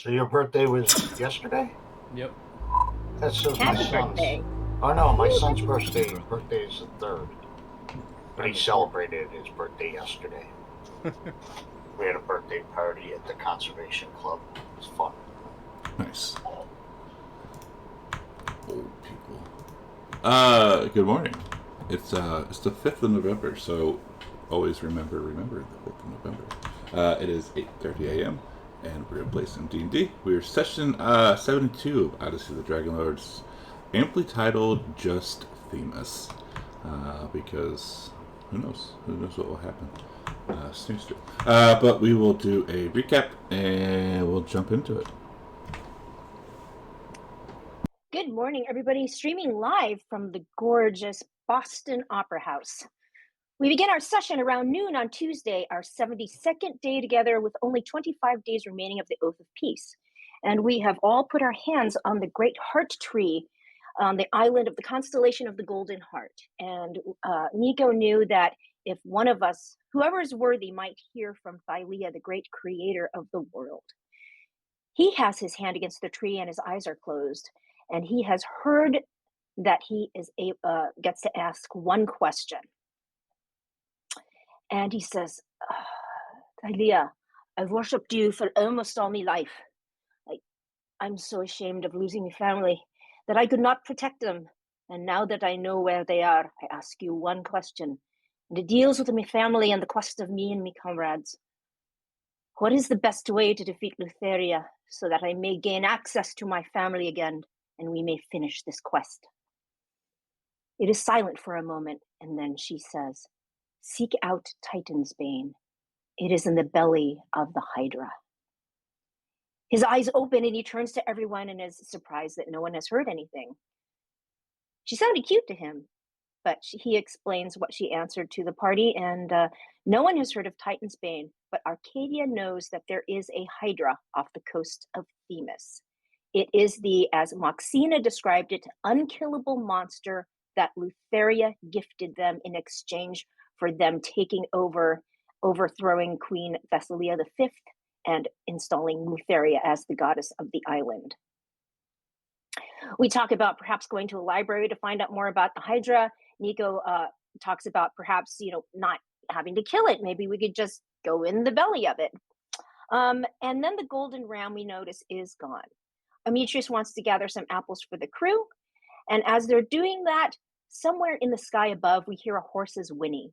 So your birthday was yesterday? Yep. That's just my Happy son's. birthday. Oh no, my son's birthday is the 3rd. But I'm he the celebrated his birthday yesterday. We had a birthday party at the conservation club. It was fun. Nice. Old people. Good morning. It's the 5th of November, so always remember the 5th of November. It is 8:30 a.m. and we're in play some D&D. We're session 72 of Odyssey of the Dragonlords, amply titled just Themis, because who knows what will happen. Snooze through. But we will do a recap and we'll jump into it. Good morning, everybody. Streaming live from the gorgeous Boston Opera House. We begin our session around noon on Tuesday, our 72nd day together with only 25 days remaining of the Oath of Peace. And we have all put our hands on the great heart tree on the island of the constellation of the Golden Heart. And Nico knew that if one of us, whoever is worthy, might hear from Thylea, the great creator of the world. He has his hand against the tree and his eyes are closed. And he has heard that he is gets to ask one question. And he says, Thylea, I've worshipped you for almost all my life. I'm so ashamed of losing my family that I could not protect them. And now that I know where they are, I ask you one question. And it deals with my family and the quest of me and my comrades. What is the best way to defeat Lutheria so that I may gain access to my family again and we may finish this quest? It is silent for a moment, and then she says, seek out Titan's bane. It is in the belly of the Hydra. His eyes open and he turns to everyone and is surprised that no one has heard anything. She sounded cute to him, but he explains what she answered to the party, and no one has heard of Titan's bane, but Arcadia knows that there is a Hydra off the coast of Themis. It is the, as Moxina described it, unkillable monster that Lutheria gifted them in exchange for them taking over, overthrowing Queen Thessalia V and installing Lutheria as the goddess of the island. We talk about perhaps going to a library to find out more about the Hydra. Nico talks about perhaps, not having to kill it. Maybe we could just go in the belly of it. And then the golden ram, we notice, is gone. Amitrius wants to gather some apples for the crew. And as they're doing that, somewhere in the sky above, we hear a horse's whinny.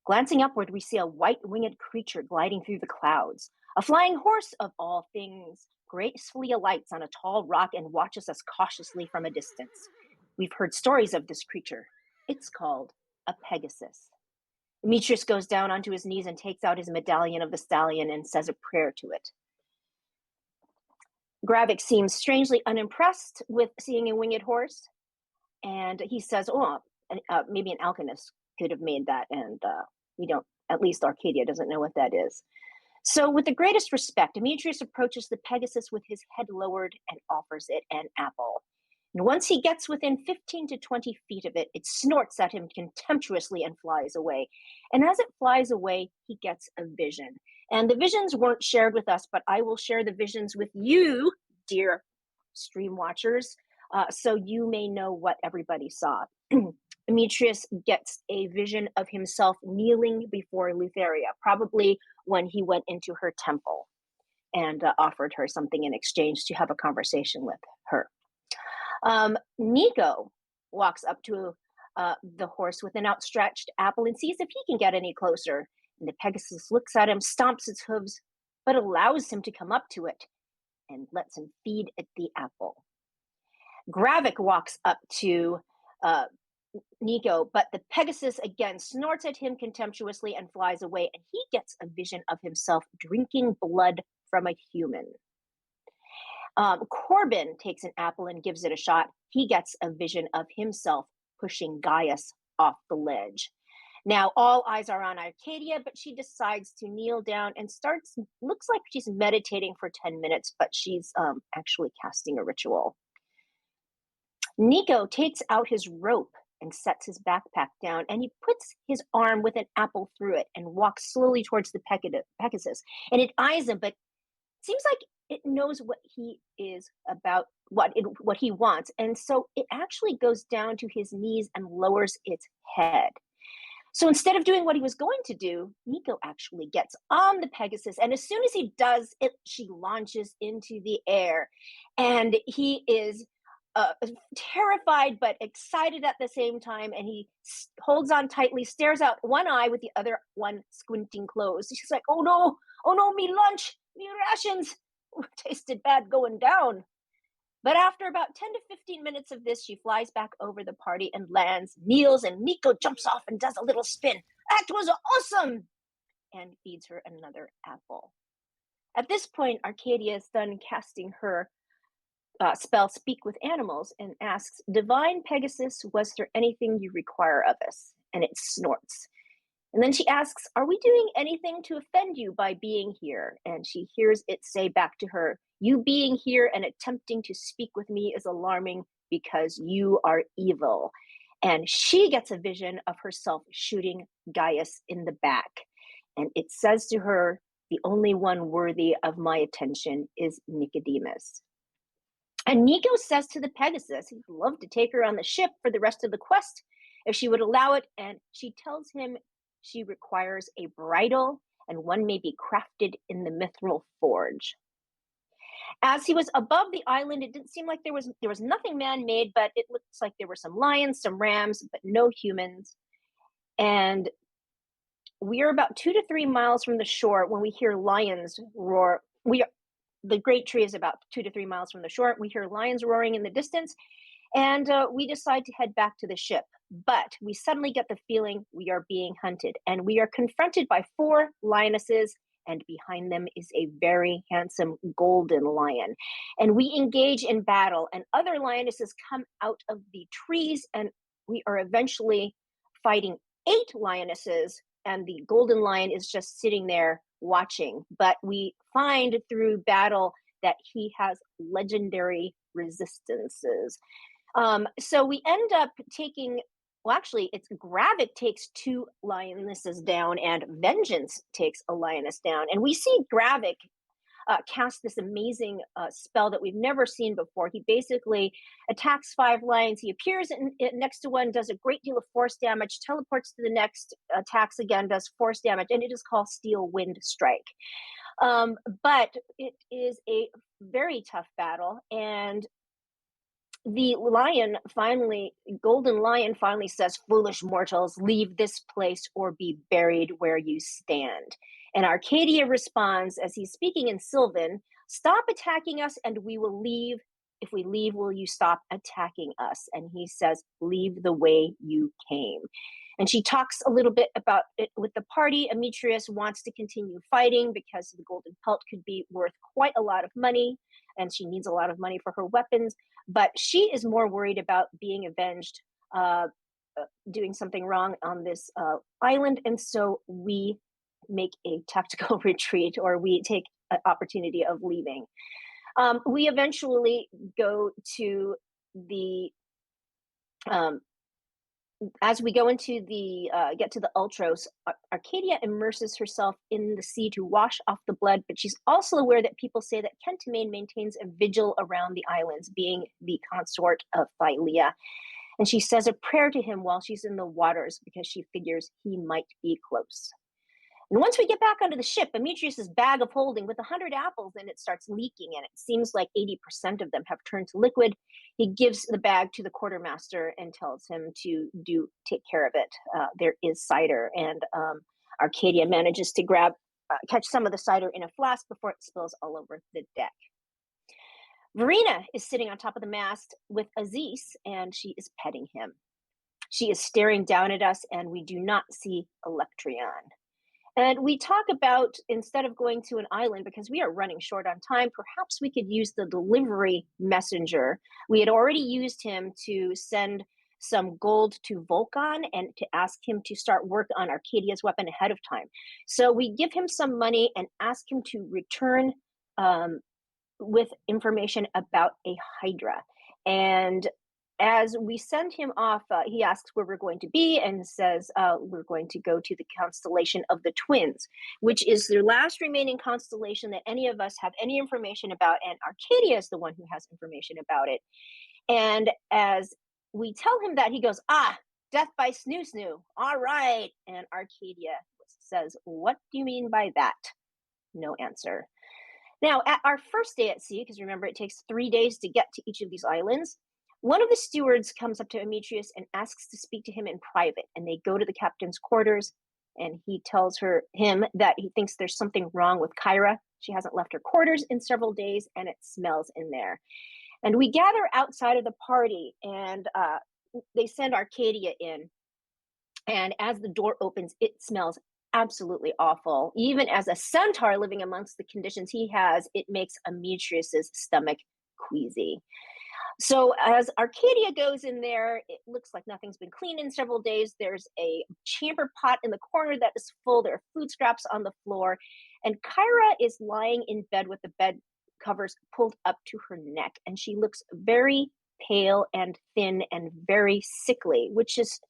Glancing upward, we see a white-winged creature gliding through the clouds. A flying horse, of all things, gracefully alights on a tall rock and watches us cautiously from a distance. We've heard stories of this creature. It's called a Pegasus. Demetrius goes down onto his knees and takes out his medallion of the stallion and says a prayer to it. Gravik seems strangely unimpressed with seeing a winged horse, and he says, maybe an alchemist could have made that, and we don't, at least Arcadia doesn't know what that is. So with the greatest respect, Demetrius approaches the Pegasus with his head lowered and offers it an apple. And once he gets within 15 to 20 feet of it, it snorts at him contemptuously and flies away. And as it flies away, he gets a vision. And the visions weren't shared with us, but I will share the visions with you, dear stream watchers, so you may know what everybody saw. Demetrius gets a vision of himself kneeling before Lutheria, probably when he went into her temple and offered her something in exchange to have a conversation with her. Nico walks up to the horse with an outstretched apple and sees if he can get any closer. And the Pegasus looks at him, stomps its hooves, but allows him to come up to it and lets him feed it the apple. Gravik walks up to Nico, but the Pegasus again snorts at him contemptuously and flies away, and he gets a vision of himself drinking blood from a human. Corbin takes an apple and gives it a shot. He gets a vision of himself pushing Gaius off the ledge. Now, all eyes are on Arcadia, but she decides to kneel down and looks like she's meditating for 10 minutes, but she's actually casting a ritual. Nico takes out his rope and sets his backpack down, and he puts his arm with an apple through it and walks slowly towards the Pegasus. And it eyes him, but it seems like it knows what he is about, what he wants. And so it actually goes down to his knees and lowers its head. So instead of doing what he was going to do, Nico actually gets on the Pegasus. And as soon as he does it, she launches into the air. And he is terrified but excited at the same time. And he holds on tightly, stares out one eye with the other one squinting closed. She's like, oh no, me lunch, me rations. Ooh, tasted bad going down. But after about 10 to 15 minutes of this, she flies back over the party and lands, kneels, and Nico jumps off and does a little spin. That was awesome! And feeds her another apple. At this point, Arcadia is done casting her spell Speak with Animals and asks, Divine Pegasus, was there anything you require of us? And it snorts. And then she asks, are we doing anything to offend you by being here? And she hears it say back to her, you being here and attempting to speak with me is alarming because you are evil. And she gets a vision of herself shooting Gaius in the back. And it says to her, the only one worthy of my attention is Nicodemus. And Nico says to the Pegasus, he'd love to take her on the ship for the rest of the quest if she would allow it. And she tells him she requires a bridle, and one may be crafted in the mithril forge. As he was above the island, it didn't seem like there was nothing man-made, but it looks like there were some lions, some rams, but no humans. And we are about 2 to 3 miles from the shore when we hear lions roar. The great tree is about 2 to 3 miles from the shore. We hear lions roaring in the distance, and we decide to head back to the ship. But we suddenly get the feeling we are being hunted, and we are confronted by 4 lionesses, and behind them is a very handsome golden lion. And we engage in battle, and other lionesses come out of the trees, and we are eventually fighting 8 lionesses, and the golden lion is just sitting there watching. But we find through battle that he has legendary resistances. So we end up taking, well, actually, it's Gravik takes 2 lionesses down, and Vengeance takes a lioness down. And we see Gravik cast this amazing spell that we've never seen before. He basically attacks 5 lions. He appears next to one, does a great deal of force damage, teleports to the next, attacks again, does force damage, and it is called Steel Wind Strike. But it is a very tough battle, and the golden lion finally says, foolish mortals, leave this place or be buried where you stand. And Arcadia responds, as he's speaking in Sylvan, stop attacking us and we will leave. If we leave, will you stop attacking us? And he says, leave the way you came. And she talks a little bit about it with the party. Ametreus wants to continue fighting because the golden pelt could be worth quite a lot of money, and she needs a lot of money for her weapons. But she is more worried about being avenged, doing something wrong on this island. And so we make a tactical retreat, or we take an opportunity of leaving. We eventually go to the as we go into the get to the Ultros, Arcadia immerses herself in the sea to wash off the blood, but she's also aware that people say that Kentamane maintains a vigil around the islands, being the consort of Thylea. And she says a prayer to him while she's in the waters because she figures he might be close. And once we get back onto the ship, Ametreus's bag of holding with 100 apples in it starts leaking, and it seems like 80% of them have turned to liquid. He gives the bag to the quartermaster and tells him to take care of it. There is cider, and Arcadia manages to catch some of the cider in a flask before it spills all over the deck. Verena is sitting on top of the mast with Aziz, and she is petting him. She is staring down at us, and we do not see Electrion. And we talk about, instead of going to an island, because we are running short on time, perhaps we could use the delivery messenger. We had already used him to send some gold to Vulcan and to ask him to start work on Arcadia's weapon ahead of time. So we give him some money and ask him to return with information about a Hydra. And as we send him off, he asks where we're going to be and says we're going to go to the constellation of the Twins, which is the last remaining constellation that any of us have any information about. And Arcadia is the one who has information about it. And as we tell him that, he goes, death by snoo snoo. All right. And Arcadia says, what do you mean by that? No answer. Now, at our first day at sea, because remember, it takes 3 days to get to each of these islands, one of the stewards comes up to Demetrius and asks to speak to him in private. And they go to the captain's quarters, and he tells him that he thinks there's something wrong with Kyra. She hasn't left her quarters in several days, and it smells in there. And we gather outside of the party, and they send Arcadia in. And as the door opens, it smells absolutely awful. Even as a centaur living amongst the conditions he has, it makes Demetrius's stomach queasy. So as Arcadia goes in there, it looks like nothing's been cleaned in several days. There's a chamber pot in the corner that is full. There are food scraps on the floor. And Kyra is lying in bed with the bed covers pulled up to her neck. And she looks very pale and thin and very sickly, which is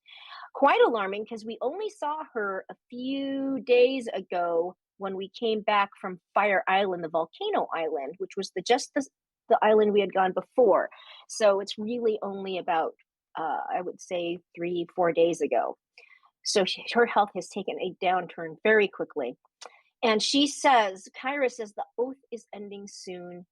quite alarming because we only saw her a few days ago when we came back from Fire Island, the volcano island, which was just the island we had gone before. So it's really only about, I would say, 3-4 days ago. So her health has taken a downturn very quickly. And Kyra says the oath is ending soon.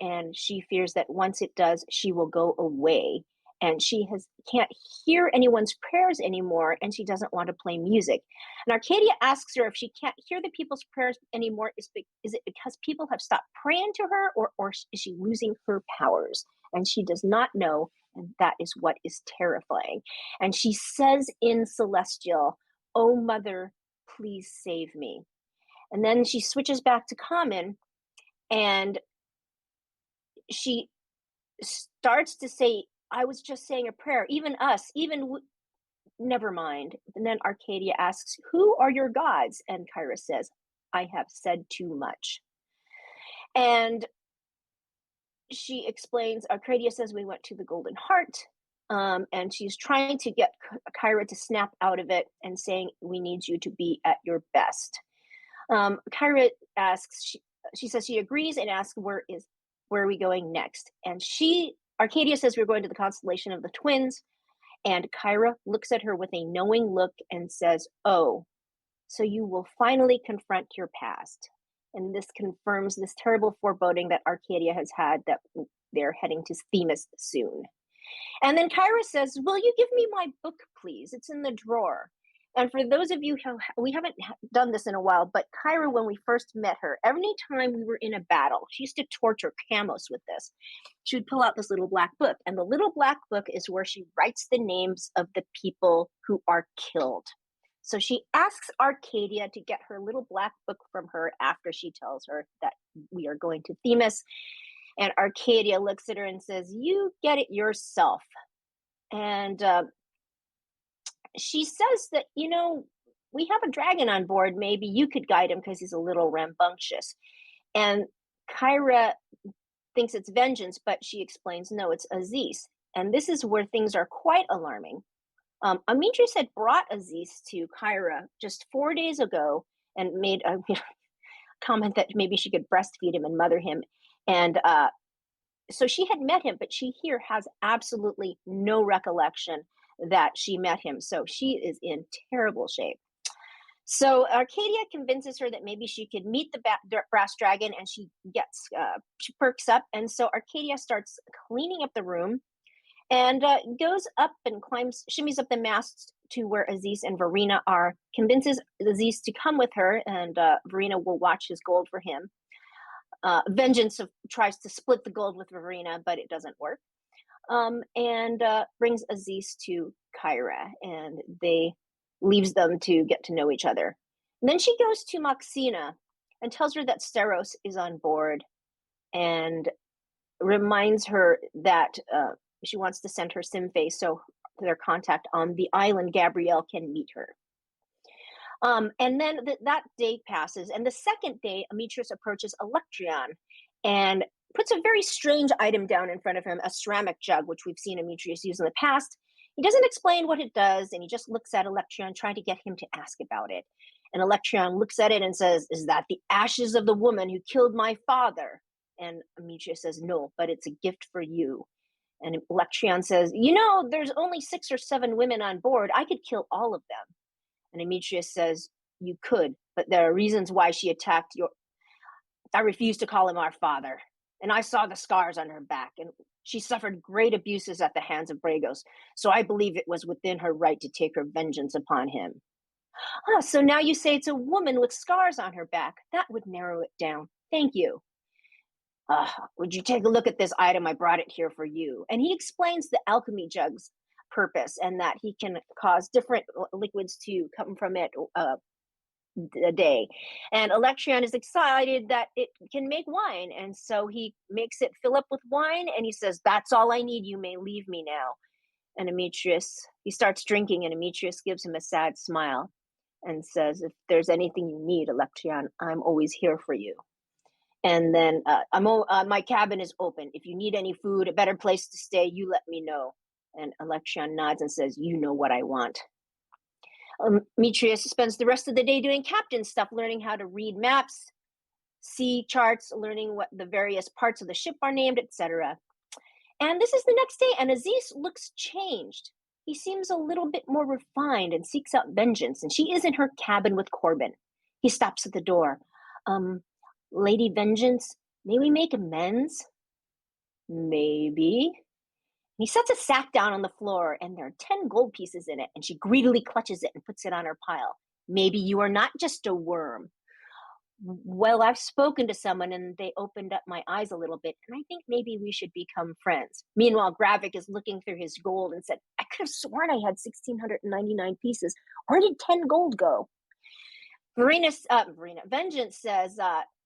And she fears that once it does, she will go away. And she can't hear anyone's prayers anymore, and she doesn't want to play music. And Arcadia asks her if she can't hear the people's prayers anymore, is it because people have stopped praying to her, or is she losing her powers? And she does not know, and that is what is terrifying. And she says in Celestial, "Oh, Mother, please save me." And then she switches back to Common, and she starts to say, "I was just saying a prayer, even us, never mind." And then Arcadia asks, "Who are your gods?" And Kyra says, "I have said too much." And she explains, Arcadia says, "We went to the Golden Heart," and she's trying to get Kyra to snap out of it and saying, "We need you to be at your best." Kyra asks, she says she agrees and asks, where are we going next? And Arcadia says we're going to the constellation of the Twins, and Kyra looks at her with a knowing look and says, "Oh, so you will finally confront your past." And this confirms this terrible foreboding that Arcadia has had, that they're heading to Themis soon. And then Kyra says, "Will you give me my book, please? It's in the drawer." And for those of you who we haven't done this in a while, but Kyra, when we first met her, every time we were in a battle, she used to torture Camos with this. She would pull out this little black book, and the little black book is where she writes the names of the people who are killed. So she asks Arcadia to get her little black book from her after she tells her that we are going to Themis. And Arcadia looks at her and says, "You get it yourself." And she says that, we have a dragon on board. Maybe you could guide him because he's a little rambunctious. And Kyra thinks it's vengeance, but she explains, no, it's Aziz. And this is where things are quite alarming. Demetrius had brought Aziz to Kyra just 4 days ago and made a comment that maybe she could breastfeed him and mother him. And so she had met him, but she here has absolutely no recollection that she met him. So she is in terrible shape. So Arcadia convinces her that maybe she could meet the brass dragon, and she perks up. And so Arcadia starts cleaning up the room and goes up and shimmies up the mast to where Aziz and Verena are, convinces Aziz to come with her, and Verena will watch his gold for him. Vengeance tries to split the gold with Verena, but it doesn't work. And brings Aziz to Kyra, and leaves them to get to know each other. And then she goes to Moxina and tells her that Steros is on board, and reminds her that she wants to send her Simface so their contact on the island, Gabrielle, can meet her. And then that day passes, and the second day, Demetrius approaches Electrion, and puts a very strange item down in front of him, a ceramic jug, which we've seen Demetrius use in the past. He doesn't explain what it does, and he just looks at Electron, trying to get him to ask about it. And Electron looks at it and says, "Is that the ashes of the woman who killed my father?" And Demetrius says, "No, but it's a gift for you." And Electron says, "There's only 6 or 7 women on board. I could kill all of them." And Demetrius says, "You could, but there are reasons why she attacked your... I refuse to call him our father. And I saw the scars on her back, and she suffered great abuses at the hands of Bragos. So I believe it was within her right to take her vengeance upon him." So now you say it's a woman with scars on her back. That would narrow it down. Thank you. Would you take a look at this item? I brought it here for you. And he explains the alchemy jug's purpose, and that he can cause different liquids to come from it a day. And Electron is excited that it can make wine, and so he makes it fill up with wine, and he says, "That's all I need. You may leave me now." And he starts drinking, and Demetrius gives him a sad smile and says, "If there's anything you need, Electron, I'm always here for you." And then my cabin is open. If you need any food, a better place to stay, you let me know. And Electron nods and says, "You know what I want." Demetrius spends the rest of the day doing captain stuff, learning how to read maps, see charts, learning what the various parts of the ship are named, etc. And this is the next day, and Aziz looks changed. He seems a little bit more refined and seeks out vengeance, and she is in her cabin with Corbin. He stops at the door. "Lady Vengeance, may we make amends?" "Maybe." He sets a sack down on the floor, and there are 10 gold pieces in it, and she greedily clutches it and puts it on her pile. "Maybe you are not just a worm." "Well, I've spoken to someone, and they opened up my eyes a little bit, and I think maybe we should become friends." Meanwhile, Gravik is looking through his gold and said, "I could have sworn I had 1,699 pieces. Where did 10 gold go?" Vengeance says,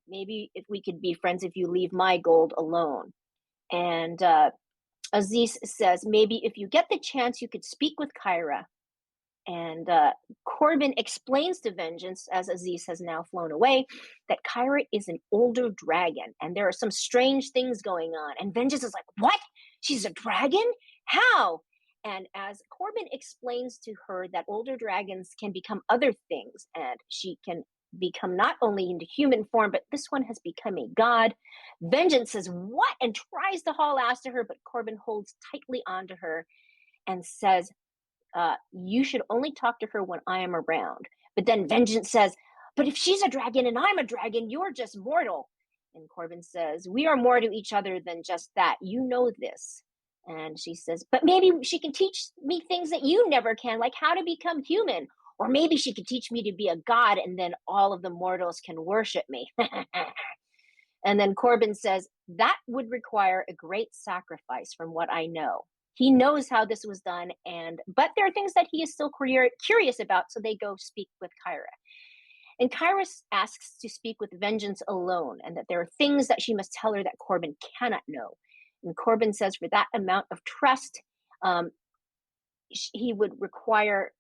"Maybe if we could be friends if you leave my gold alone." And Aziz says, "Maybe if you get the chance, you could speak with Kyra." And Corbin explains to Vengeance, as Aziz has now flown away, that Kyra is an older dragon, and there are some strange things going on. And Vengeance is like, "What? She's a dragon? How?" And as Corbin explains to her that older dragons can become other things, and she can become not only into human form, but this one has become a god, Vengeance says, "What?" and tries to haul ass to her, but Corbin holds tightly onto her and says, "You should only talk to her when I am around." But then Vengeance says, "But if she's a dragon and I'm a dragon, you're just mortal." And Corbin says, "We are more to each other than just that. You know this." And she says, "But maybe she can teach me things that you never can, like how to become human. Or maybe she could teach me to be a god, and then all of the mortals can worship me." And then Corbin says, "That would require a great sacrifice from what I know." He knows how this was done, but there are things that he is still curious about, so they go speak with Kyra. And Kyra asks to speak with Vengeance alone, and that there are things that she must tell her that Corbin cannot know. And Corbin says for that amount of trust, he would require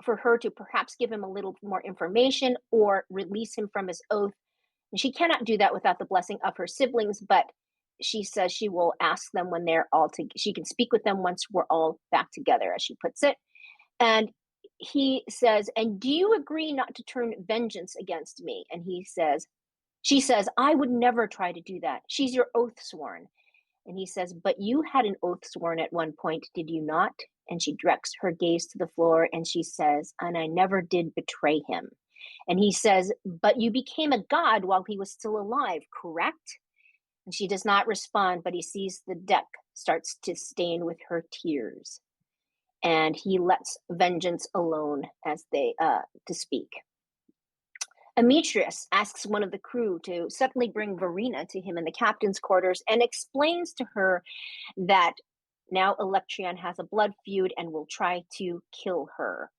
for her to perhaps give him a little more information or release him from his oath. And she cannot do that without the blessing of her siblings, but she says she will ask them when they're all together. She can speak with them once we're all back together, as she puts it. And he says, "And do you agree not to turn vengeance against me?" And she says, "I would never try to do that. She's your oath sworn." And he says, "But you had an oath sworn at one point, did you not?" And she directs her gaze to the floor, and she says, "And I never did betray him." And he says, "But you became a god while he was still alive, correct?" And she does not respond, but he sees the deck starts to stain with her tears. And he lets Vengeance alone as they to speak. Demetrius asks one of the crew to suddenly bring Verena to him in the captain's quarters and explains to her that now Electron has a blood feud and will try to kill her.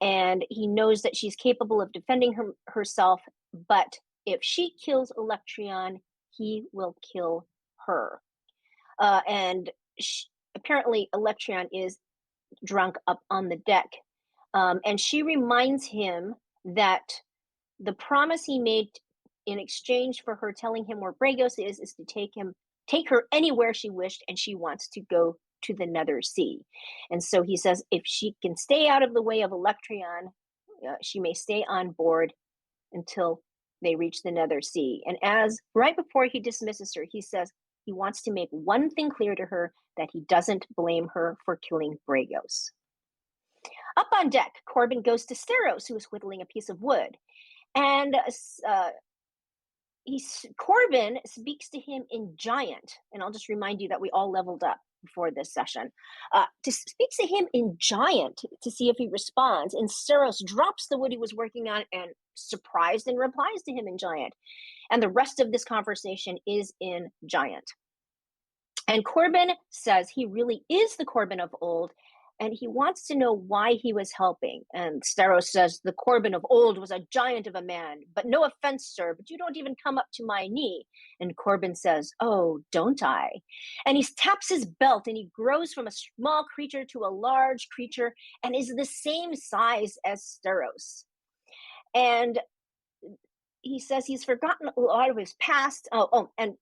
And he knows that she's capable of defending herself, but if she kills Electron, he will kill her. Apparently Electron is drunk up on the deck. And she reminds him that the promise he made in exchange for her telling him where Bragos is to take her anywhere she wished, and she wants to go to the Nether Sea. And so he says if she can stay out of the way of Electrion, she may stay on board until they reach the Nether Sea. And as right before he dismisses her, he says he wants to make one thing clear to her, that he doesn't blame her for killing Bragos. Up on deck, Corbin goes to Steros, who is whittling a piece of wood. And Corbin speaks to him in Giant. And I'll just remind you that we all leveled up before this session. Speaks to him in Giant to see if he responds. And Steros drops the wood he was working on and surprised and replies to him in Giant. And the rest of this conversation is in Giant. And Corbin says he really is the Corbin of old, and he wants to know why he was helping. And Steros says, the Corbin of old was a giant of a man, but no offense, sir, but you don't even come up to my knee. And Corbin says, oh, don't I? And he taps his belt, and he grows from a small creature to a large creature and is the same size as Steros. And he says he's forgotten a lot of his past. And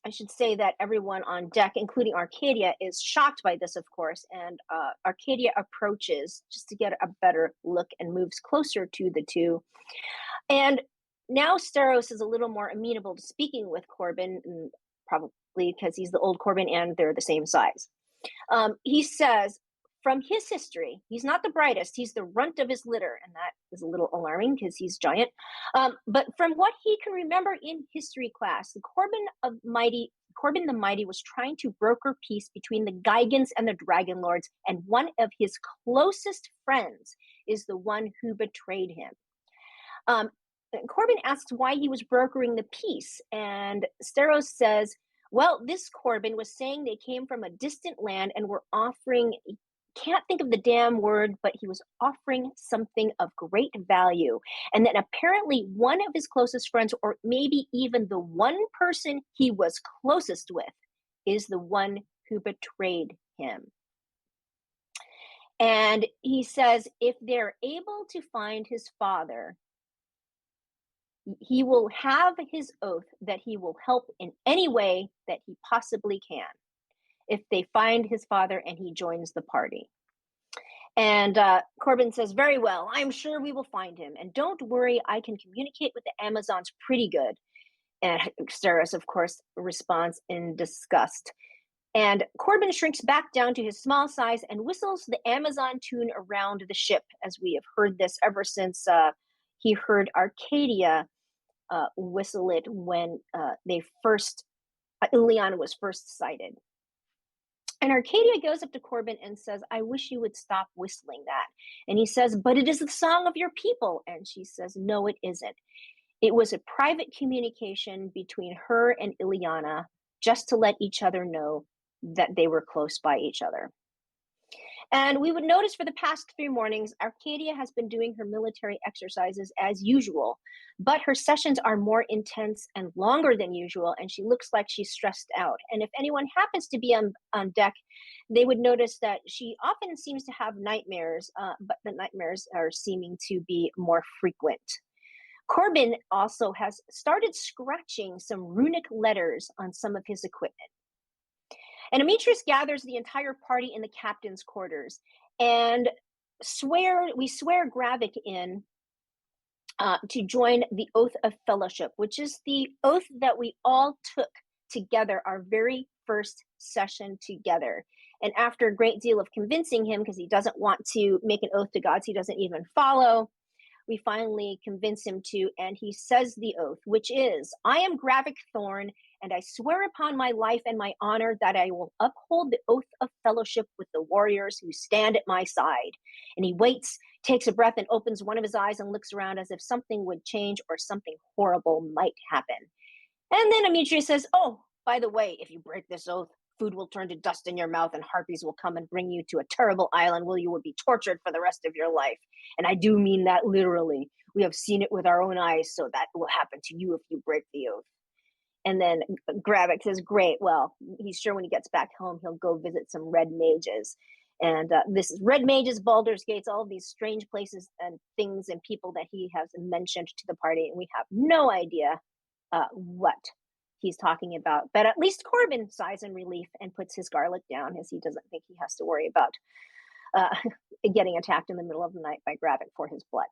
I should say that everyone on deck, including Arcadia, is shocked by this, of course, and Arcadia approaches just to get a better look and moves closer to the two. And now Steros is a little more amenable to speaking with Corbin, probably because he's the old Corbin and they're the same size. He says, from his history, he's not the brightest, he's the runt of his litter, and that is a little alarming because he's giant. But from what he can remember in history class, Corbin the Mighty was trying to broker peace between the Gigans and the Dragonlords, and one of his closest friends is the one who betrayed him. Corbin asks why he was brokering the peace, and Steros says, well, this Corbin was saying they came from a distant land and were offering, can't think of the damn word, but he was offering something of great value. And then apparently one of his closest friends, or maybe even the one person he was closest with, is the one who betrayed him. And he says if they're able to find his father, he will have his oath that he will help in any way that he possibly can if they find his father and he joins the party. And Corbin says, very well, I'm sure we will find him. And don't worry, I can communicate with the Amazons pretty good. And Steros, of course, responds in disgust. And Corbin shrinks back down to his small size and whistles the Amazon tune around the ship, as we have heard this ever since he heard Arcadia whistle it when Ileana was first sighted. And Arcadia goes up to Corbin and says, I wish you would stop whistling that. And he says, but it is the song of your people. And she says, no, it isn't. It was a private communication between her and Ileana just to let each other know that they were close by each other. And we would notice for the past 3 mornings, Arcadia has been doing her military exercises as usual, but her sessions are more intense and longer than usual, and she looks like she's stressed out. And if anyone happens to be on deck, they would notice that she often seems to have nightmares, but the nightmares are seeming to be more frequent. Corbin also has started scratching some runic letters on some of his equipment. And Amitrus gathers the entire party in the captain's quarters, and we swear Gravik in to join the Oath of Fellowship, which is the oath that we all took together our very first session together. And after a great deal of convincing him, because he doesn't want to make an oath to gods he doesn't even follow, we finally convince him to, and he says the oath, which is, I am Gravik Thorn, and I swear upon my life and my honor that I will uphold the oath of fellowship with the warriors who stand at my side. And he waits, takes a breath, and opens one of his eyes and looks around as if something would change or something horrible might happen. And then Amitrus says, oh, by the way, if you break this oath, food will turn to dust in your mouth and harpies will come and bring you to a terrible island where you will be tortured for the rest of your life. And I do mean that literally. We have seen it with our own eyes, so that will happen to you if you break the oath. And then Gravik says, great, well, he's sure when he gets back home, he'll go visit some red mages. And this is red mages, Baldur's Gates, all of these strange places and things and people that he has mentioned to the party. And we have no idea what he's talking about. But at least Corbin sighs in relief and puts his garlic down, as he doesn't think he has to worry about getting attacked in the middle of the night by grabbing for his blood.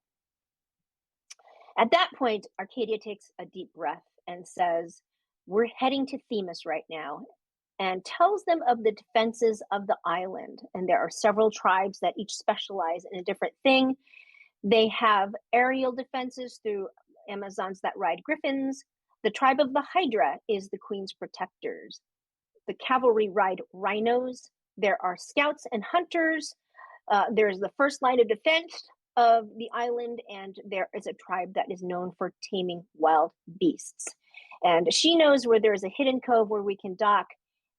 At that point, Arcadia takes a deep breath and says, we're heading to Themis right now, and tells them of the defenses of the island. And there are several tribes that each specialize in a different thing. They have aerial defenses through Amazons that ride griffins. The tribe of the Hydra is the queen's protectors. The cavalry ride rhinos. There are scouts and hunters. There's the first line of defense of the island, and there is a tribe that is known for taming wild beasts. And she knows where there's a hidden cove where we can dock.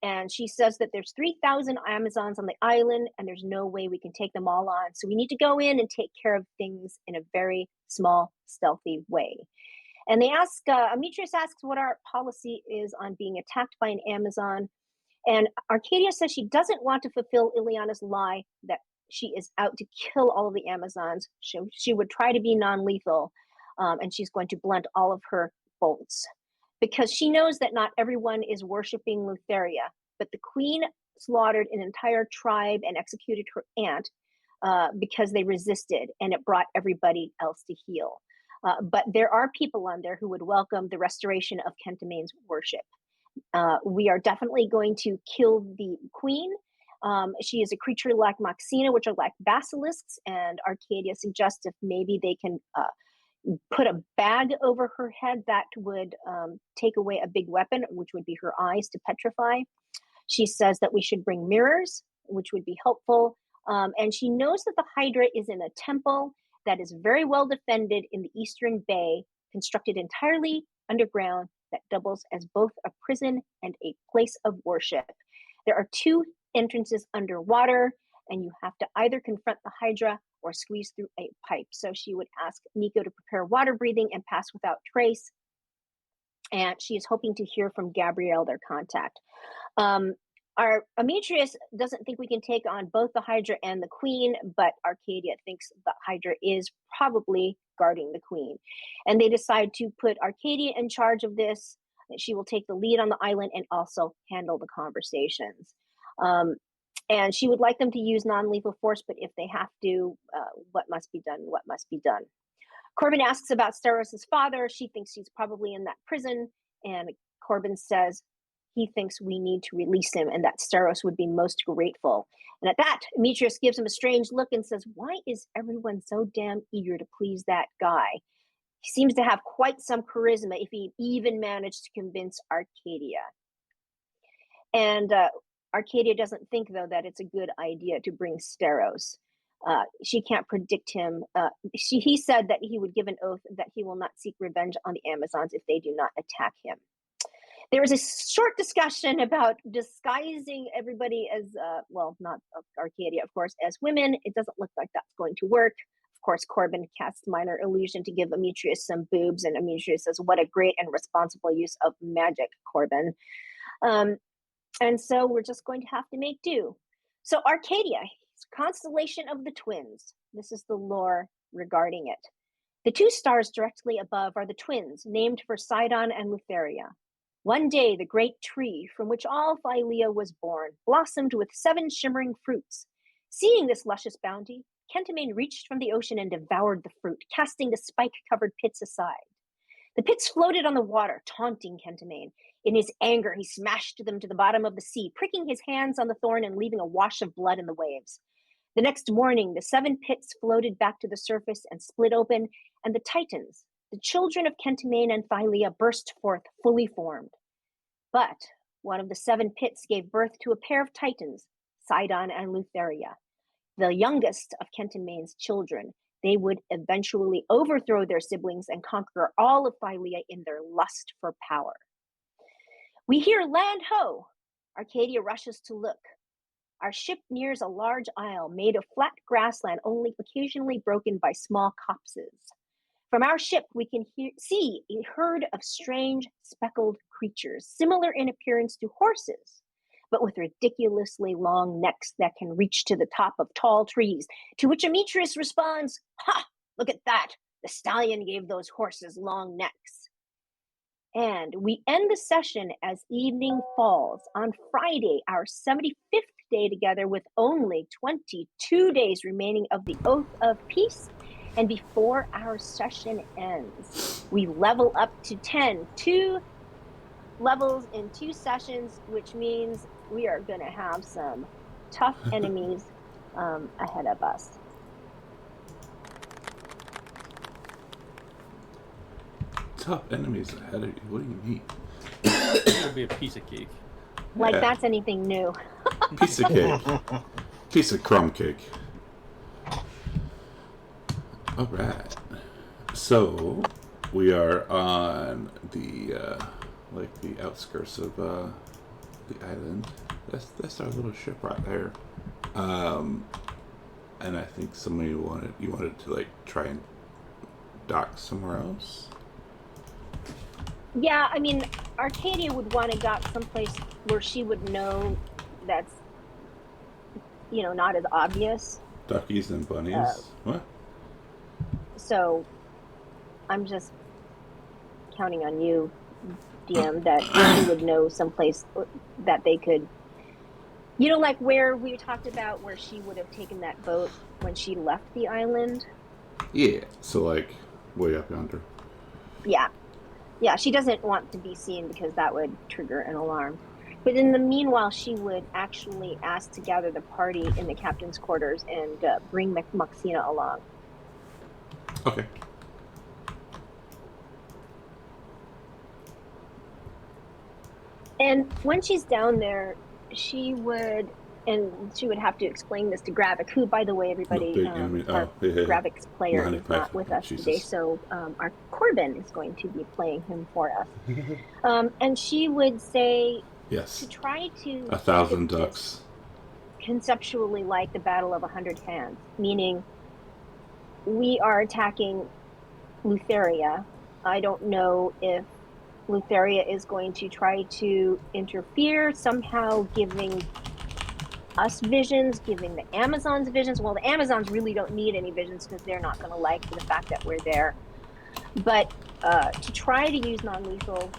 And she says that there's 3,000 Amazons on the island, and there's no way we can take them all on. So we need to go in and take care of things in a very small, stealthy way. And they ask, Amitrius asks what our policy is on being attacked by an Amazon. And Arcadia says she doesn't want to fulfill Ileana's lie that she is out to kill all of the Amazons. She would try to be non-lethal, and she's going to blunt all of her bolts, because she knows that not everyone is worshiping Lutheria, but the queen slaughtered an entire tribe and executed her aunt because they resisted, and it brought everybody else to heel. But there are people on there who would welcome the restoration of Kentamane's worship. We are definitely going to kill the queen. She is a creature like Moxina, which are like basilisks, and Arcadia suggests if maybe they can put a bag over her head that would take away a big weapon, which would be her eyes, to petrify. She says that we should bring mirrors, which would be helpful. And she knows that the Hydra is in a temple that is very well defended in the Eastern Bay, constructed entirely underground, that doubles as both a prison and a place of worship. There are 2 entrances underwater, and you have to either confront the Hydra or squeeze through a pipe. So she would ask Nico to prepare water breathing and pass without trace. And she is hoping to hear from Gabrielle, their contact. Our Amitrius doesn't think we can take on both the Hydra and the Queen, but Arcadia thinks the Hydra is probably guarding the Queen. And they decide to put Arcadia in charge of this. She will take the lead on the island and also handle the conversations. And she would like them to use non-lethal force, but if they have to, what must be done, what must be done. Corbin asks about Steros' father. She thinks he's probably in that prison. And Corbin says he thinks we need to release him and that Steros would be most grateful. And at that, Demetrius gives him a strange look and says, why is everyone so damn eager to please that guy? He seems to have quite some charisma if he even managed to convince Arcadia. And Arcadia doesn't think, though, that it's a good idea to bring Steros. She can't predict him. He said that he would give an oath that he will not seek revenge on the Amazons if they do not attack him. There was a short discussion about disguising everybody as, well, not Arcadia, of course, as women. It doesn't look like that's going to work. Of course, Corbin casts minor illusion to give Amitrius some boobs, and Amitrius says, what a great and responsible use of magic, Corbin. And so we're just going to have to make do. So Arcadia, constellation of the twins. This is the lore regarding it. The 2 stars directly above are the twins, named for Sidon and Lutheria. One day, the great tree from which all Phylea was born blossomed with 7 shimmering fruits. Seeing this luscious bounty, Kentamane reached from the ocean and devoured the fruit, casting the spike-covered pits aside. The pits floated on the water, taunting Kentamane. In his anger, he smashed them to the bottom of the sea, pricking his hands on the thorn and leaving a wash of blood in the waves. The next morning, the 7 pits floated back to the surface and split open, and the Titans, the children of Kentamane and Phylea, burst forth fully formed. But one of the 7 pits gave birth to a pair of Titans, Sidon and Lutheria, the youngest of Kentamane's children. They would eventually overthrow their siblings and conquer all of Phylea in their lust for power. We hear land ho! Arcadia rushes to look. Our ship nears a large isle made of flat grassland, only occasionally broken by small copses. From our ship, we can see a herd of strange speckled creatures, similar in appearance to horses, but with ridiculously long necks that can reach to the top of tall trees, to which Amitrius responds, ha! Look at that! The stallion gave those horses long necks. And we end the session as evening falls on Friday, our 75th day together, with only 22 days remaining of the Oath of Peace. And before our session ends, we level up to 10, 2 levels in 2 sessions, which means we are going to have some tough enemies ahead of us. Tough enemies ahead of you. What do you mean? It'll be a piece of cake. Like Yeah. that's anything new. Piece of cake. Piece of crumb cake. All right. So we are on the the outskirts of the island. That's our little ship right there. And I think somebody wanted to like try and dock somewhere else. Yeah, I mean, Arcadia would want to dock someplace where she would know that's, not as obvious. Duckies and bunnies. What? So I'm just counting on you, DM, that she would know someplace that they could, like where we talked about where she would have taken that boat when she left the island. Yeah. So like way up yonder. Yeah. Yeah, she doesn't want to be seen because that would trigger an alarm. But in the meanwhile, she would actually ask to gather the party in the captain's quarters and bring Maxina along. Okay. And when she's down there, she would have to explain this to Gravik, who, by the way, everybody, our Gravik's player is not with us today, so our Corbin is going to be playing him for us. And she would say, yes, to try to 1,000 ducks, conceptually like the Battle of 100 Hands, meaning we are attacking Lutheria. I don't know if Lutheria is going to try to interfere, somehow giving us visions, giving the Amazons visions. Well, the Amazons really don't need any visions because they're not going to like the fact that we're there. But to try to use non-lethal,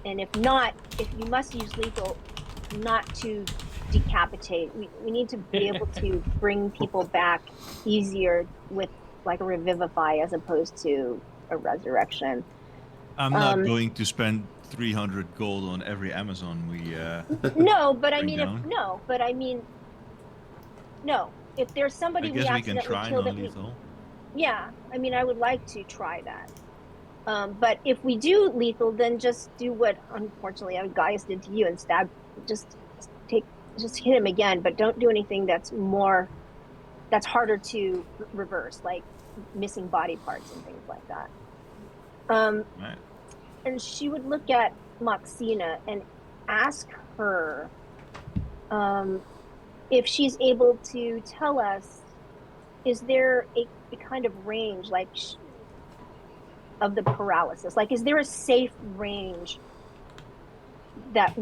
and if you must use lethal, not to decapitate. We need to be able to bring people back easier with like a revivify as opposed to a resurrection. I'm not going to spend 300 gold on every Amazon we no, but I mean, if there's somebody we accidentally killed, yeah, I mean, I would like to try that. But if we do lethal, then just do what unfortunately Gaius did to you and stab. Just hit him again, but don't do anything that's harder to reverse, like missing body parts and things like that. Right. And she would look at Maxina and ask her if she's able to tell us, is there a kind of range, like of the paralysis? Like, is there a safe range that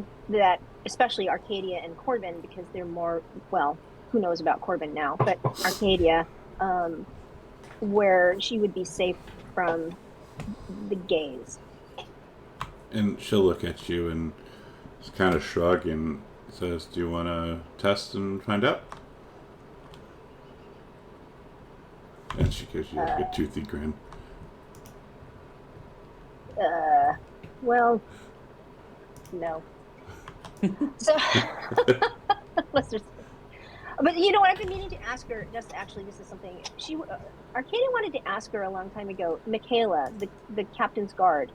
especially Arcadia and Corbin, because they're more, well, who knows about Corbin now, but Arcadia, where she would be safe from the gaze. And she'll look at you and just kind of shrug and says, do you want to test and find out? And she gives you a toothy grin. Well, no. So, let's just. But you know what? I've been meaning to ask her. Just actually, this is something Arcadia wanted to ask her a long time ago. Michaela, the captain's guard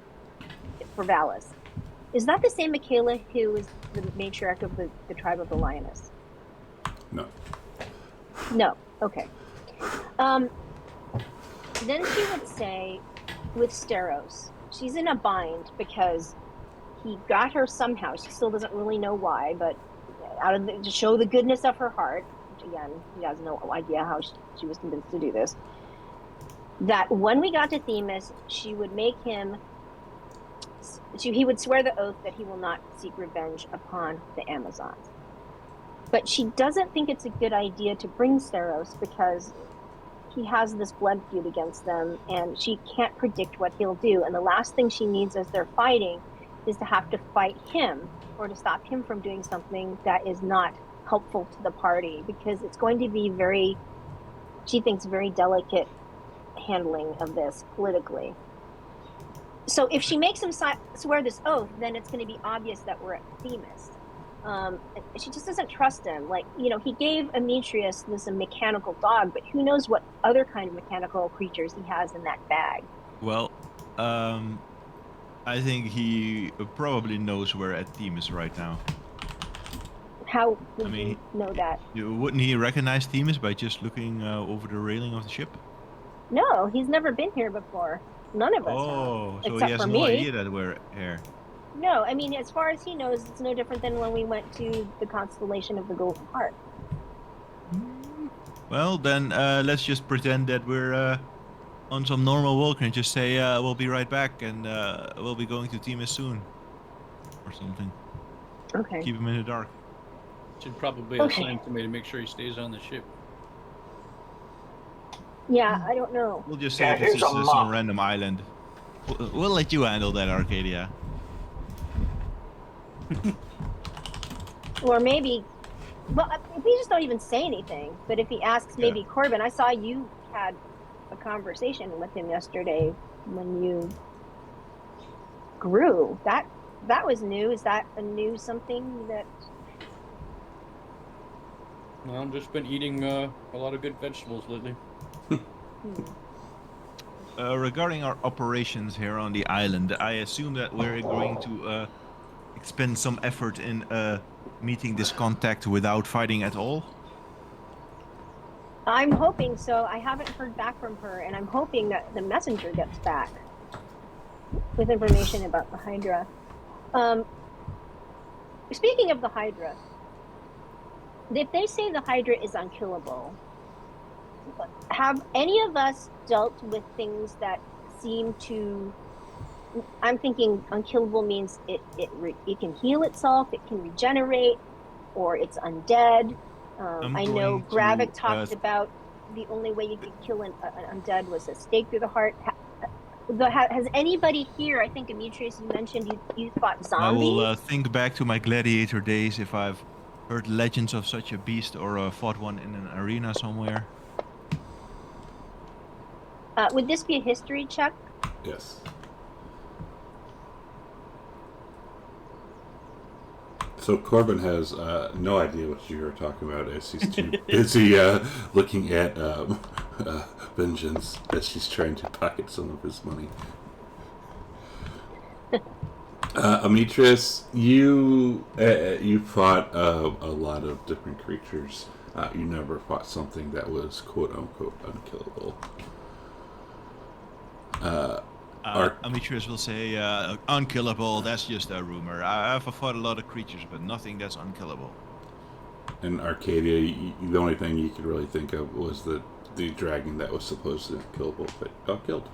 for Valis, is that the same Michaela who is the matriarch of the tribe of the Lioness? No. No. Okay. Then she would say, with Steros, she's in a bind because he got her somehow. She still doesn't really know why, but to show the goodness of her heart, which again, he has no idea how she was convinced to do this, that when we got to Themis, she would make him, he would swear the oath that he will not seek revenge upon the Amazons. But she doesn't think it's a good idea to bring Steros because he has this blood feud against them and she can't predict what he'll do. And the last thing she needs as they're fighting is to have to fight him or to stop him from doing something that is not helpful to the party, because it's going to be very, she thinks, very delicate handling of this politically. So if she makes him swear this oath, then it's going to be obvious that we're at Themis. She just doesn't trust him. Like, you know, he gave Demetrius this mechanical dog, but who knows what other kind of mechanical creatures he has in that bag. Well, I think he probably knows we're at Themis right now. How would you know that? Wouldn't he recognize Themis by just looking over the railing of the ship? No, he's never been here before. None of us Oh, have, so except he has for no me. idea that we're here. No, I mean, as far as he knows, it's no different than when we went to the constellation of the Golden Heart. Well, then let's just pretend that we're on some normal walk and just say we'll be right back and we'll be going to Themis soon. Or something. Okay. Keep him in the dark. Should probably Okay. assign somebody to make sure he stays on the ship. Yeah, I don't know. We'll just say Yeah, this is here's a some mop. random island. We'll let you handle that, Arcadia. Or maybe, well, we just don't even say anything. But if he asks, maybe Corbin, I saw you had a conversation with him yesterday when you grew. That was new. Is that a new something that? Well, I've just been eating a lot of good vegetables lately. Regarding our operations here on the island, I assume that we're going to expend some effort in meeting this contact without fighting at all. I'm hoping so. I haven't heard back from her, and I'm hoping that the messenger gets back with information about the Hydra. Speaking of the Hydra, if they say the Hydra is unkillable, have any of us dealt with things that seem to? I'm thinking unkillable means it can heal itself, it can regenerate, or it's undead. I know Gravik talked about the only way you could kill an undead was a stake through the heart. Has anybody here? I think Demetrius, you mentioned you fought zombies. I will think back to my gladiator days if I've heard legends of such a beast or fought one in an arena somewhere. Would this be a history check? Yes. So Corbin has no idea what you are talking about as he's too busy looking at vengeance as she's trying to pocket some of his money. Demetrius, you fought a lot of different creatures. You never fought something that was quote unquote unkillable. Demetrius will say, unkillable, that's just a rumor. I've fought a lot of creatures, but nothing that's unkillable. In Arcadia, the only thing you could really think of was the dragon that was supposedly unkillable, but got killed.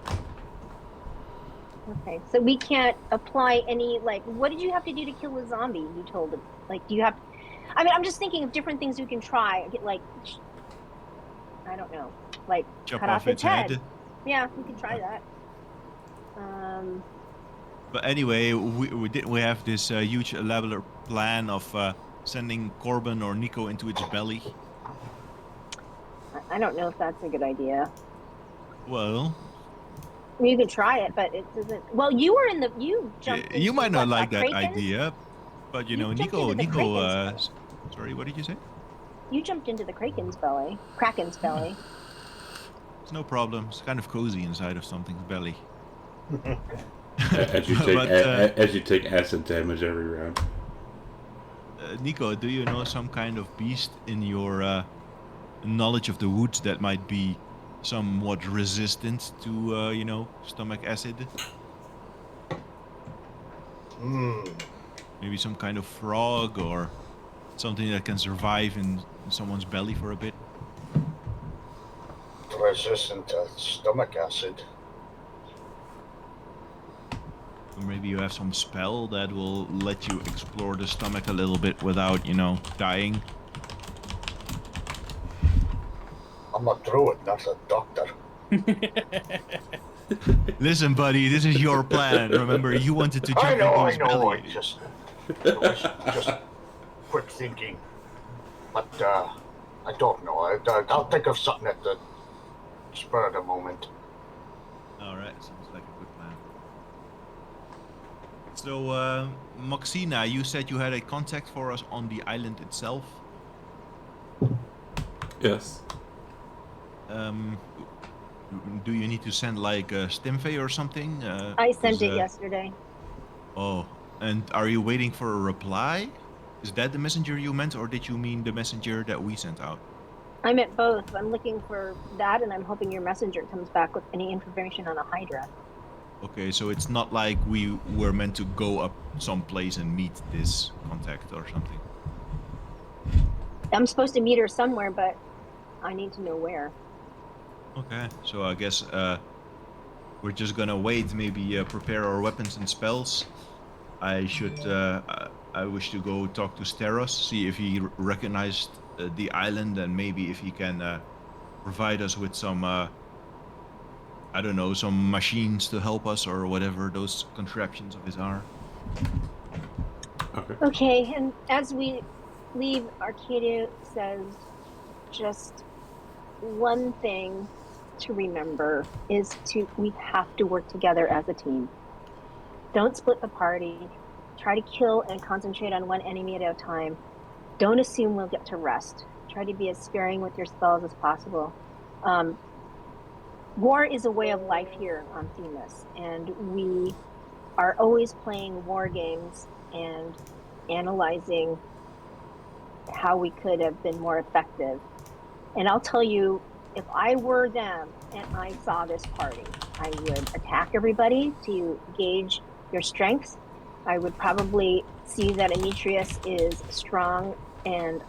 Okay, so we can't apply any, like, what did you have to do to kill a zombie? You told him. Like, do you have... I mean, I'm just thinking of different things we can try. Get, like, I don't know. Like, Chop cut off its head. head. Yeah, we can try that. But anyway, we have this huge elaborate plan of sending Corbin or Nico into its belly. I don't know if that's a good idea. Well, You can try it, but it doesn't. Well, you were in the. You jumped. you might not like that Kraken's? idea, but you know, jumped Nico. into the Kraken's Sorry, what did you say? You jumped into the Kraken's belly. Kraken's belly. It's no problem. It's kind of cozy inside of something's belly. As you take But, as you take acid damage every round. Nico, do you know some kind of beast in your knowledge of the woods that might be somewhat resistant to, you know, stomach acid? Maybe some kind of frog or something that can survive in someone's belly for a bit? Resistant to stomach acid. Or maybe you have some spell that will let you explore the stomach a little bit without, you know, dying. I'm a druid, not a doctor. Listen, buddy, this is your plan. Remember, you wanted to I jump into know, his belly. it was just quick thinking. But I don't know. I'll think of something at the spur of the moment. All right, sounds like a good plan. So, Maxina, you said you had a contact for us on the island itself. Yes. Do you need to send like a stimfay or something? I sent 'cause, it yesterday. Oh, and are you waiting for a reply? Is that the messenger you meant, or did you mean the messenger that we sent out? I meant both. I'm looking for that, and I'm hoping your messenger comes back with any information on a Hydra. Okay, so it's not like we were meant to go up someplace and meet this contact or something. I'm supposed to meet her somewhere, but I need to know where. Okay, so I guess we're just gonna wait. Maybe prepare our weapons and spells. I wish to go talk to Steros, see if he recognized the island, and maybe if he can provide us with some, I don't know, some machines to help us or whatever those contraptions of his are. Okay. Okay, and as we leave, Arcadia says just one thing to remember is we have to work together as a team. Don't split the party. Try to kill and concentrate on one enemy at a time. Don't assume we'll get to rest. Try to be as sparing with your spells as possible. War is a way of life here on Themis, and we are always playing war games and analyzing how we could have been more effective. And I'll tell you, if I were them and I saw this party, I would attack everybody to gauge your strengths. I would probably see that Demetrius is strong and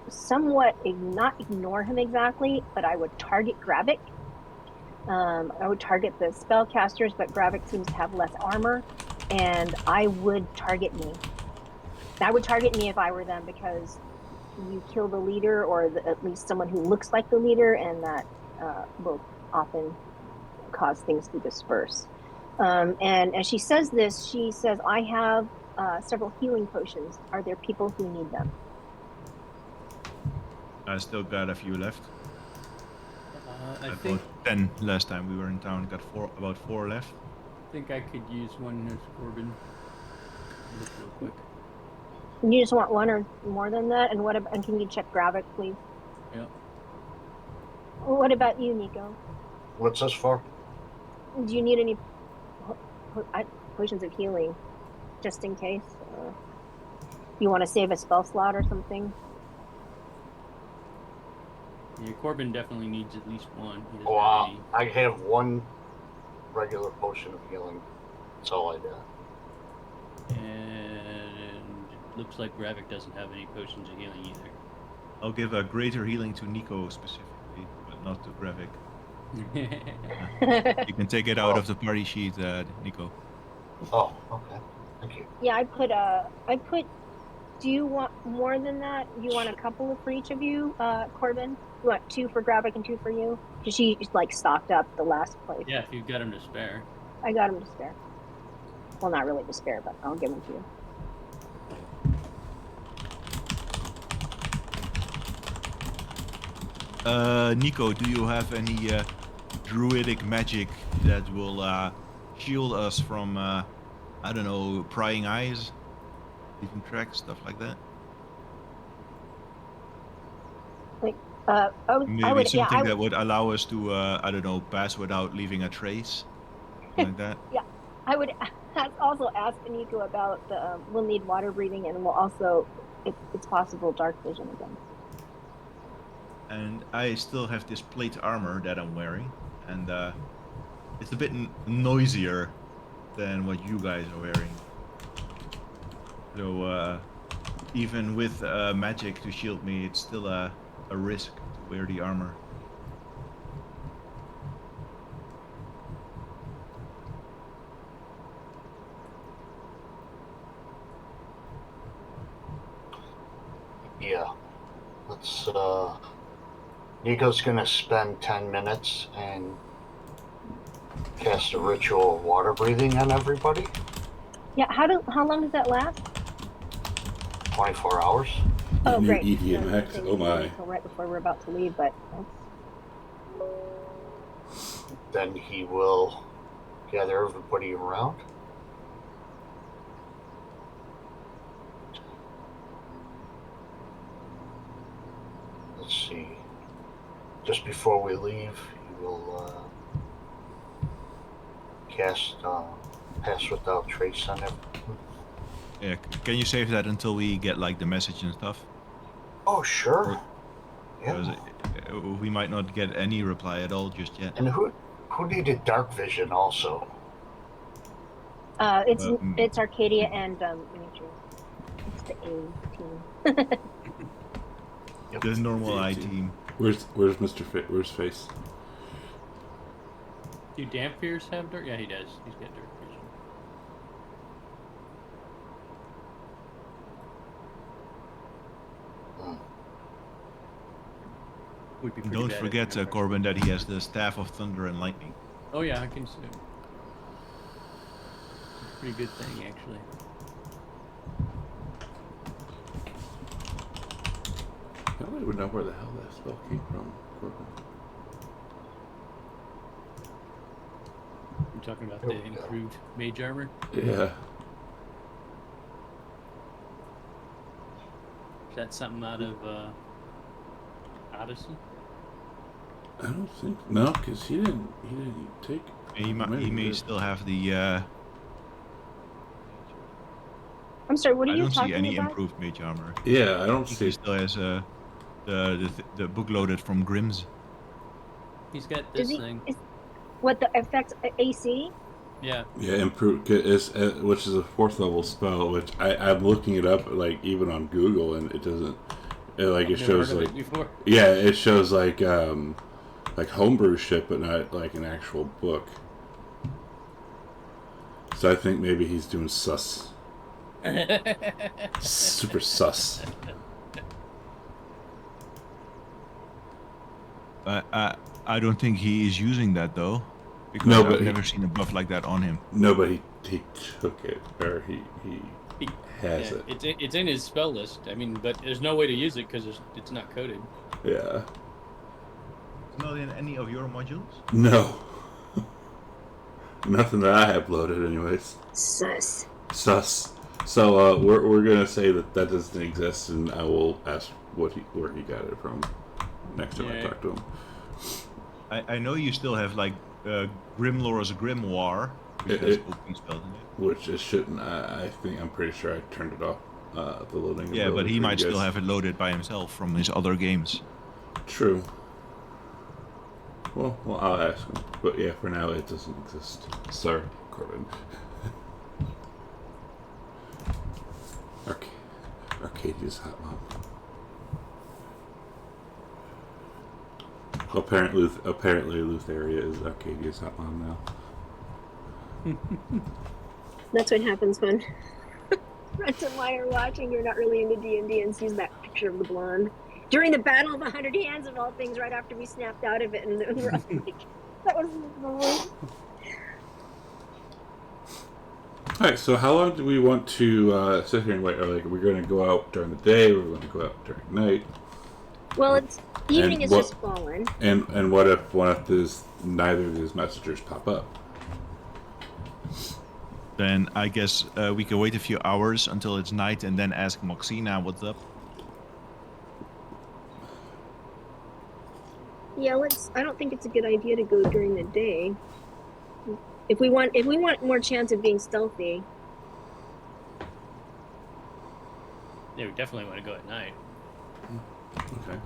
somewhat not ignore him exactly, but I would target Gravik. I would target the spellcasters, but Gravik seems to have less armor, and I would target me. That would target me if I were them, because you kill the leader, or at least someone who looks like the leader, and that will often cause things to disperse. And as she says this, she says, I have several healing potions. Are there people who need them? I still got a few left. I I think bought 10 last time we were in town. Got about 4 left. I could use one as Corbin. Look real quick. You just want one or more than that? And and can you check Gravik, please? Yeah. What about you, Nico? What's this for? Do you need any potions of healing, just in case? You want to save a spell slot or something? Yeah, Corbin definitely needs at least one. He doesn't have Wow, any. I have one regular potion of healing. That's all I got. And it looks like Gravik doesn't have any potions of healing either. I'll give a greater healing to Nico specifically, but not to Gravik. You can take it out of the party sheet, Nico. Oh, okay. Thank you. Yeah, I put. Do you want more than that? You want a couple for each of you, Corbin? You want 2 for Gravik and 2 for you? Because she just like stocked up the last place. Yeah, if you've got him to spare. I got him to spare. Well, not really to spare, but I'll give them to you. Nico, do you have any druidic magic that will shield us from, I don't know, prying eyes, leaving tracks, stuff like that? Maybe something that would allow us to, I don't know, pass without leaving a trace, something like that. Yeah, I would also ask Nico about the. We'll need water breathing, and we'll also, if it's possible, dark vision again. And I still have this plate armor that I'm wearing, and it's a bit noisier than what you guys are wearing. So even with magic to shield me, it's still a risk to wear the armor. Yeah. Let's, Nico's gonna spend 10 minutes and cast a ritual of water breathing on everybody. Yeah, how long does that last? 24 hours. Oh, New great. EDMX. So Oh my. until right before we're about to leave, but Then he will gather everybody around. Let's see. Just before we leave, he will cast Pass Without Trace on everyone. Yeah, can you save that until we get like the message and stuff? Oh, sure. Because Yeah. we might not get any reply at all just yet. And who needed dark vision also? it's Arcadia and Miniatures. It's the A team. Yep. The normal The I team. team. Where's Where's Face? Do Dampfears have dark? Yeah, he does. He's got dark vision. Would be pretty Don't bad at forget, remembering. Corbin, that he has the Staff of Thunder and Lightning. Oh yeah, I can see it. Pretty good thing, actually. I don't even know where the hell that spell came from, Corbin. You're talking about the improved mage armor? Yeah. Is that something out of Odyssey? I don't think no, because he didn't take. He may still have the. I'm sorry, what are I you don't see talking any about? improved mage armor. Yeah, I don't He see. still has the book loaded from Grimm's. He's got Does this he? thing. What the affects AC? Yeah. Yeah, improved is which is a 4th level spell, which I'm looking it up like even on Google, and it doesn't. It Never shows heard of like it before. yeah, it shows like homebrew shit, but not like an actual book. So I think maybe he's doing sus. Super sus. I don't think he is using that though, because No, I've but never seen a buff like that on him. No, but he took it, or he has Yeah, it. it's in his spell list. I mean, but there's no way to use it because it's not coded. Yeah. It's not in any of your modules? No. Nothing that I have loaded, anyways. Sus. Sus. So we're gonna say that doesn't exist, and I will ask where he got it from next time I talk to him. I know you still have like Grimlore's Grimoire, which has opening spells in it. Which it shouldn't. I'm pretty sure I turned it off. The loading. Yeah, but ability he for might you still guys. have it loaded by himself from his other games. True. Well, I'll ask him. But yeah, for now it doesn't exist. Sorry, Corbin. Arcadia's hot mom. Apparently Lutheria is Arcadia's hot mom now. That's what happens when Brent and I are watching. You're not really into D&D and sees that picture of the blonde during the Battle of 100 Hands of all things. Right after we snapped out of it, and we're like, that was the worst. All right. So how long do we want to sit here and wait? Or like, are we going to go out during the day? Or are we going to go out during night? Well, it's evening And is just fallen. And what if neither of these messengers pop up? Then I guess we can wait a few hours until it's night and then ask Moxina what's up. Yeah, I don't think it's a good idea to go during the day. If we want more chance of being stealthy. Yeah, we definitely want to go at night. Okay.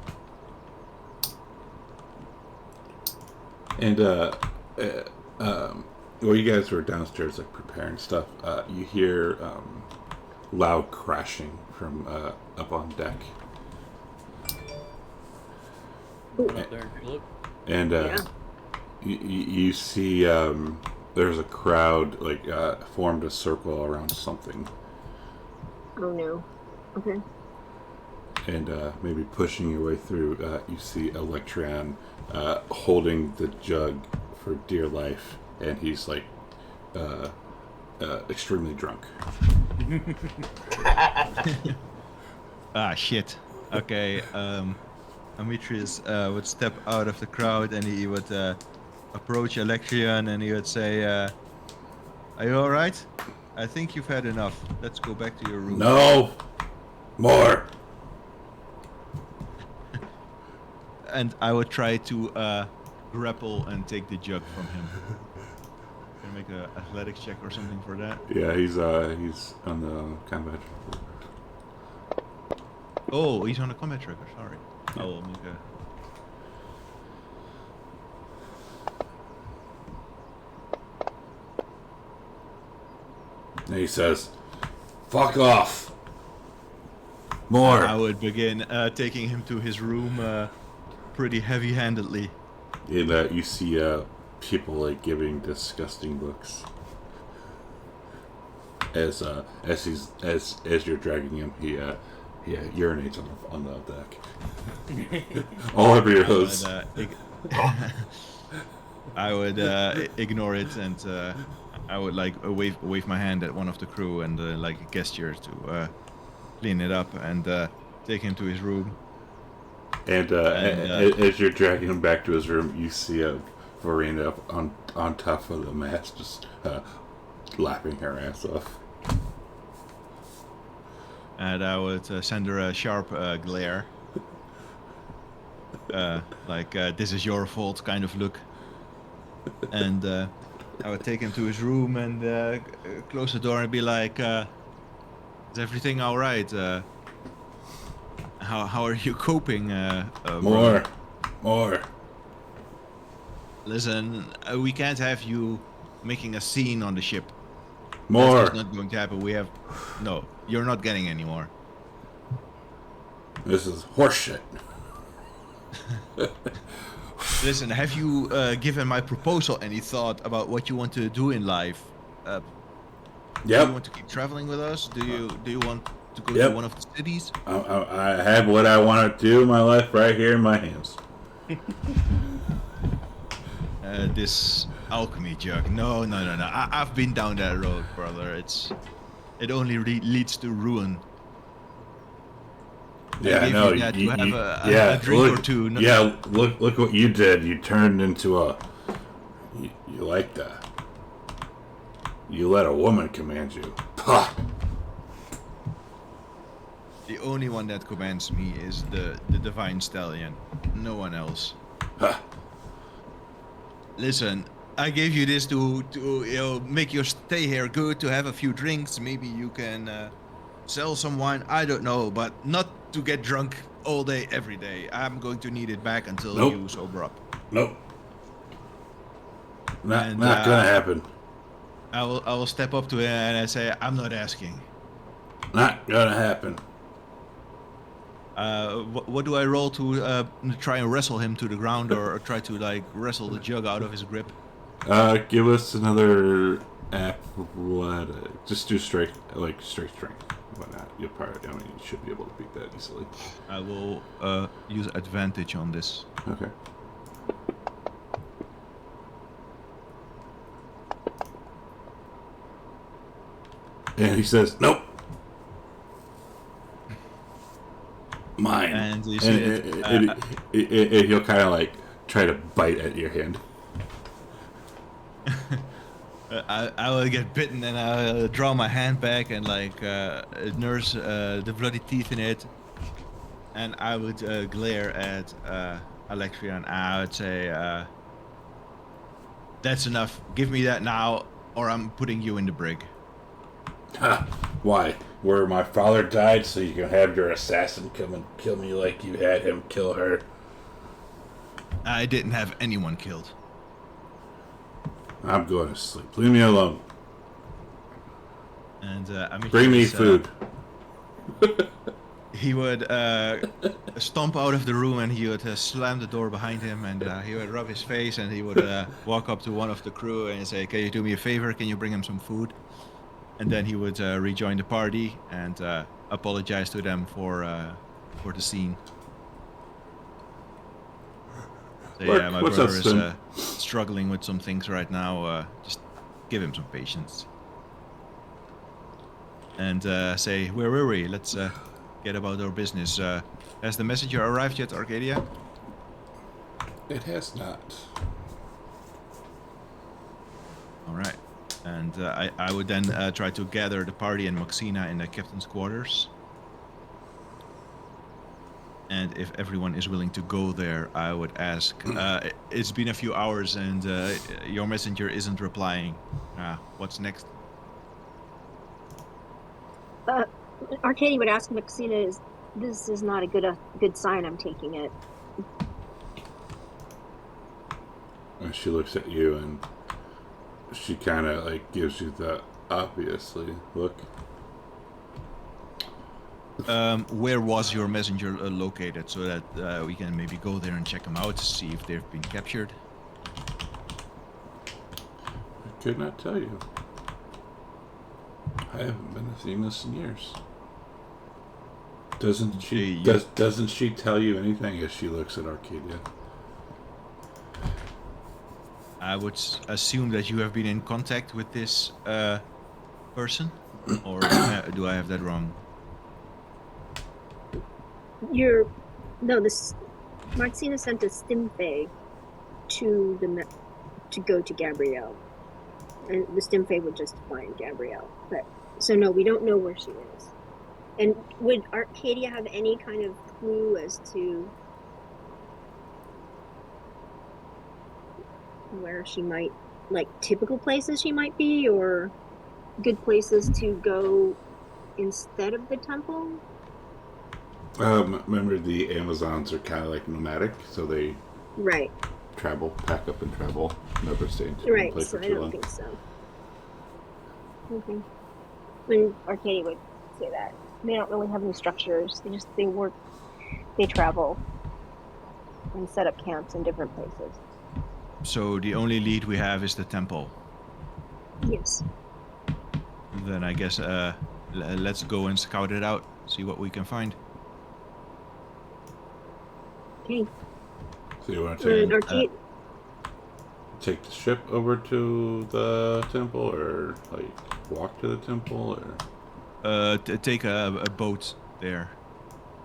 And while you guys were downstairs like preparing stuff, you hear loud crashing from up on deck. Go up there and look. And you see there's a crowd like formed a circle around something, Oh no. Okay. and maybe pushing your way through. You see Electron holding the jug for dear life and he's like extremely drunk. Ah, shit. Okay, Demetrius would step out of the crowd and he would approach Electrion and he would say, are you alright? I think you've had enough. Let's go back to your room. No! More! And I would try to grapple and take the jug from him. Can I make an athletics check or something for that? Yeah, he's on the combat. Oh, he's on a combat tracker, sorry. I will make a... And he says, "Fuck off! More!" I would begin taking him to his room pretty heavy-handedly. And you see people like giving disgusting looks as you're dragging him. He urinates on the deck all over your hose. I would ignore it and I would like wave my hand at one of the crew and like a gesture to clean it up and take him to his room. And as you're dragging him back to his room, you see Verena up on top of the mast, just laughing her ass off. And I would send her a sharp glare, like this is your fault kind of look. And I would take him to his room and close the door and be like, "Is everything all right? How are you coping?" More. Listen, we can't have you making a scene on the ship. More. That's not going to happen. No, you're not getting any more. This is horseshit. Listen, have you given my proposal any thought about what you want to do in life? Do Yep. you want to keep traveling with us? Do you want to go Yep. to one of the cities? I have what I want to do in my life right here in my hands. This alchemy jug. No. I've been down that road, brother. It only leads to ruin. Yeah, gave no, you that to have yeah, a drink look, or two. No. Yeah, look what you did. You turned into a. You like that? You let a woman command you. Pah. The only one that commands me is the divine stallion. No one else. Huh. Listen, I gave you this to make your stay here good, to have a few drinks. Maybe you can sell some wine. I don't know, but not to get drunk all day, every day. I'm going to need it back until Nope. you sober up. Nope. Not And, gonna happen. I will step up to him and I say, I'm not asking. Not gonna happen. What do I roll to try and wrestle him to the ground, or try to like wrestle the jug out of his grip? Give us another athletic. Just do straight strength. Why not? You'll probably. I mean, you should be able to beat that easily. I will use advantage on this. Okay. And he says, "Nope. Mine." And you see He'll kind of like try to bite at your hand. I will get bitten and I'll draw my hand back and like nurse the bloody teeth in it, and I would glare at Electrion. I would say, "That's enough. Give me that now, or I'm putting you in the brig." Ha! Why? Where my father died, so you can have your assassin come and kill me like you had him kill her. I didn't have anyone killed. I'm going to sleep. Leave me alone. And Bring me food. He would stomp out of the room and he would slam the door behind him, and he would rub his face and he would walk up to one of the crew and say, "Can you do me a favor? Can you bring him some food?" And then he would rejoin the party and apologize to them for the scene. So, Look, yeah, my what's brother up, is Sim? struggling with some things right now. Just give him some patience. And say, where were we? Let's get about our business. Has the messenger arrived yet, Arcadia? It has not. All right. And I would then try to gather the party and Maxina in the captain's quarters. And if everyone is willing to go there, I would ask. It's been a few hours and your messenger isn't replying. What's next? Arcadia would ask Maxina, this is not a good sign, I'm taking it. And she looks at you and she kind of like gives you the obviously look. Where was your messenger located so that we can maybe go there and check them out to see if they've been captured? I could not tell you. I haven't been to Themis in years. Doesn't she tell you anything as she looks at Arcadia? I would assume that you have been in contact with this person, or do I have that wrong? Maxina sent a Stimfay to go to Gabrielle, and the Stimfay would just find Gabrielle. But so no, we don't know where she is. And would Arcadia have any kind of clue as to where she might, like typical places she might be, or good places to go instead of the temple? Remember the Amazons are kind of like nomadic, so they travel, pack up and travel, never stay in one place so for I too don't long. think so. Okay. When Arcadia would say that, they don't really have any structures. They work, they travel, and set up camps in different places. So the only lead we have is the temple. Yes. Then I guess let's go and scout it out, see what we can find. Okay. So you want to take the ship over to the temple, or like walk to the temple, or take a boat there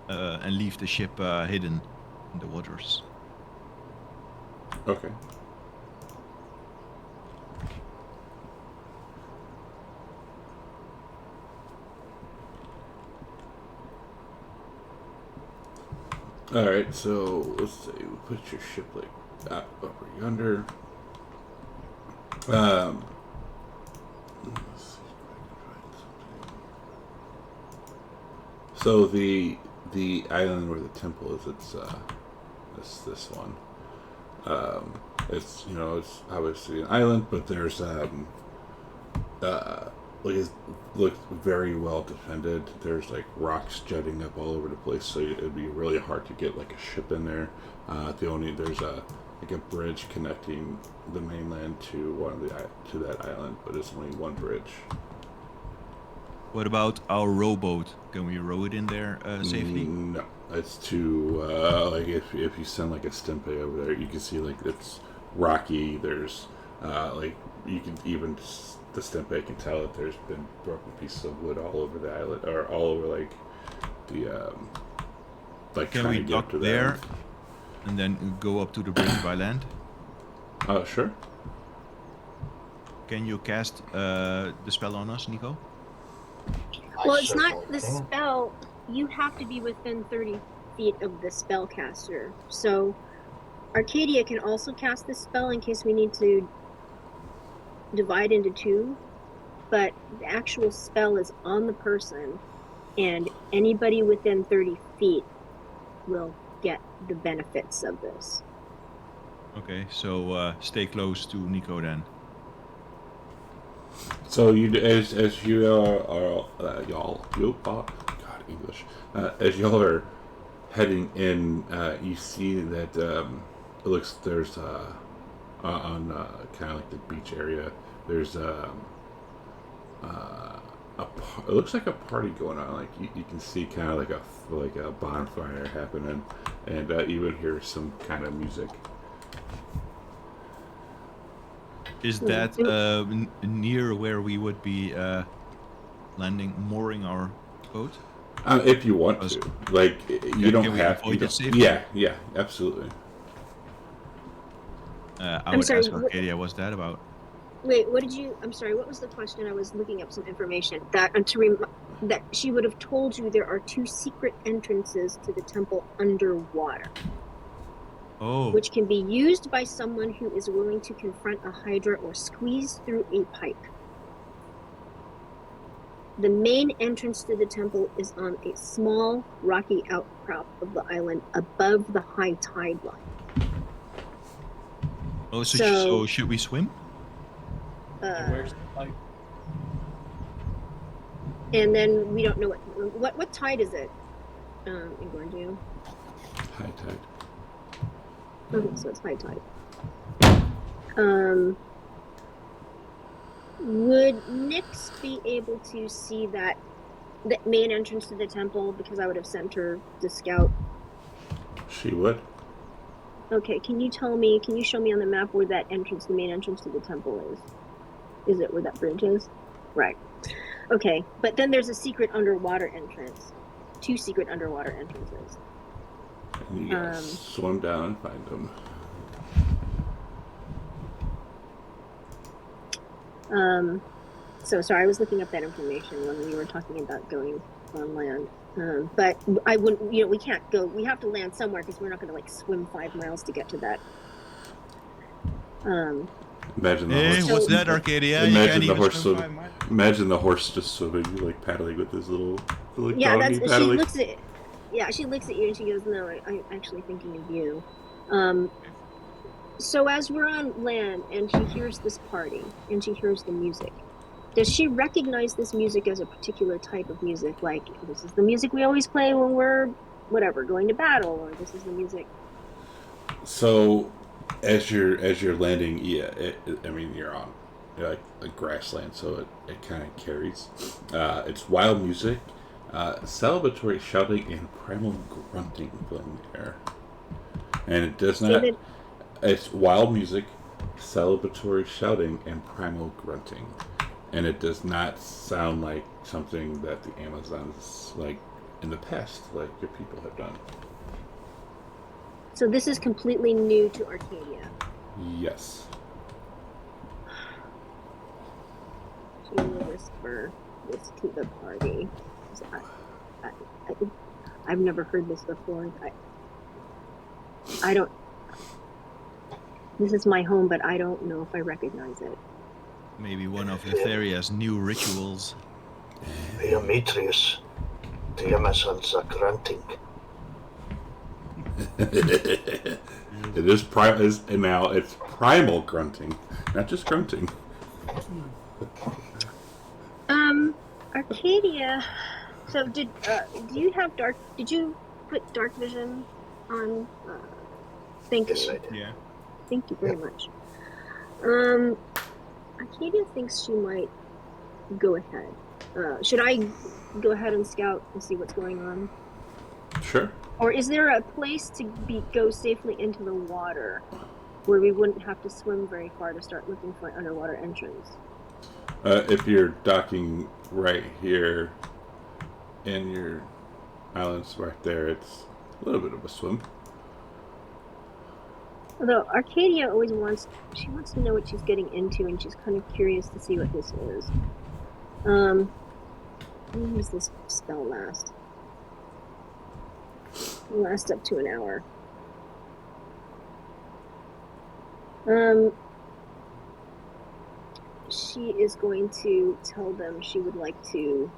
and leave the ship hidden in the waters. okay. Alright, so let's say we put your ship like that over yonder. Let's see if I can find something. So the island where the temple is, it's this one. It's it's obviously an island, but there's it looks very well defended. There's like rocks jutting up all over the place, so it'd be really hard to get like a ship in there. There's a bridge connecting the mainland to that island, but it's only one bridge. What about our rowboat? Can we row it in there safely? No, it's too like if you send like a Stimpe over there, you can see like it's rocky. There's like you can even the Stimpe can tell that there's been broken pieces of wood all over the island, or all over like the like. Can we dock there and then go up to the bridge by land? Sure. Can you cast the spell on us, Nico? Well, it's not the spell. You have to be within 30 feet of the spellcaster. So Arcadia can also cast this spell in case we need to divide into two, but the actual spell is on the person, and anybody within 30 feet will get the benefits of this. Okay, so stay close to Nico then. So as you are English. As y'all are heading in, you see that it looks there's on kind of like the beach area. There's it looks like a party going on. Like you can see kind of like a bonfire happening, and even hear some kind of music. Is that near where we would be mooring our boat? If you want to, like, you don't can we have. avoid You it don't, safely? yeah, absolutely. I would sorry, ask Arcadia, what's that about? Wait, what did you? I'm sorry. What was the question? I was looking up some information that that she would have told you there are 2 secret entrances to the temple underwater, Oh, which can be used by someone who is willing to confront a hydra or squeeze through a pipe. The main entrance to the temple is on a small rocky outcrop of the island above the high tide line. oh, so So- should we swim? And where's the pipe? And then we don't know what tide is it in Gorndu? High tide. Okay, so it's high tide. Would Nyx be able to see the main entrance to the temple, because I would have sent her to scout? She would. Okay, can you show me on the map where that entrance, the main entrance to the temple is? Is it where that bridge is? Right. Okay, but then there's a secret underwater entrance. 2 secret underwater entrances. And you gotta swim down and find them. So sorry, I was looking up that information when we were talking about going on land. But I wouldn't, we can't go. We have to land somewhere because we're not going to like swim 5 miles to get to that. Imagine the Hey, horse. what's that, Arcadia? You Imagine can't the even horse swim swim. 5 miles. Imagine the horse just swimming, like paddling with his little Yeah, doggy she paddling. looks at. Yeah, she looks at you and she goes, "No, I'm actually thinking of you." So as we're on land and she hears this party and she hears the music, does she recognize this music as a particular type of music? Like, this is the music we always play when we're, whatever, going to battle, or this is the music. So, as you're landing, yeah, I mean you're on like a grassland, so it kind of carries. It's wild music, celebratory shouting, and primal grunting filling the air. And it does not. It's wild music, celebratory shouting, and primal grunting. And it does not sound like something that the Amazons, like, in the past, like your people have done. So this is completely new to Arcadia. Yes. She will whisper this to the party. I've never heard this before. I don't. This is my home, but I don't know if I recognize it. Maybe one of Etheria's new rituals. Demetrius, the Amazons are grunting. It is now it's primal grunting, not just grunting. Arcadia. So do you have did you put dark vision on? Thank Yes, you. I did. Yeah. Thank you very much. Arcadia thinks she might go ahead. Should I go ahead and scout and see what's going on? Sure. Or is there a place to go safely into the water where we wouldn't have to swim very far to start looking for an underwater entrance? If you're docking right here in your islands right there, it's a little bit of a swim. Although Arcadia always wants to know what she's getting into, and she's kind of curious to see what this is. How long does this spell last? It'll last up to an hour. She is going to tell them she would like to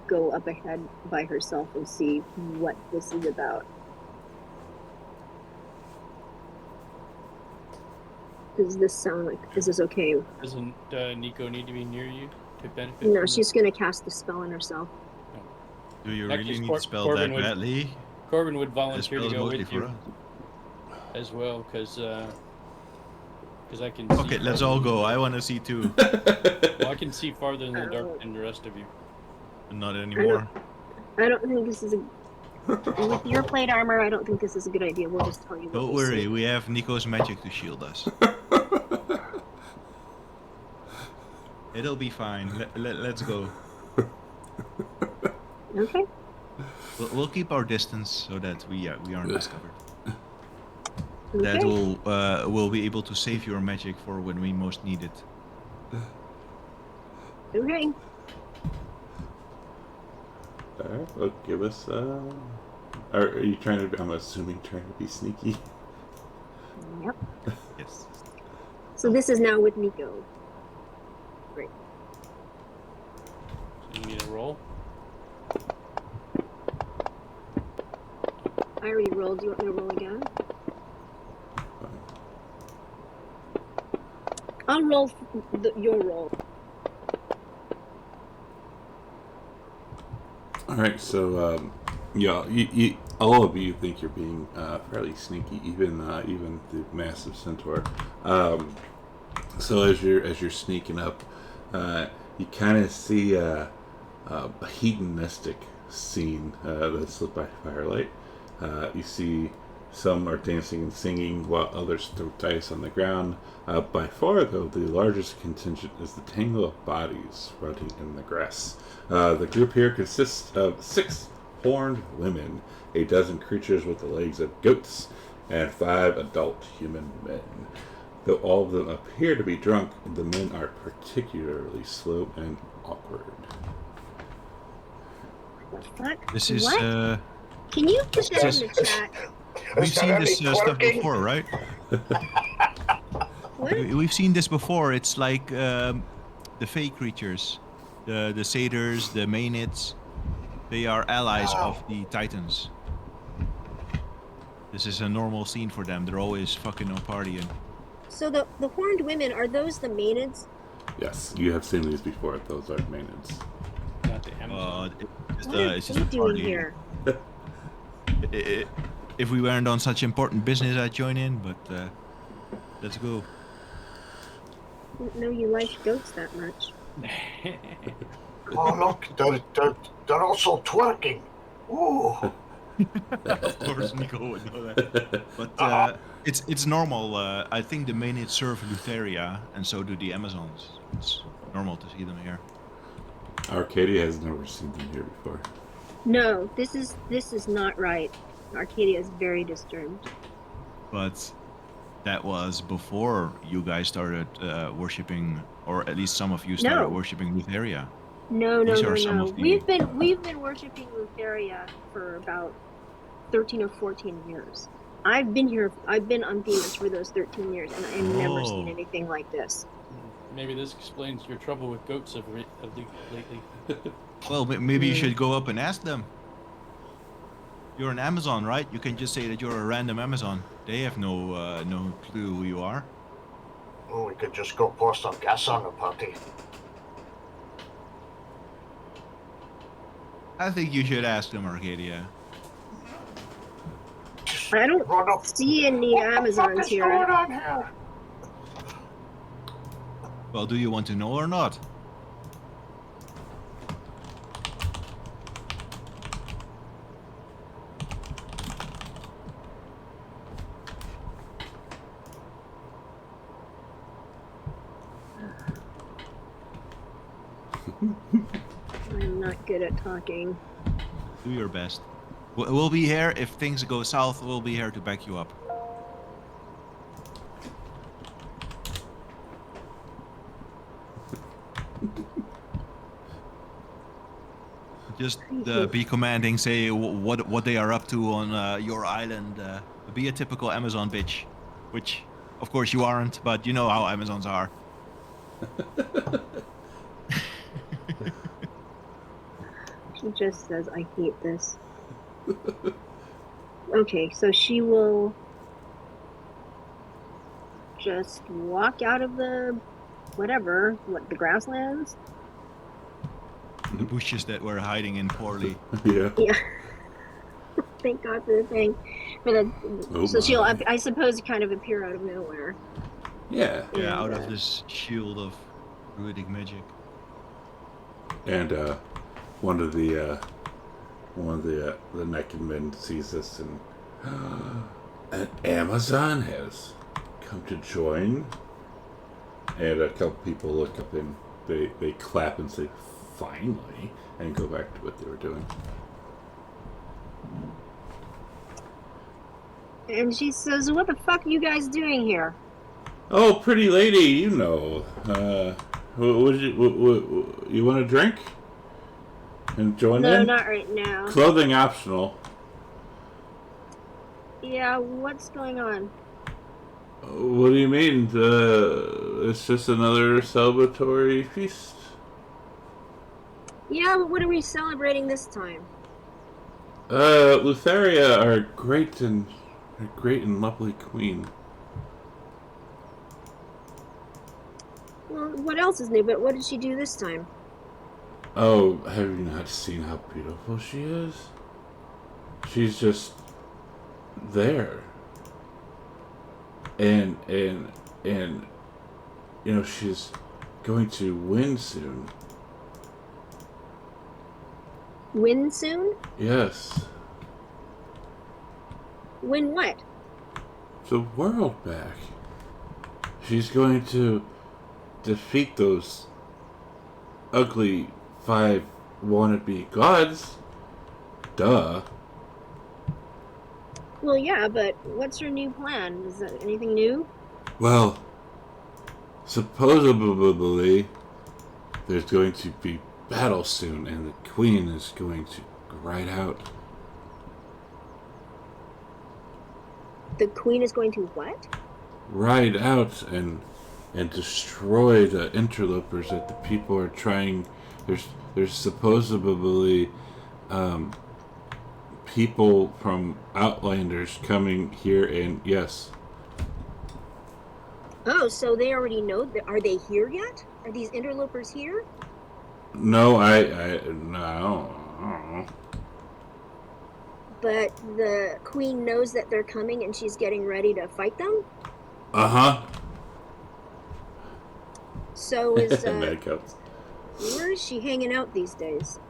go up ahead by herself and see what this is about. Does this sound like, is this okay? Doesn't Nico need to be near you to benefit? No, from she's going to cast the spell on herself. Do you Actually, really need to spell Corbin that would- badly? Corbin would That volunteer to spell's go mostly with for you us. as well, because I can. Okay, see let's farther all than- go. I want to see too. Well, I can see farther in the dark than the rest of you. Not anymore. I don't think this is a... With your plate armor, I don't think this is a good idea. We'll just tell you what Don't we worry, see. we have Nico's magic to shield us. It'll be fine. Let's go. Okay. We'll keep our distance so that we aren't discovered. Okay. That will be able to save your magic for when we most need it. Okay. Alright, well, give us, are you trying to, I'm assuming trying to be sneaky? Yep. Yes. So this is now with Nico. Great. So you need a roll. I already rolled. Do you want me to roll again? I'll roll your roll. Alright, so, yeah, you, all of you think you're being, fairly sneaky, even the massive centaur. So as you're sneaking up, you kind of see a hedonistic scene that's lit by firelight. You see some are dancing and singing while others throw dice on the ground. By far, though, the largest contingent is the tangle of bodies rotting in the grass. The group here consists of 6 horned women, a dozen creatures with the legs of goats, and 5 adult human men. Though all of them appear to be drunk, the men are particularly slow and awkward. What the fuck? This is What? Can you put that in the chat? we've seen this stuff before, right? What? We've seen this before. It's like the fey creatures, the satyrs, the Maenads. They are allies of the Titans. This is a normal scene for them. They're always fucking or partying. So the horned women, are those the Maenads? Yes, you have seen these before. Those are Maenads. Not the Amazon. It's What are just they a doing party. here? If we weren't on such important business, I'd join in. But let's go. I didn't know you liked goats that much. Oh, look, they're also twerking. Ooh. Of course, Nico would know that. But it's normal. I think the Maenads serve Lutheria, and so do the Amazons. It's normal to see them here. Arcadia has never seen them here before. No, this is not right. Arcadia is very disturbed. But that was before you guys started worshipping, or at least some of you started No. worshipping Lutheria. No. These are some of the- We've been worshiping Lutheria for about 13 or 14 years. I've been here. I've been on Themis for those 13 years, and I've never seen Oh. anything like this. Maybe this explains your trouble with goats of lately. Well, maybe you should go up and ask them. You're an Amazon, right? You can just say that you're a random Amazon. They have no clue who you are. Oh, we could just go pour some gas on the party. I think you should ask them, Arcadia. I don't Run up. see any What the fuck Amazons is here. going on here? Well, do you want to know or not? I'm not good at talking. Do your best. We'll be here if things go south. We'll be here to back you up. Just be commanding. Say what they are up to on your island. Be a typical Amazon bitch, which, of course, you aren't. But you know how Amazons are. She just says, "I hate this." Okay, so she will just walk out of the the grasslands. The bushes that were hiding in poorly. Yeah. Yeah. Thank God for the thing. Oh So my. she'll, I suppose, kind of appear out of nowhere. Yeah. Yeah, And, out of this shield of druidic magic. And one of the naked men sees this and an Amazon has come to join. And a couple people look up and they clap and say, "Finally," and go back to what they were doing. And she says, "What the fuck are you guys doing here?" Oh, pretty lady, you know. You want a drink? And join No, in? not right now. Clothing optional. Yeah, what's going on? What do you mean? It's just another celebratory feast. Yeah, but what are we celebrating this time? Lotharia, our great and lovely queen. Well, what else is new? But what did she do this time? Oh, have you not seen how beautiful she is? She's just there. And you know, she's going to win soon. Win soon? Yes. Win what? The world back. She's going to defeat those ugly 5 wannabe gods. Duh. Well, yeah, but what's her new plan? Is that anything new? Well, supposedly there's going to be battle soon, and the queen is going to ride out. The queen is going to what? Ride out and destroy the interlopers that the people are trying. There's supposedly people from Outlanders coming here, and yes. Oh, so they already know. Are they here yet? Are these interlopers here? No, I don't know. But the queen knows that they're coming and she's getting ready to fight them? Uh-huh. So is, Mad Cubs. where is she hanging out these days?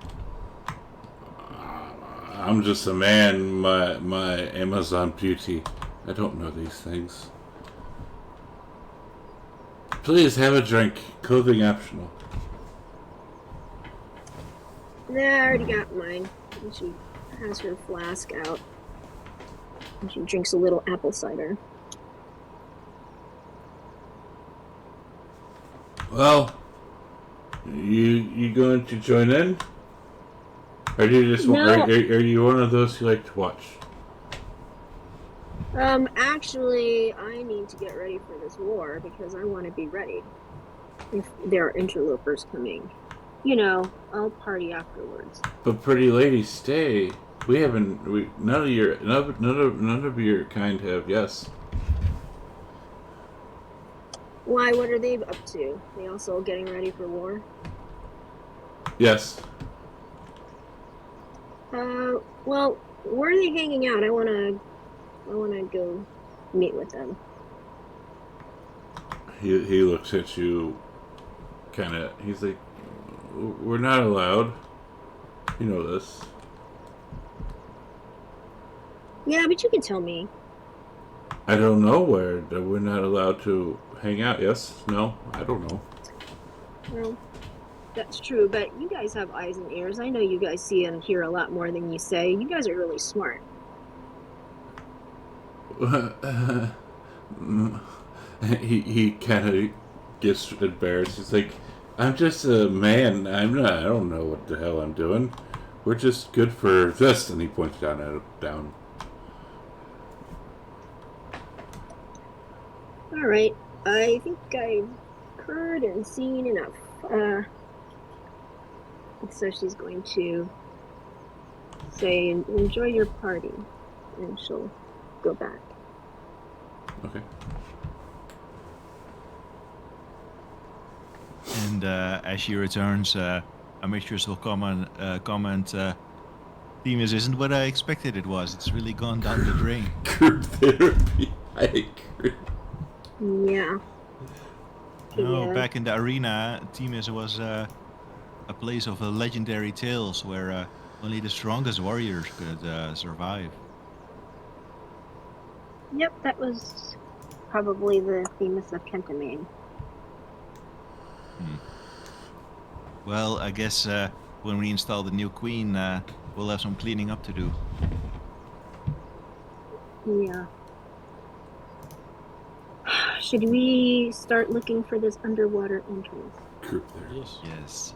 I'm just a man, my Amazon beauty. I don't know these things. Please have a drink. Clothing optional. Nah, I already got mine. And she has her flask out. And she drinks a little apple cider. Well, you going to join in? Or do you just No. are you one of those who like to watch? Actually, I need to get ready for this war because I want to be ready if there are interlopers coming. You know, I'll party afterwards. But pretty lady, stay. None of your kind have. Yes. Why? What are they up to? They also getting ready for war? Yes. Well, where are they hanging out? I wanna go meet with them. He looks at you. He's like, we're not allowed. You know this. Yeah, but you can tell me. I don't know where we're not allowed to hang out. Yes? No? I don't know. Well, that's true, but you guys have eyes and ears. I know you guys see and hear a lot more than you say. You guys are really smart. He kind of gets embarrassed. He's like, I'm just a man. I don't know what the hell I'm doing. We're just good for this. And he points down. All right. I think I've heard and seen enough. So she's going to say, enjoy your party. And she'll go back. Okay. And as she returns, I make sure she'll comment, Themis isn't what I expected it was. It's really gone down the drain. Group therapy. I agree. Yeah. No, back in the arena, Themis was a place of legendary tales where only the strongest warriors could survive. Yep, that was probably the Themis of Kentamine. Well, I guess when we install the new queen, we'll have some cleaning up to do. Yeah. Should we start looking for this underwater entrance? Group there. Yes. Yes.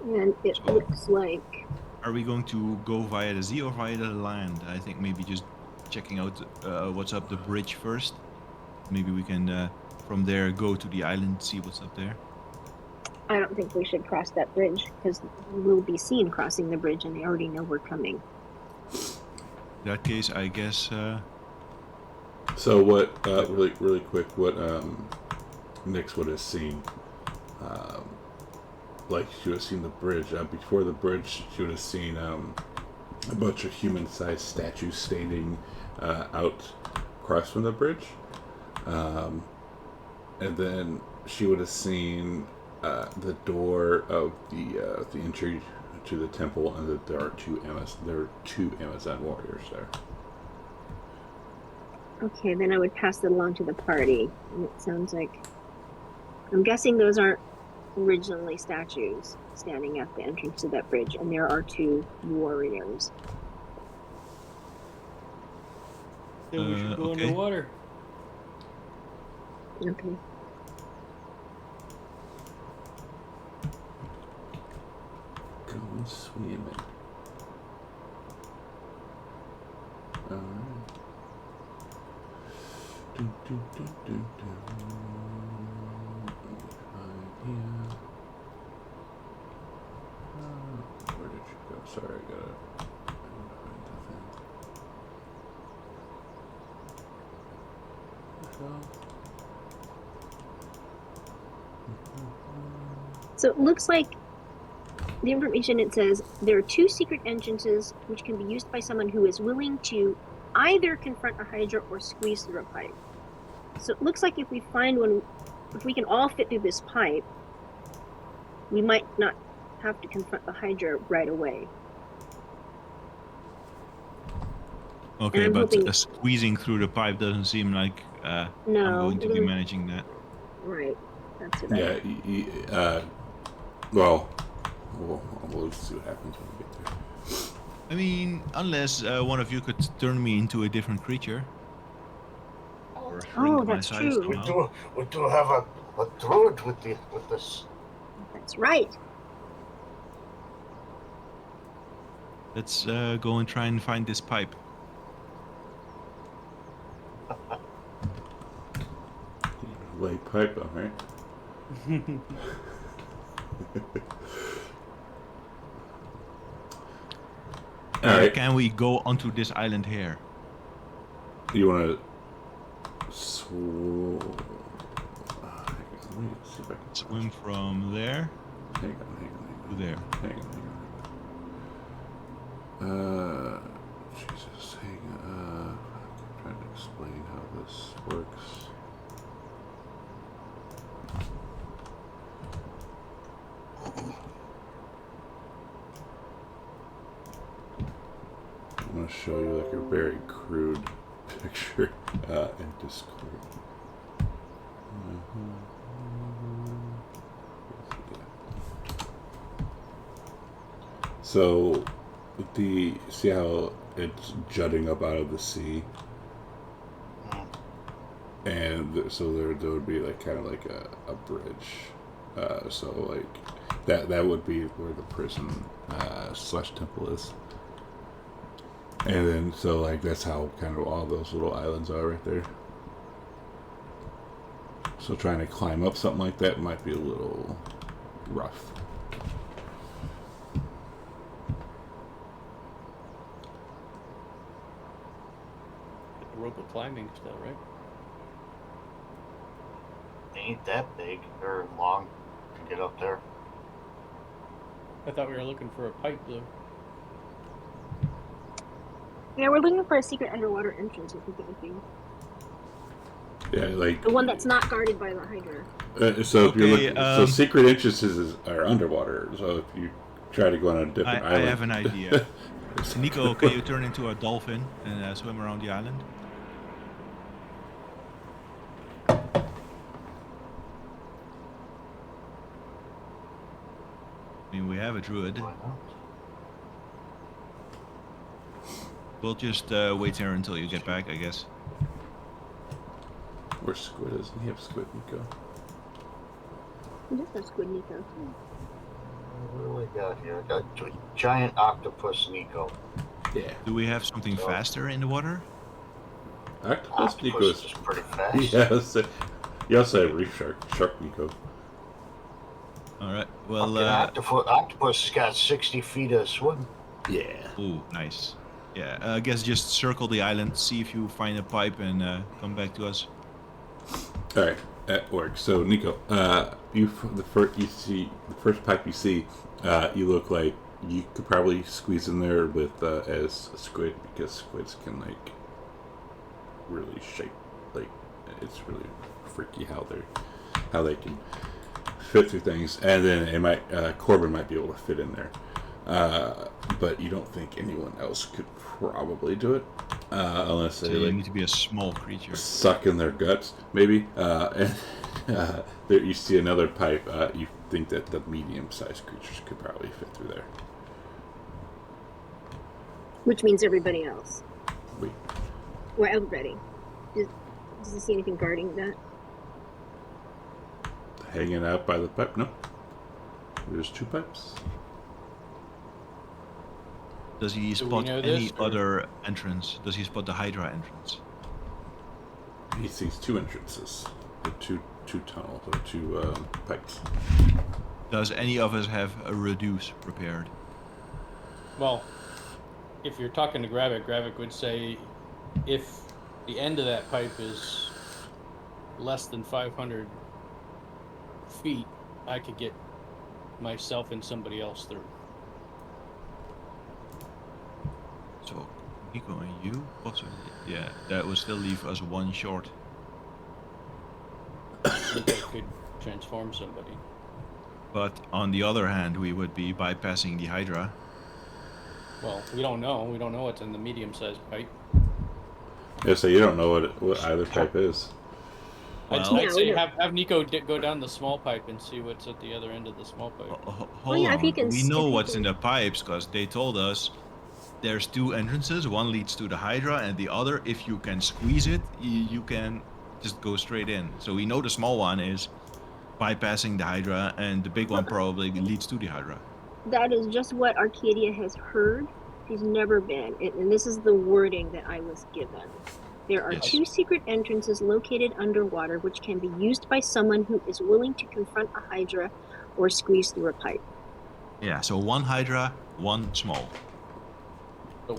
And it So- looks like Are we going to go via the sea or via the land? I think maybe just checking out what's up the bridge first. Maybe we can from there go to the island, see what's up there. I don't think we should cross that bridge because we'll be seen crossing the bridge and they already know we're coming. In that case, I guess. So what? Really quick. What Nyx would have seen? Like she would have seen the bridge. Before the bridge, she would have seen a bunch of human-sized statues standing out across from the bridge, and then she would have seen the door of the entry to the temple, and that there are two Amazon warriors there. Okay, then I would pass that along to the party. And it sounds like I'm guessing those aren't originally statues standing at the entrance to that bridge, and there are two warriors. Then we should go Okay. underwater. Okay. Go swimming. Alright. Where did you go? Sorry, I gotta find the thing. So it looks like the information it says there are two secret entrances which can be used by someone who is willing to either confront a Hydra or squeeze through a pipe. So it looks like if we find one, if we can all fit through this pipe, we might not have to confront the Hydra right away. Okay, I'm but hoping- squeezing through the pipe doesn't seem like I'm No, going to it be doesn't- managing that. Right. That's what Yeah, well, we'll see what happens when we get there. I mean, unless one of you could turn me into a different creature. Or shrink my that's size true. somehow. We do have a druid with this. That's right. Let's go and try and find this pipe. Lay pipe, alright. Alright, Can we go onto this island here? you wanna swim? Let me see if I can Swim from there Hang to on. there. Hang on. Jesus, hang on. I'm trying to explain how this works. I'm going to show you like a very crude picture in Discord. So, see how it's jutting up out of the sea, and so there would be like kind of like a bridge. So like that would be where the prison slash temple is. And then, so like that's how kind of all those little islands are right there. So trying to climb up something like that might be a little rough. The rope of climbing still, right? Ain't that big or long to get up there. I thought we were looking for a pipe though. Yeah, we're looking for a secret underwater entrance. I think it would be Yeah, like the one that's not guarded by the Hydra. so if you're Okay, looking, so secret entrances are underwater. So if you try to go on a different I island, have an idea. Nico, can you turn into a dolphin and swim around the island? I mean, we have a druid. Why not? We'll just wait here until you get back, I guess. Where's Squid? Doesn't he have Squid, Nico? He does have Squid Nico. What do we got here? I got giant octopus Nico. Yeah. Do we have something So- faster in the water? Octopus Nico Octopus is... is pretty fast. Yes. You also have Reef Shark. Shark Nico. Alright, well, Fucking octopus has got 60 feet of swim. Yeah. ooh, nice. Yeah, I guess just circle the island, see if you find a pipe, and come back to us. All right, that works. So Nico, you see the first pipe you see, you look like you could probably squeeze in there with as a squid, because squids can like really shape, like it's really freaky how they can fit through things, and then it might Corbin might be able to fit in there. But you don't think anyone else could probably do it, unless So they you like need to be a small creature. suck in their guts, maybe. And there you see another pipe. You think that the medium-sized creatures could probably fit through there. Which means everybody else. Wait, Or everybody. Does he see anything guarding that? hanging out by the pipe? No. There's two pipes. Does he Do we spot know any this, or- other entrance? Does he spot the Hydra entrance? He sees two entrances, or two tunnels, or two pipes. Does any of us have a reduce prepared? Well, if you're talking to Gravik would say if the end of that pipe is less than 500 feet, I could get myself and somebody else through. So, Nico and you, possibly. Yeah, that would still leave us one short. I think I could transform somebody. But on the other hand, we would be bypassing the Hydra. Well, we don't know. We don't know what's in the medium-sized pipe. Yeah, so you don't know what either pipe is. Well- I'd say Yeah, have Nico go down the small pipe and see what's at the other end of the small pipe. Hold yeah, if on. you can We s- know if you what's can- in the pipes because they told us there's two entrances. One leads to the Hydra, and the other, if you can squeeze it, you can just go straight in. So we know the small one is bypassing the Hydra, and the big one probably leads to the Hydra. That is just what Arcadia has heard. She's never been. And this is the wording that I was given. There are Yes. two secret entrances located underwater which can be used by someone who is willing to confront a Hydra or squeeze through a pipe. Yeah, so one Hydra, one small. So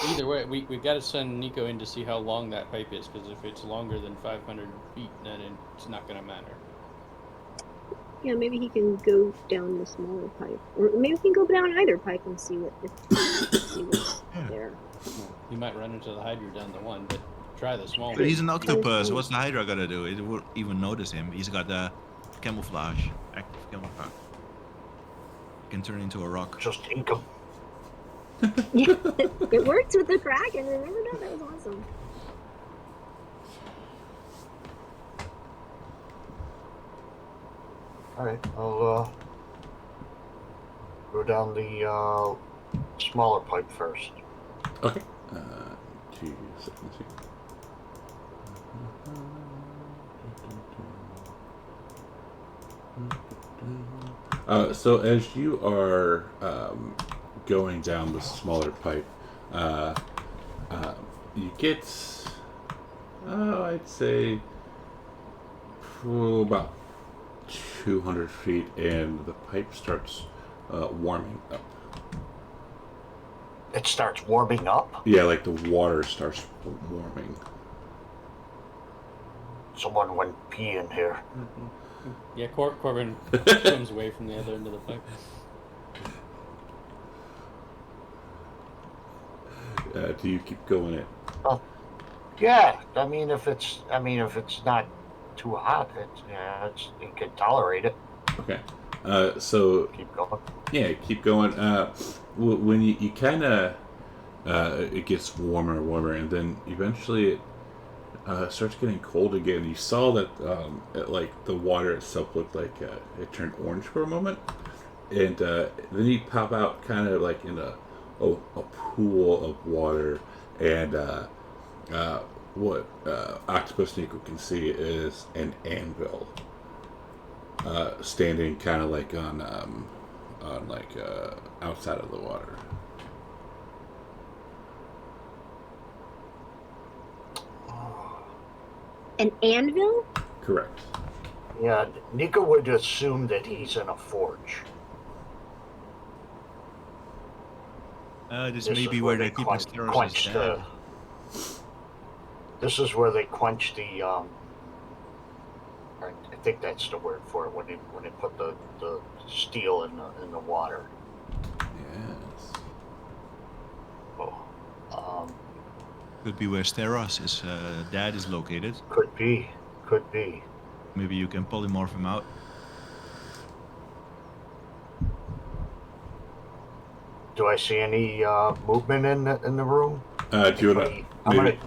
either way, we got to send Nico in to see how long that pipe is, because if it's longer than 500 feet, then it's not going to matter. Yeah, maybe he can go down the smaller pipe. Or maybe he can go down either pipe and see see what's there. You might run into the Hydra down the one, but try the small But one. he's an octopus. What's the Hydra gonna do? It won't even notice him. He's got camouflage, active camouflage. He can turn into a rock. Just ink 'em. Yeah, it worked with the Kraken. Remember that? That was awesome. Alright, I'll go down the smaller pipe first. Okay. 2 seconds here. So as you are going down the smaller pipe, you get, I'd say, about 200 feet, and the pipe starts warming up. It starts warming up. Yeah, like the water starts warming. Someone went pee in here. Yeah, Corbin swims away from the other end of the pipe. Do you keep going in? Yeah, I mean if it's not too hot, you can tolerate it. Okay. So Keep going. yeah, keep going. When you kind of it gets warmer and warmer, and then eventually it starts getting cold again. You saw that like the water itself looked like it turned orange for a moment, and then you pop out kind of like in a pool of water, and what Octopus Nico can see is an anvil standing kind of like on outside of the water. An anvil? Correct. Yeah, Nico would assume that he's in a forge. This This may is be where where they they're keeping quench Steros' dad. This is where they quench the. I think that's the word for it when they put the steel in the water. Yes. Oh, Could be where Steros' dad is located. could be. Maybe you can polymorph him out. Do I see any movement in the room? Do you want to I'm maybe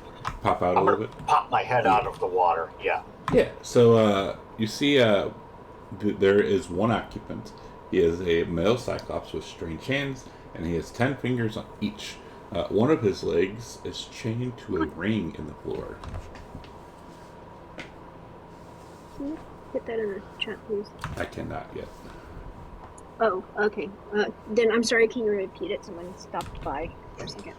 pop out a little bit? Pop my head out of the water. Yeah. Yeah. So you see, there is one occupant. He is a male cyclops with strange hands, and he has 10 fingers on each. One of his legs is chained to a ring in the floor. Can you put that in the chat, please? I cannot yet. Oh, okay. Then I'm sorry, can you repeat it? Someone stopped by for a second.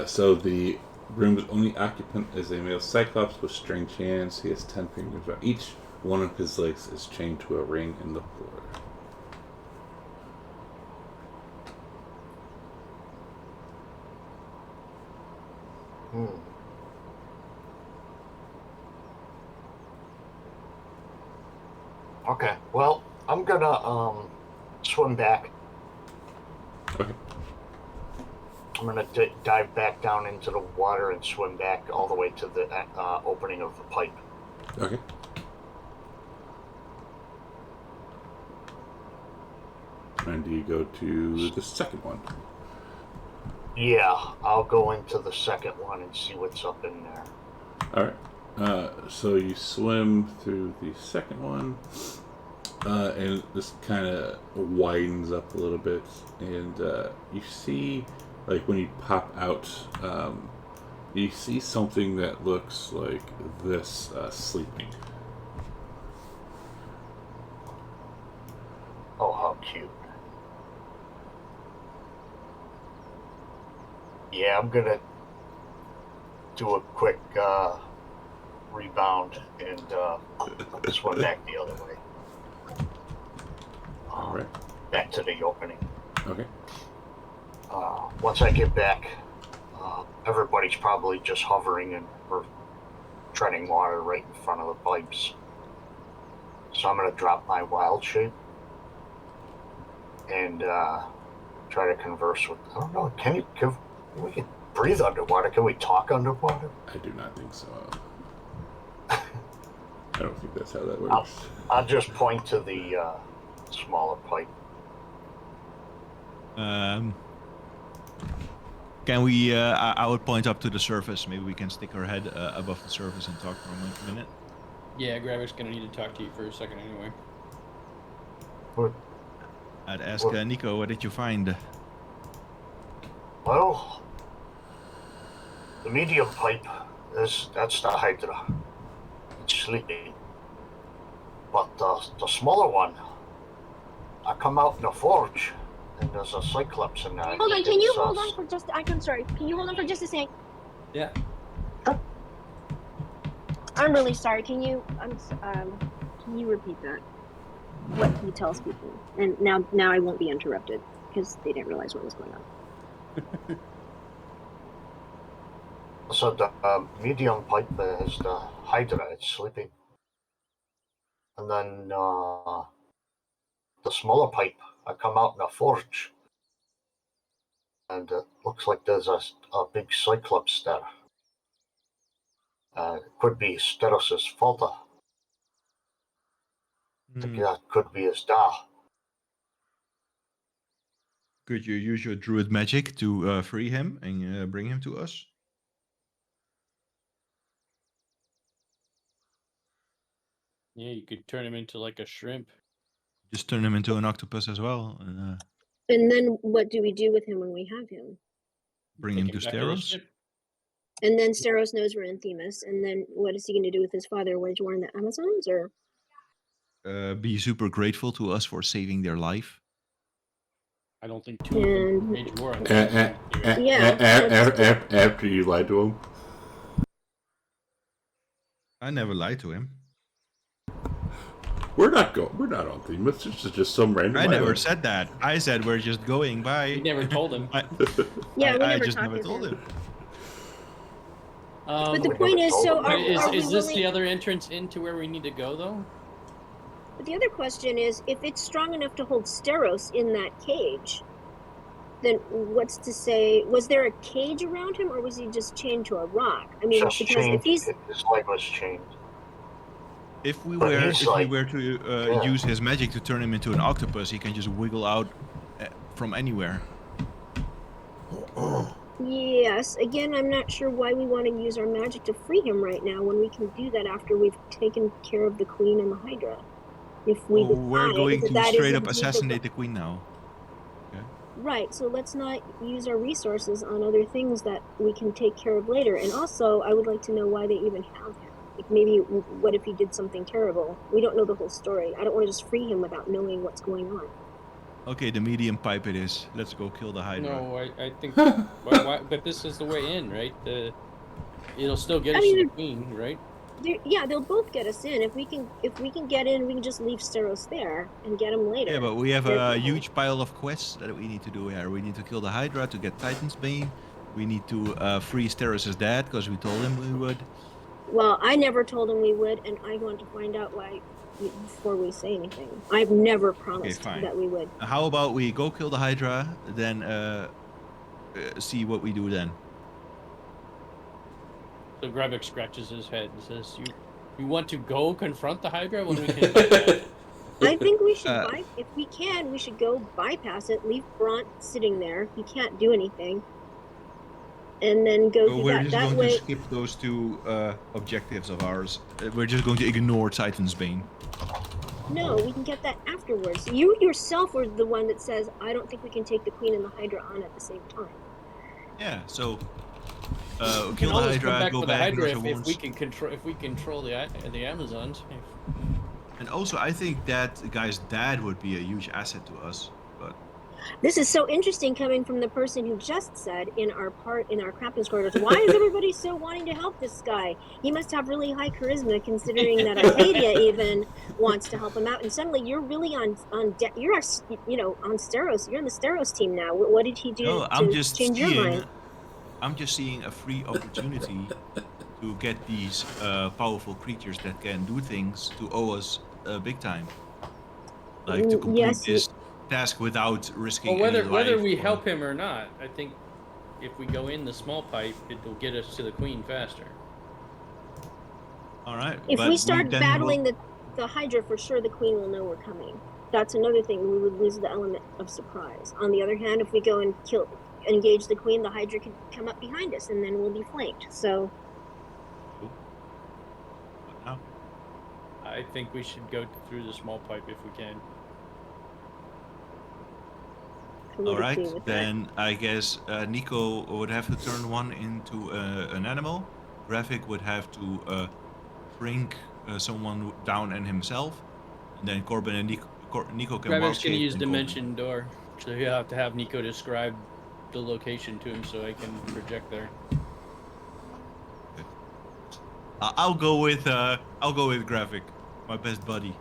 So the room's only occupant is a male cyclops with strange hands. He has 10 fingers on each. One of his legs is chained to a ring in the floor. Okay. Well, I'm gonna swim back. Okay. I'm gonna dive back down into the water and swim back all the way to the opening of the pipe. Okay. And do you go to the second one? Yeah, I'll go into the second one and see what's up in there. All right. So you swim through the second one, and this kind of widens up a little bit, and you see, like when you pop out, you see something that looks like this sleeping. Oh, how cute. Yeah, I'm gonna do a quick rebound and swim back the other way. All right. Back to the opening. Okay. Once I get back, everybody's probably just hovering and or treading water right in front of the pipes. So I'm gonna drop my wild shape and try to converse with. I don't know. We can breathe underwater. Can we talk underwater? I do not think so. I don't think that's how that works. I'll just point to the smaller pipe. Can we? I would point up to the surface. Maybe we can stick our head above the surface and talk for a minute. Yeah, Gravik's gonna need to talk to you for a second anyway. I'd ask Nico, what did you find? Well, the medium pipe that's the Hydra. It's sleeping. But the smaller one, I come out in a forge, and there's a Cyclops in there. Hold on, can you hold on for just? I'm sorry. Can you hold on for just a second? Yeah. I'm really sorry. Can you? Can you repeat that? What he tells people, and now I won't be interrupted because they didn't realize what was going on. So the medium pipe is the Hydra. It's sleeping. And then the smaller pipe, I come out in a forge. And it looks like there's a big Cyclops there. It could be Steros' father. I think that could be his dad. Could you use your druid magic to free him and bring him to us? Yeah, you could turn him into like a shrimp. Just turn him into an octopus as well, and And then what do we do with him when we have him? bring Take him to back the Steros. ship. And then Steros knows we're in Themis. And then what is he going to do with his father? Wage war in the Amazons, or? Be super grateful to us for saving their life. I don't think two of them And- wage war on After you lied to him. I never lied to him. We're not on Themis. This is just some random. I never island. said that. I said we're just going by. You never told him. Yeah, we I never just talked never with told him. him. But the We point never is, told so him. are, is are we is this willing? the other entrance into where we need to go, though? But the other question is, if it's strong enough to hold Steros in that cage, then what's to say? Was there a cage around him, or was he just chained to a rock? I mean, Just because chained. if he's His leg was chained. If we But were he's like- to yeah. use his magic to turn him into an octopus, he can just wiggle out from anywhere. yes, again, I'm not sure why we want to use our magic to free him right now when we can do that after we've taken care of the Queen and the Hydra. If we Well, we're decide going that to that is straight up indeed assassinate the queen now. Right, so let's not use our resources on other things that we can take care of later. And also, I would like to know why they even have him. Like, maybe, what if he did something terrible? We don't know the whole story. I don't want to just free him without knowing what's going on. Okay, the medium pipe it is. Let's go kill the Hydra. No, I think. why, but this is the way in, right? It'll still get I us mean, to the queen, right? Yeah, they'll both get us in. If we can get in, we can just leave Steros there and get him later. Yeah, but we have There's a no- huge pile of quests that we need to do here. We need to kill the Hydra to get Titan's Bane. We need to free Steros' dad because we told him we would. Well, I never told him we would, and I want to find out why before we say anything. I've never promised fine. that we would. How about we go kill the Hydra, then see what we do then. So Gravik scratches his head and says, "You want to go confront the Hydra when we can?" bypass?" I think we should Uh, if we can, we should go bypass it, leave Bront sitting there. He can't do anything. And then go So through we're that. just That going way, to skip those two objectives of ours. We're just going to ignore Titan's Bane. no, we can get that afterwards. You yourself were the one that says, I don't think we can take the Queen and the Hydra on at the same time. Yeah, so We can kill the always Hydra, come back go for the back, Hydra nurse if wounds. we can control the Amazons. And also, I think that guy's dad would be a huge asset to us. But This is so interesting coming from the person who just said in our captain's quarters, why is everybody so wanting to help this guy? He must have really high charisma considering that Arcadia even wants to help him out. And suddenly you're really on on Steros. You're on the Steros team now. What did he do no, to I'm just change your mind? I'm just seeing a free opportunity to get these powerful creatures that can do things to owe us big time. Like to complete Yes, this task without risking Well, any whether life we or- help him or not, I think if we go in the small pipe, it will get us to the queen faster. All right. If but we start then battling we'll- the Hydra, for sure the Queen will know we're coming. That's another thing. We would lose the element of surprise. On the other hand, if we go and engage the Queen, the Hydra could come up behind us, and then we'll be flanked. So Now, I think we should go through the small pipe if we can. I would all right, agree with that. then I guess Nico would have to turn one into an animal. Graphic would have to shrink someone down and himself. And then Corbin and Nico can Gravik's wild going to shape use and Corbin. Dimension Door, so you have to have Nico describe the location to him so I can project there. I'll go with Graphic, my best buddy.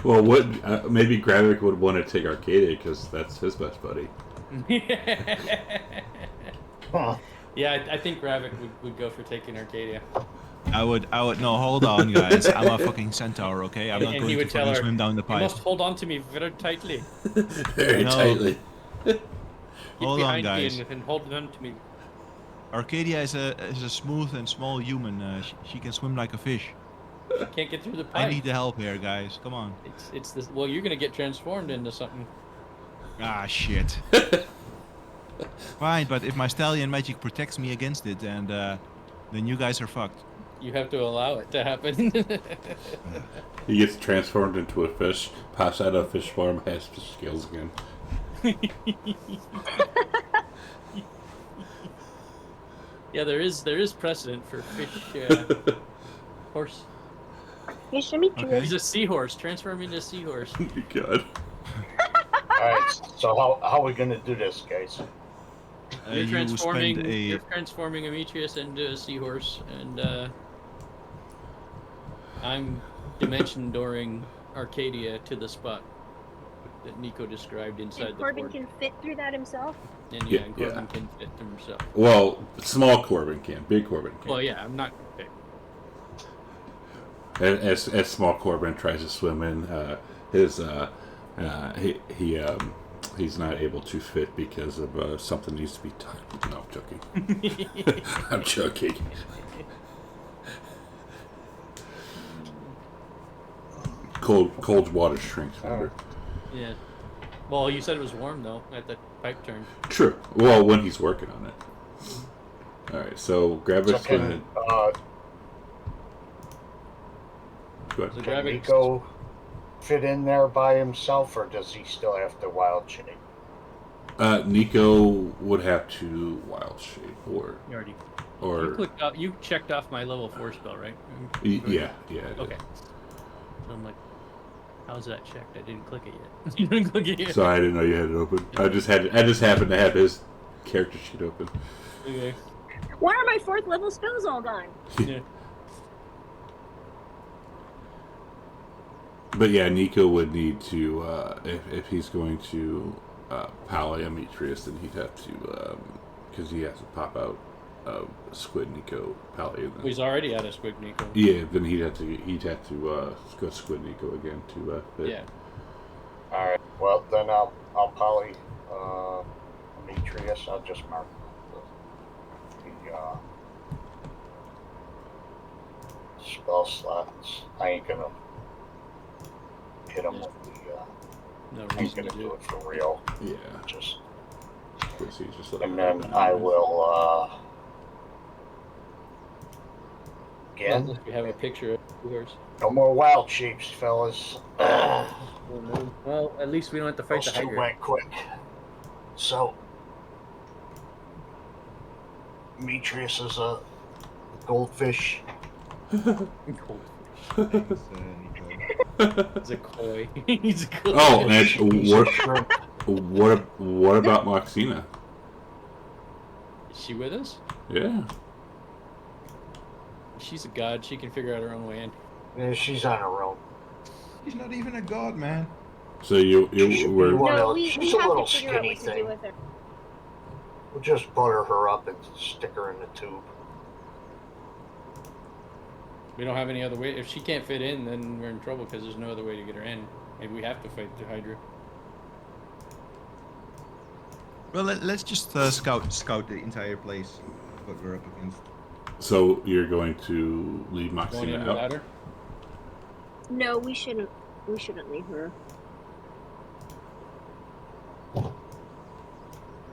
Well, what? Maybe Gravik would want to take Arcadia because that's his best buddy. Huh. Yeah, I think Gravik would go for taking Arcadia. I would. No, hold on, guys. I'm a fucking centaur, okay? I'm not And going he to would tell fucking her, swim down the You pipe. must hold on to me very tightly. Very No. tightly. Get Hold on, behind guys. me and hold on to me. Arcadia is a smooth and small human. She can swim like a fish. Can't get through the pipe. I need the help here, guys. Come on. It's this. Well, you're gonna get transformed into something. Ah, shit. Fine, but if my stallion magic protects me against it, and then you guys are fucked. You have to allow it to happen. He gets transformed into a fish, pops out of fish form, has fish scales again. Yeah, there is precedent for fish horse. Fish Demetrius. He's a seahorse. Transform into a seahorse. Oh my god. Alright, so how are we gonna do this, guys? You're transforming. spend You're transforming Demetrius into a seahorse, and I'm dimension dooring Arcadia to the spot that Nico described inside And the Corbin fort. can fit through that himself? And Yeah, and Corbin yeah. can fit himself. Well, small Corbin can, big Corbin can. Well, yeah, I'm not. Okay. As small Corbin tries to swim in, he's not able to fit because of something needs to be done. No, I'm joking. I'm joking. Cold water shrinks. Remember? Yeah. Well, you said it was warm though at the pipe turn. True. Well, when he's working on it. All right. So Gravix So can, go ahead. So can Gravix, Nico fit in there by himself, or does he still have to wild shape? Nico would have to wild shape, or you already. or You clicked off, you checked off my level 4 spell, right? yeah. I did. Okay. So I'm like, how's that checked? I didn't click it yet. You didn't click it yet. Sorry, I didn't know you had it open. I just happened to have his character sheet open. Okay. Why are my 4th level spells all gone? Yeah. But yeah, Nico would need to if he's going to pally Demetrius, then he'd have to because he has to pop out Squid Nico pally. Well, he's already out of Squid Nico. Yeah, then he'd have to go Squid Nico again to fit. Yeah. Alright, well then I'll poly Demetrius. I'll just mark the spell slots. I ain't gonna hit him with the No I ain't reason gonna to do do it. it for real. Yeah. Just Because he's just and then I will again, Unless we have a picture of yours. no more wild shapes, fellas. Well, at least we don't have to fight Those the two Hydra. went quick. So Demetrius is a goldfish. Thanks, Nico. He's a koi. He's a koi. Oh, and He's a shrimp. what about Moxina? Is she with us? Yeah. She's a god. She can figure out her own way in. Yeah, she's on her own. He's not even a god, man. So you She should be were one No, of- we she's a have little to figure out skinny what to do thing. with her. We'll just butter her up and stick her in the tube. We don't have any other way. If she can't fit in, then we're in trouble because there's no other way to get her in. Maybe we have to fight the Hydra. Well, let's just scout the entire place. What we're up against. So you're going to leave Going in Moxina without out? her? No, we shouldn't. We shouldn't leave her.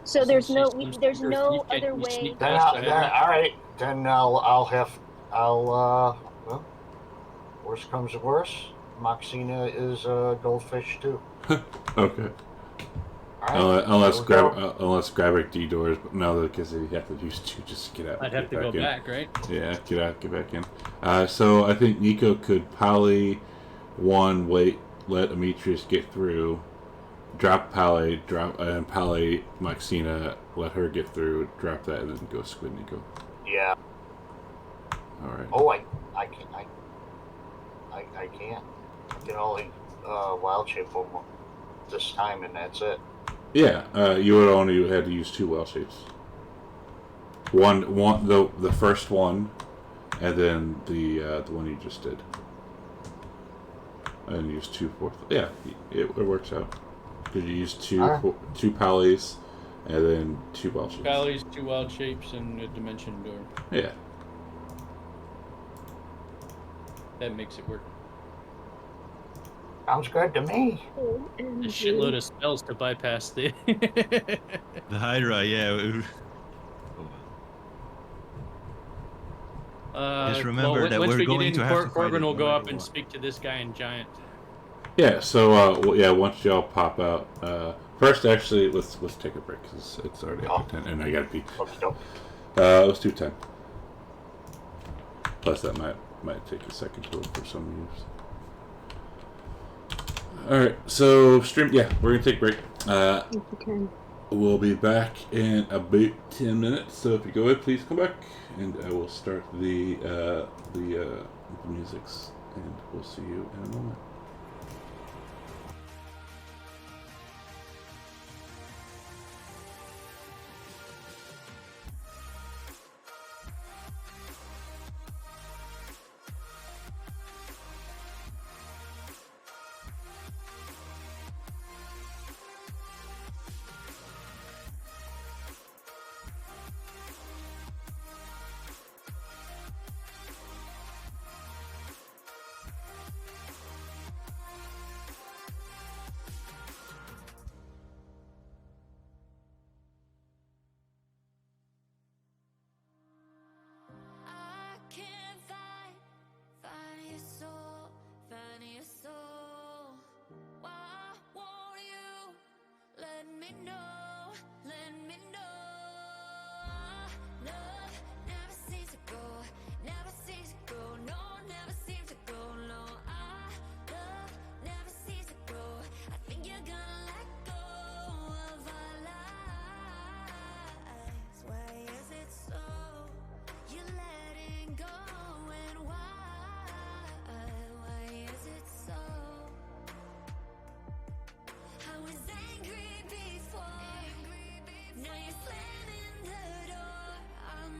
So there's She no. seems to there's be no you can't- other you way. sneak Then, past then the Hydra. all right. Then well, worst comes to worst, Moxina is a goldfish too. Okay. All right. Unless there we go. Gravik D-doors, but no, because you have to use two just to get out. I'd have to get go in. back, right? Yeah, get out, get back in. So I think Nico could poly one, let Demetrius get through, drop poly Moxina, let her get through, drop that, and then go Squid Nico. Yeah. All right. Oh, I can't. I can't. I can only wild shape them this time, and that's it. Yeah, you would only had to use two well shapes. One, the first one, and then the one you just did, and use two fourth. Yeah, it works out. Because you use two pallies, and then two well shapes. Valleys, 2 wild shapes, and a dimension door. Yeah. That makes it work. Sounds good to me. A shitload of spells to bypass the. The Hydra, yeah. Oh, well. Just remember that once we're we get going in, to have to fight Corbin it will no go matter up and what. speak to this guy in Giant. Yeah. So once y'all pop out, first actually let's take a break because it's already after 10, and I gotta pee. Let's do 10. Plus that might take a second to look for some use. All right. So stream. Yeah, we're gonna take a break. We'll be back in about 10 minutes. So if you go ahead, please come back, and I will start the musics, and we'll see you in a moment. Now you're slamming the door. I'm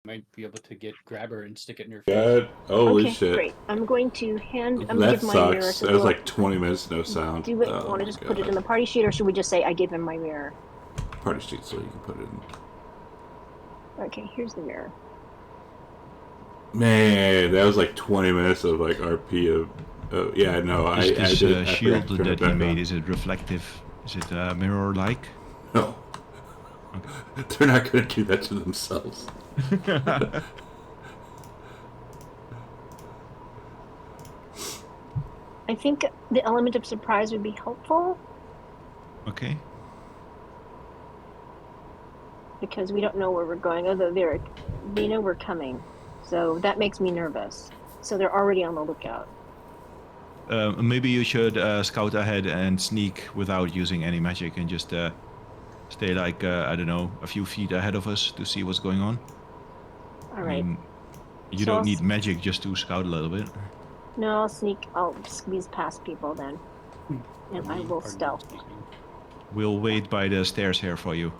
might be able to get grab her and stick it in her face. God, holy Okay, shit. great. I'm going to That give my mirror sucks. to That was Will. like 20 minutes, no sound. Do you Oh want to my just put it God. in the party sheet, or should we just say I gave him my mirror? Party sheet, so you can put it in. Okay, here's the mirror. Man, that was like 20 minutes of like RP of. Oh, yeah, no, I Is did. this I shield forgot to turn it that he back made, on. is it reflective? Is it mirror-like? No. They're not going to do that to themselves. I think the element of surprise would be helpful Okay. because we don't know where we're going, although they know we're coming. So that makes me nervous. So they're already on the lookout. Maybe you should scout ahead and sneak without using any magic and just stay like, I don't know, a few feet ahead of us to see what's going on. All right. You So don't I'll need magic just to scout a little bit. No, I'll sneak. I'll squeeze past people then. And I will stealth. We'll wait by the stairs here for you.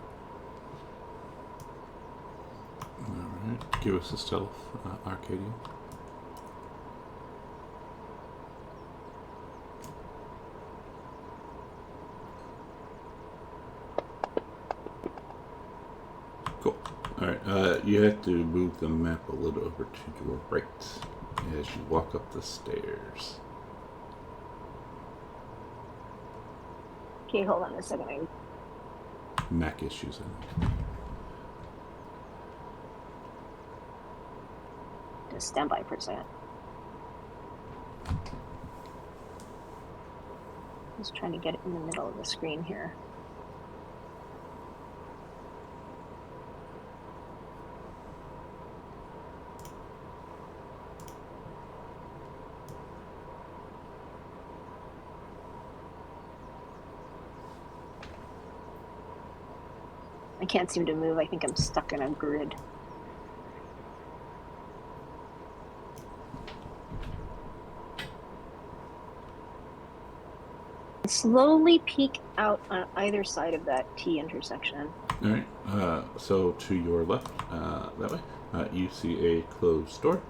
Alright, give us a stealth, Arcadia. Cool. Alright, you have to move the map a little over to your right as you walk up the stairs. Okay, hold on a second. Mac issues, I think. Just stand by for a second. Just trying to get it in the middle of the screen here. I can't seem to move. I think I'm stuck in a grid. Slowly peek out on either side of that T intersection. Alright, so to your left, that way, you see a closed door,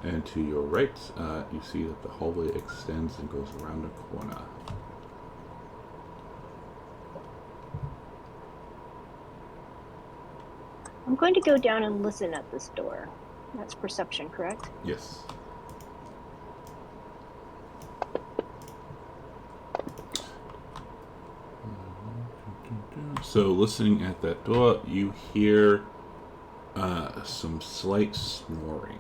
and to your right, you see that the hallway extends and goes around a corner. I'm going to go down and listen at this door. That's perception, correct? Yes. So, listening at that door, you hear some slight snoring.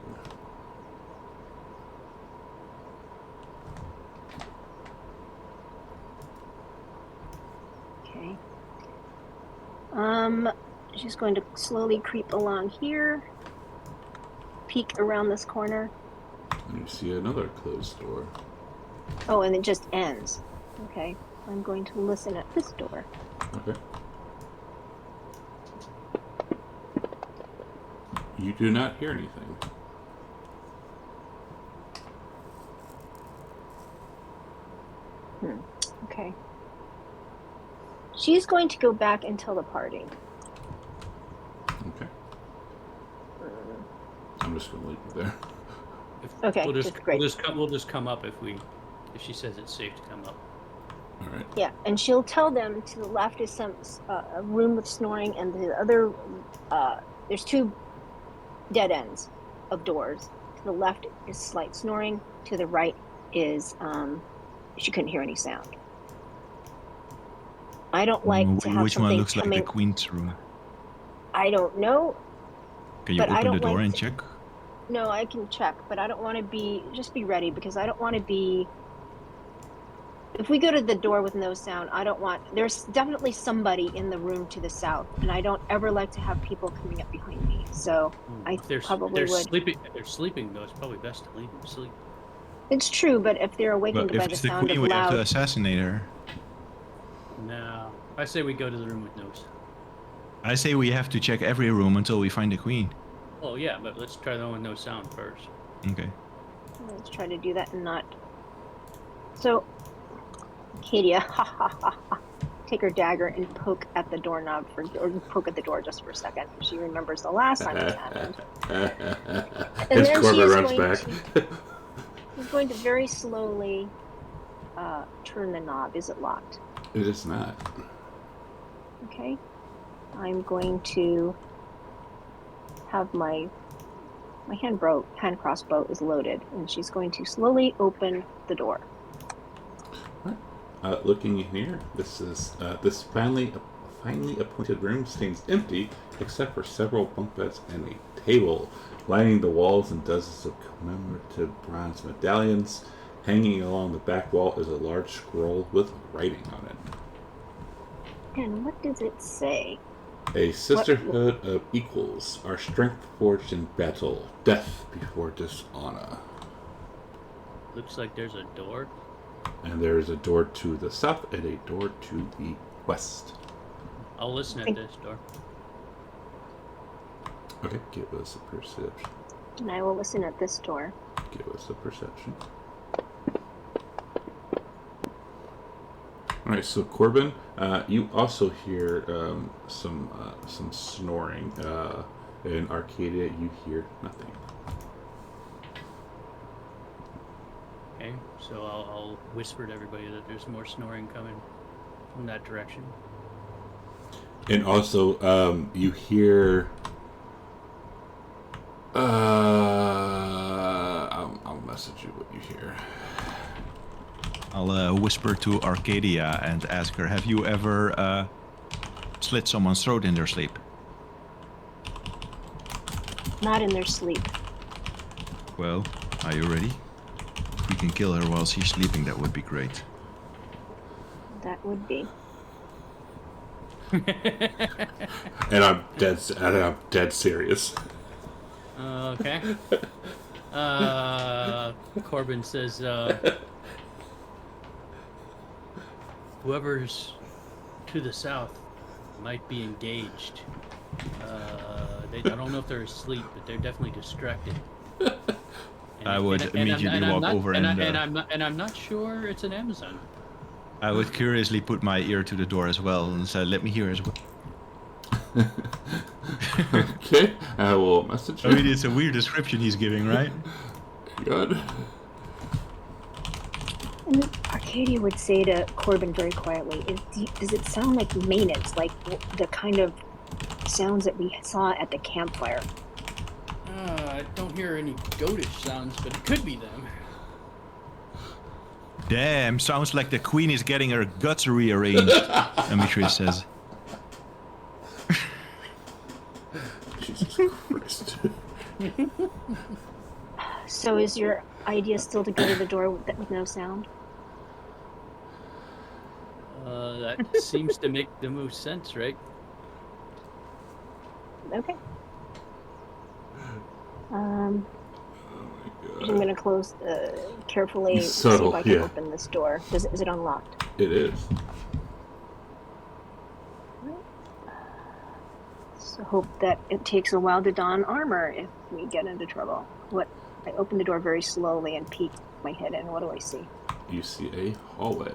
Okay. She's going to slowly creep along here, peek around this corner. And you see another closed door. Oh, and it just ends. Okay. I'm going to listen at this door. Okay. You do not hear anything. Okay. She's going to go back and tell the party. Okay. I'm just going to leave it there. Okay, We'll just, that's great. We'll just come up if she says it's safe to come up. All right. Yeah, and she'll tell them to the left is some a room with snoring, and the other there's two dead ends of doors. To the left is slight snoring. To the right is she couldn't hear any sound. I don't like to have Which something one looks coming. like the queen's room? I don't know. Can you But I open the don't door like and to- check? No, I can check, but I don't want to be. Just be ready because I don't want to be. If we go to the door with no sound, I don't want. There's definitely somebody in the room to the south, and I don't ever like to have people coming up behind me. So I If they're probably would. sleeping. If they're sleeping, though, it's probably best to leave them sleep. It's true, but if they're awakened But if by the it's the sound queen, of we have to loud, assassinate her. No, I say we go to the room with no sound. I say we have to check every room until we find the queen. Oh yeah, but let's try the one with no sound first. Okay. let's try to do that and not. So, Kadia, ha ha ha ha. take her dagger and poke at the doorknob or poke at the door just for a second. She remembers the last time this happened. And As then Corbin runs back. She's going to very slowly turn the knob. Is it locked? It is not. Okay. I'm going to have my hand crossbow is loaded, and she's going to slowly open the door. Looking in here, this finely appointed room stands empty, except for several bunk beds and a table. Lining the walls and dozens of commemorative bronze medallions. Hanging along the back wall is a large scroll with writing on it. And what does it say? A sisterhood of equals, our strength forged in battle, death before dishonor. Looks like there's a door. And there is a door to the south and a door to the west. I'll listen at this door. Okay, give us a perception. And I will listen at this door. Give us a perception. Alright, so Corbin, you also hear some snoring. In Arcadia, you hear nothing. Okay, so I'll whisper to everybody that there's more snoring coming from that direction. And also, you hear... I'll message you what you hear. I'll whisper to Arcadia and ask her, have you ever slit someone's throat in their sleep? Not in their sleep. Well, are you ready? If we can kill her while she's sleeping, that would be great. That would be. And I'm dead serious. Okay. Corbin says, whoever's to the south might be engaged. I don't know if they're asleep, but they're definitely distracted. I would immediately walk over and I'm not sure it's an Amazon. I would curiously put my ear to the door as well and say, let me hear as well. Okay, I will message you. I mean, it's a weird description he's giving, right? Good. And Arcadia would say to Corbin very quietly, does it sound like maintenance, like the kind of sounds that we saw at the campfire? I don't hear any goatish sounds, but it could be them. Damn, sounds like the queen is getting her guts rearranged, Demetrius says. Jesus Christ. So is your idea still to go to the door with no sound? That seems to make the most sense, right? Okay. Oh my I'm God. going to close carefully, Subtle, see if I can yeah. open this door. Is it unlocked? It is. So hope that it takes a while to don armor if we get into trouble. I open the door very slowly and peek my head in. What do I see? You see a hallway.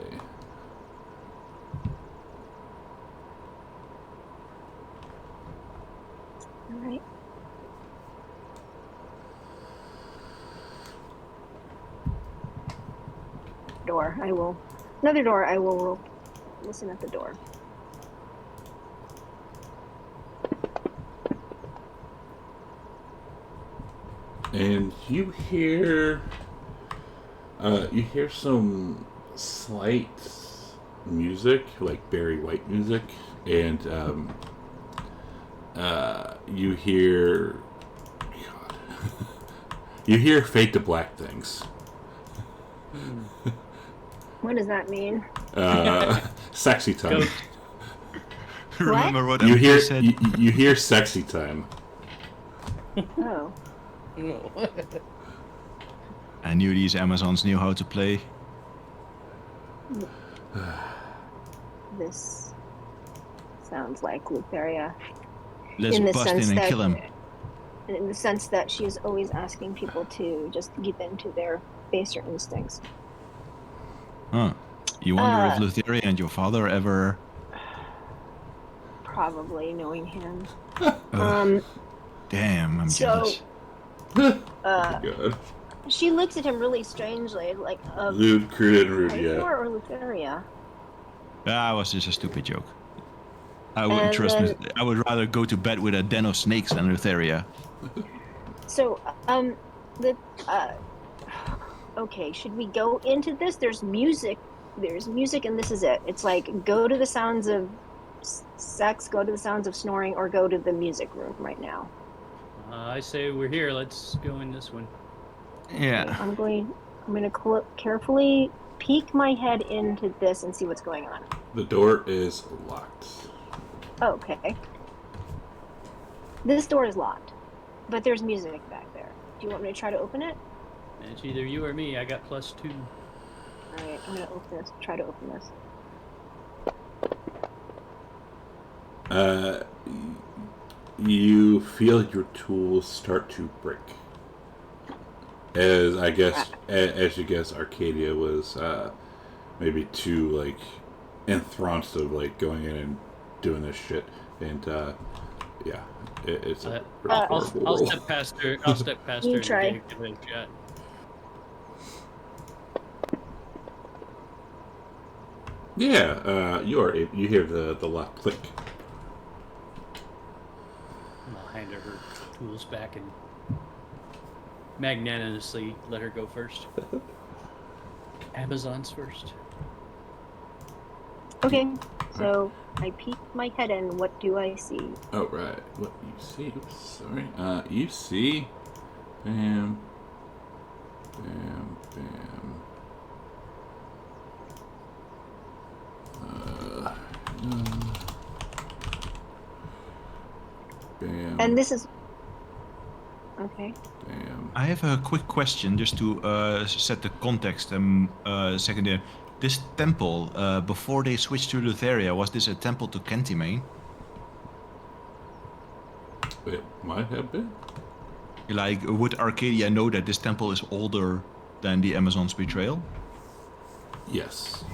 All right. Another door, I will listen at the door. And you hear some slight music, like Barry White music, and you hear you hear Fade to Black things. What does that mean? Sexy time. Ghost. Remember what You MP hear said? you hear sexy time. Oh. No. I knew these Amazons knew how to play. This sounds like Lutheria. Let's in the bust sense in and that, kill him. In the sense that she is always asking people to just give in to their baser instincts. Huh. You wonder if Lutheria and your father ever probably, knowing him. Damn, I'm So- jealous. God. She looks at him really strangely, like, Lude, crude, and rude, Hypor yeah. or Lutheria? That was just a stupid joke. I wouldn't And trust me. then- I would rather go to bed with a den of snakes than Lutheria. So, okay, should we go into this? There's music, and this is it. It's like, go to the sounds of sex, go to the sounds of snoring, or go to the music room right now. I say we're here. Let's go in this one. Yeah. I'm going to carefully peek my head into this and see what's going on. The door is locked. Okay. This door is locked, but there's music back there. Do you want me to try to open it? It's either you or me. I got +2. All right, I'm gonna open this. Try to open this. You feel your tools start to break. As I guess, as you guess, Arcadia was maybe too like enthroned of like going in and doing this shit, and yeah, it's a pretty horrible I'll roll. step past her. I'll step past You her try. and give it a shot. Yeah, you hear the lock click. I'll hand her her tools back and magnanimously let her go first. Amazon's first. Okay, so I peek my head in. What do I see? Oh right, what you see? Oops, sorry. You see, bam, bam, bam. Bam. And this is okay. Bam. I have a quick question just to set the context second there. This temple, before they switched to Lutheria, was this a temple to Kentimane? It might have been. Like, would Arcadia know that this temple is older than the Amazon's betrayal? Yes.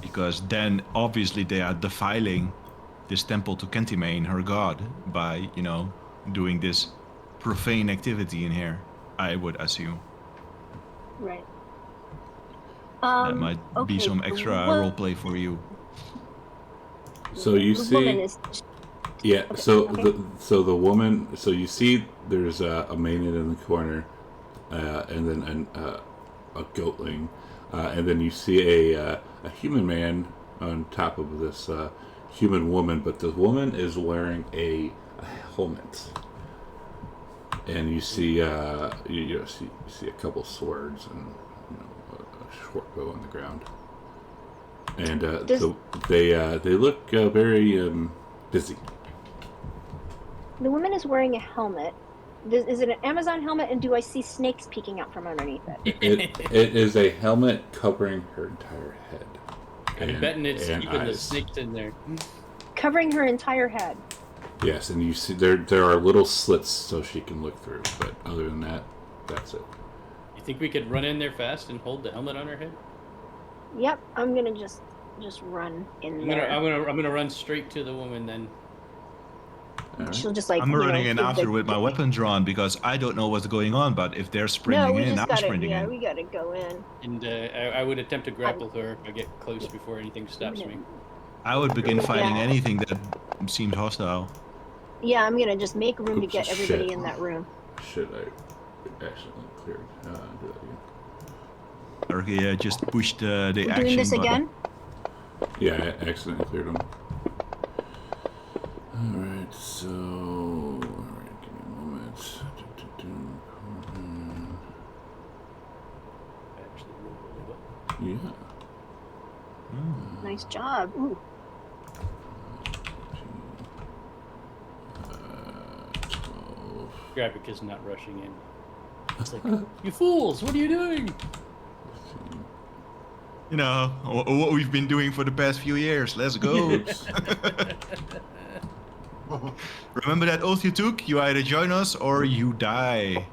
Because then, obviously, they are defiling this temple to Kentimane, her god, by, doing this profane activity in here, I would assume. Right. That might be okay, some the extra wo- roleplay for you. So you the see. woman is Yeah. Okay, So okay. the woman. So you see, there's a maiden in the corner, and then a goatling, and then you see a human man on top of this human woman, but the woman is wearing a helmet, and you see you see a couple swords and a short bow on the ground, and they look very busy. the woman is wearing a helmet. Is it an Amazon helmet? And do I see snakes peeking out from underneath it? It is a helmet covering her entire head. I'm betting it's and keeping the eyes. snakes in there. Covering her entire head. Yes, and you see there are little slits so she can look through, but other than that, that's it. You think we could run in there fast and hold the helmet on her head? Yep, I'm gonna just run in I'm there. gonna run straight to the woman then. All right. She'll just like. I'm running in give after the- with my weapon drawn because I don't know what's going on, but if they're springing No, we in, just I'm gotta. sprinting Yeah, in. we gotta go in. And I would attempt to grapple her if I get close before anything stops me. I would begin fighting Yeah. anything that seemed hostile. Yeah, I'm gonna just make room to Oops, get everybody shit. in that room. Shit, I accidentally cleared. Do that again. Arcadia just pushed the We're action doing this button. again. Yeah, I accidentally cleared them. Alright, so... Alright, give me a moment. I actually rolled really well. Yeah. Nice job. Ooh. 12. Gravic is not rushing in. It's like, you fools! What are you doing? 15. You know, what we've been doing for the past few years. Let's go. Oops. Remember that oath you took? You either join us or you die.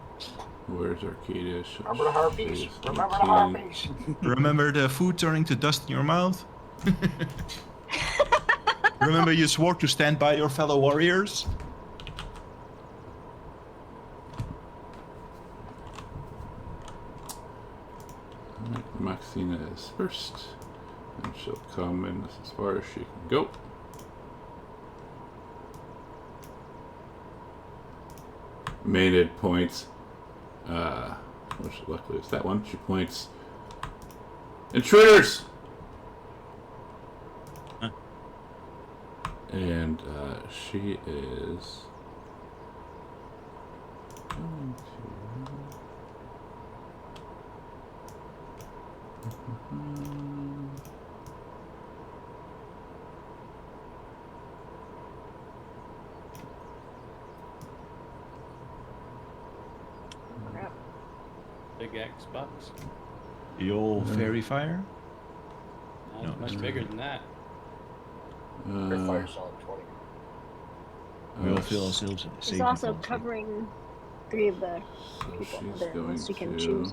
Where's Arcadia? Remember the harpies? She's Remember the 18. harpies? Remember the food turning to dust in your mouth? Remember you swore to stand by your fellow warriors? Alright, Maxina is first. And she'll come in as far as she can go. Maynard points. Which luckily is that one. She points. Intruders! Huh. And she is going to. Crap. Big Xbox. The old fairy fire? No, No, much it's bigger than that. Her fire's on 20. We all feel ourselves It's safe. also covering 3 of the So people. she's The going ones you can to. choose.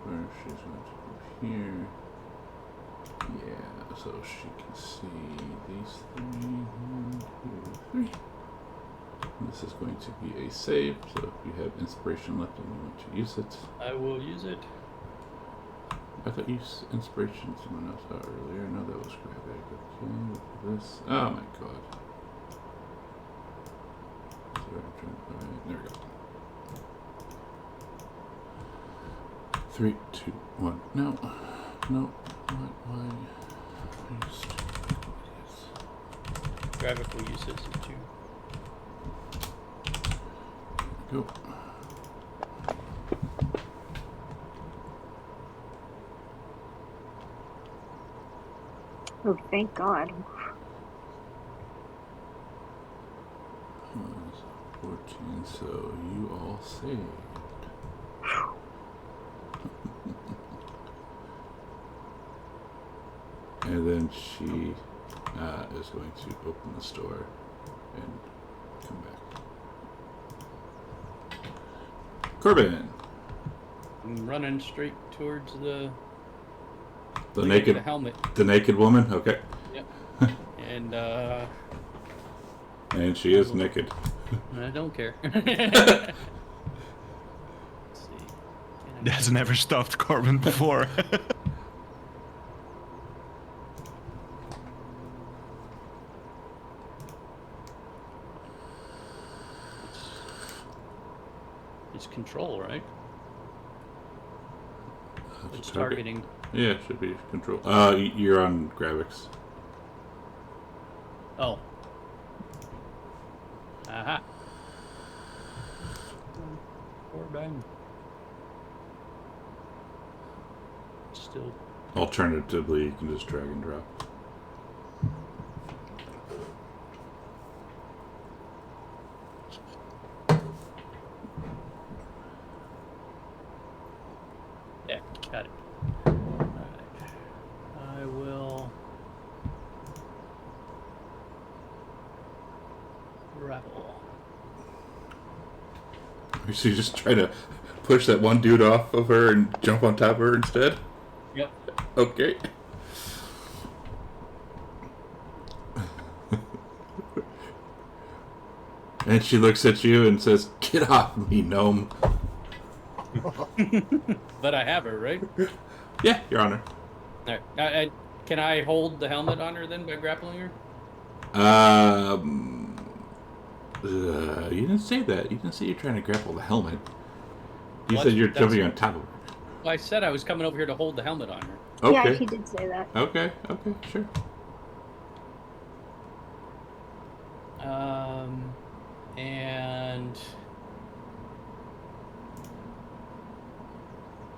Where she's going to go here. Yeah, so she can see these 3. 1, 2, 3. This is going to be a save, so if you have inspiration left and you want to use it. I will use it. I thought you used inspiration someone else out earlier. No, that was Gravik. Okay, this. Oh my god. There we go. 3, 2, 1. No. No. Why? You stupid idiots. Gravik will use this too. Go. Oh, thank God. 14, so you all saved. And then she is going to open the store and come back. Corbin! I'm running straight towards the The the naked helmet. the naked woman? Okay. Yep. And And she is naked. I don't care. Let's see. Can I- That's never stopped Corbin before. It's control, right? That's a It's target. targeting. Yeah, it should be control. You're on Gravix. Oh. Aha. Or bang. Still. Alternatively, you can just drag and drop. Yeah, got it. Alright. I will grapple. So you just try to push that one dude off of her and jump on top of her instead? Yep. Okay. And she looks at you and says, "Get off me, gnome." But I have her, right? Yeah, you're on her. Alright. Can I hold the helmet on her then by grappling her? You didn't say that. You didn't say you're trying to grapple the helmet. You What? said you're That's- jumping on top of her. Well, I said I was coming over here to hold the helmet on her. Okay. Yeah, he did say that. Okay, sure. And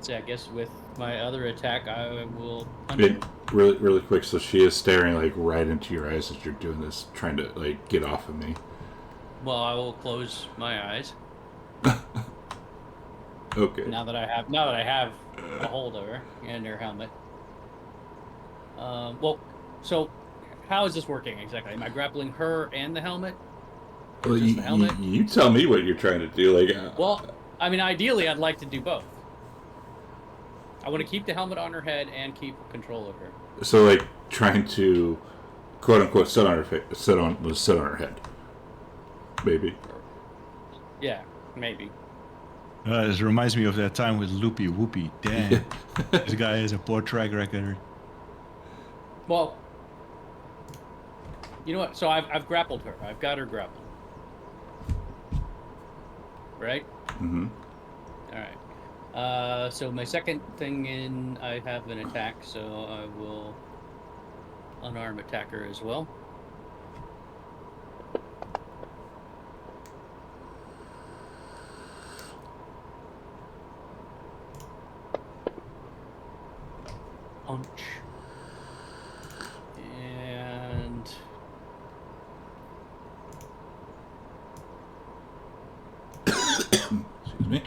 see, I guess with my other attack, I will punch her. Really, really quick. So she is staring like right into your eyes as you're doing this, trying to like get off of me. Well, I will close my eyes Okay. now that I have a hold of her and her helmet. Well, so how is this working exactly? Am I grappling her and the helmet? Or Well, just the helmet? you tell me what you're trying to do. Like, Well, I mean, ideally, I'd like to do both. I want to keep the helmet on her head and keep control of her. so like trying to, quote unquote, sit on her head. Maybe. Yeah, maybe. This reminds me of that time with Loopy Whoopy. Damn, this guy has a poor track record. Well, you know what? So I've grappled her. I've got her grappled. Right? Mm-hmm. All right. So my second thing in, I have an attack, so I will unarm attacker as well. Punch. And Excuse me.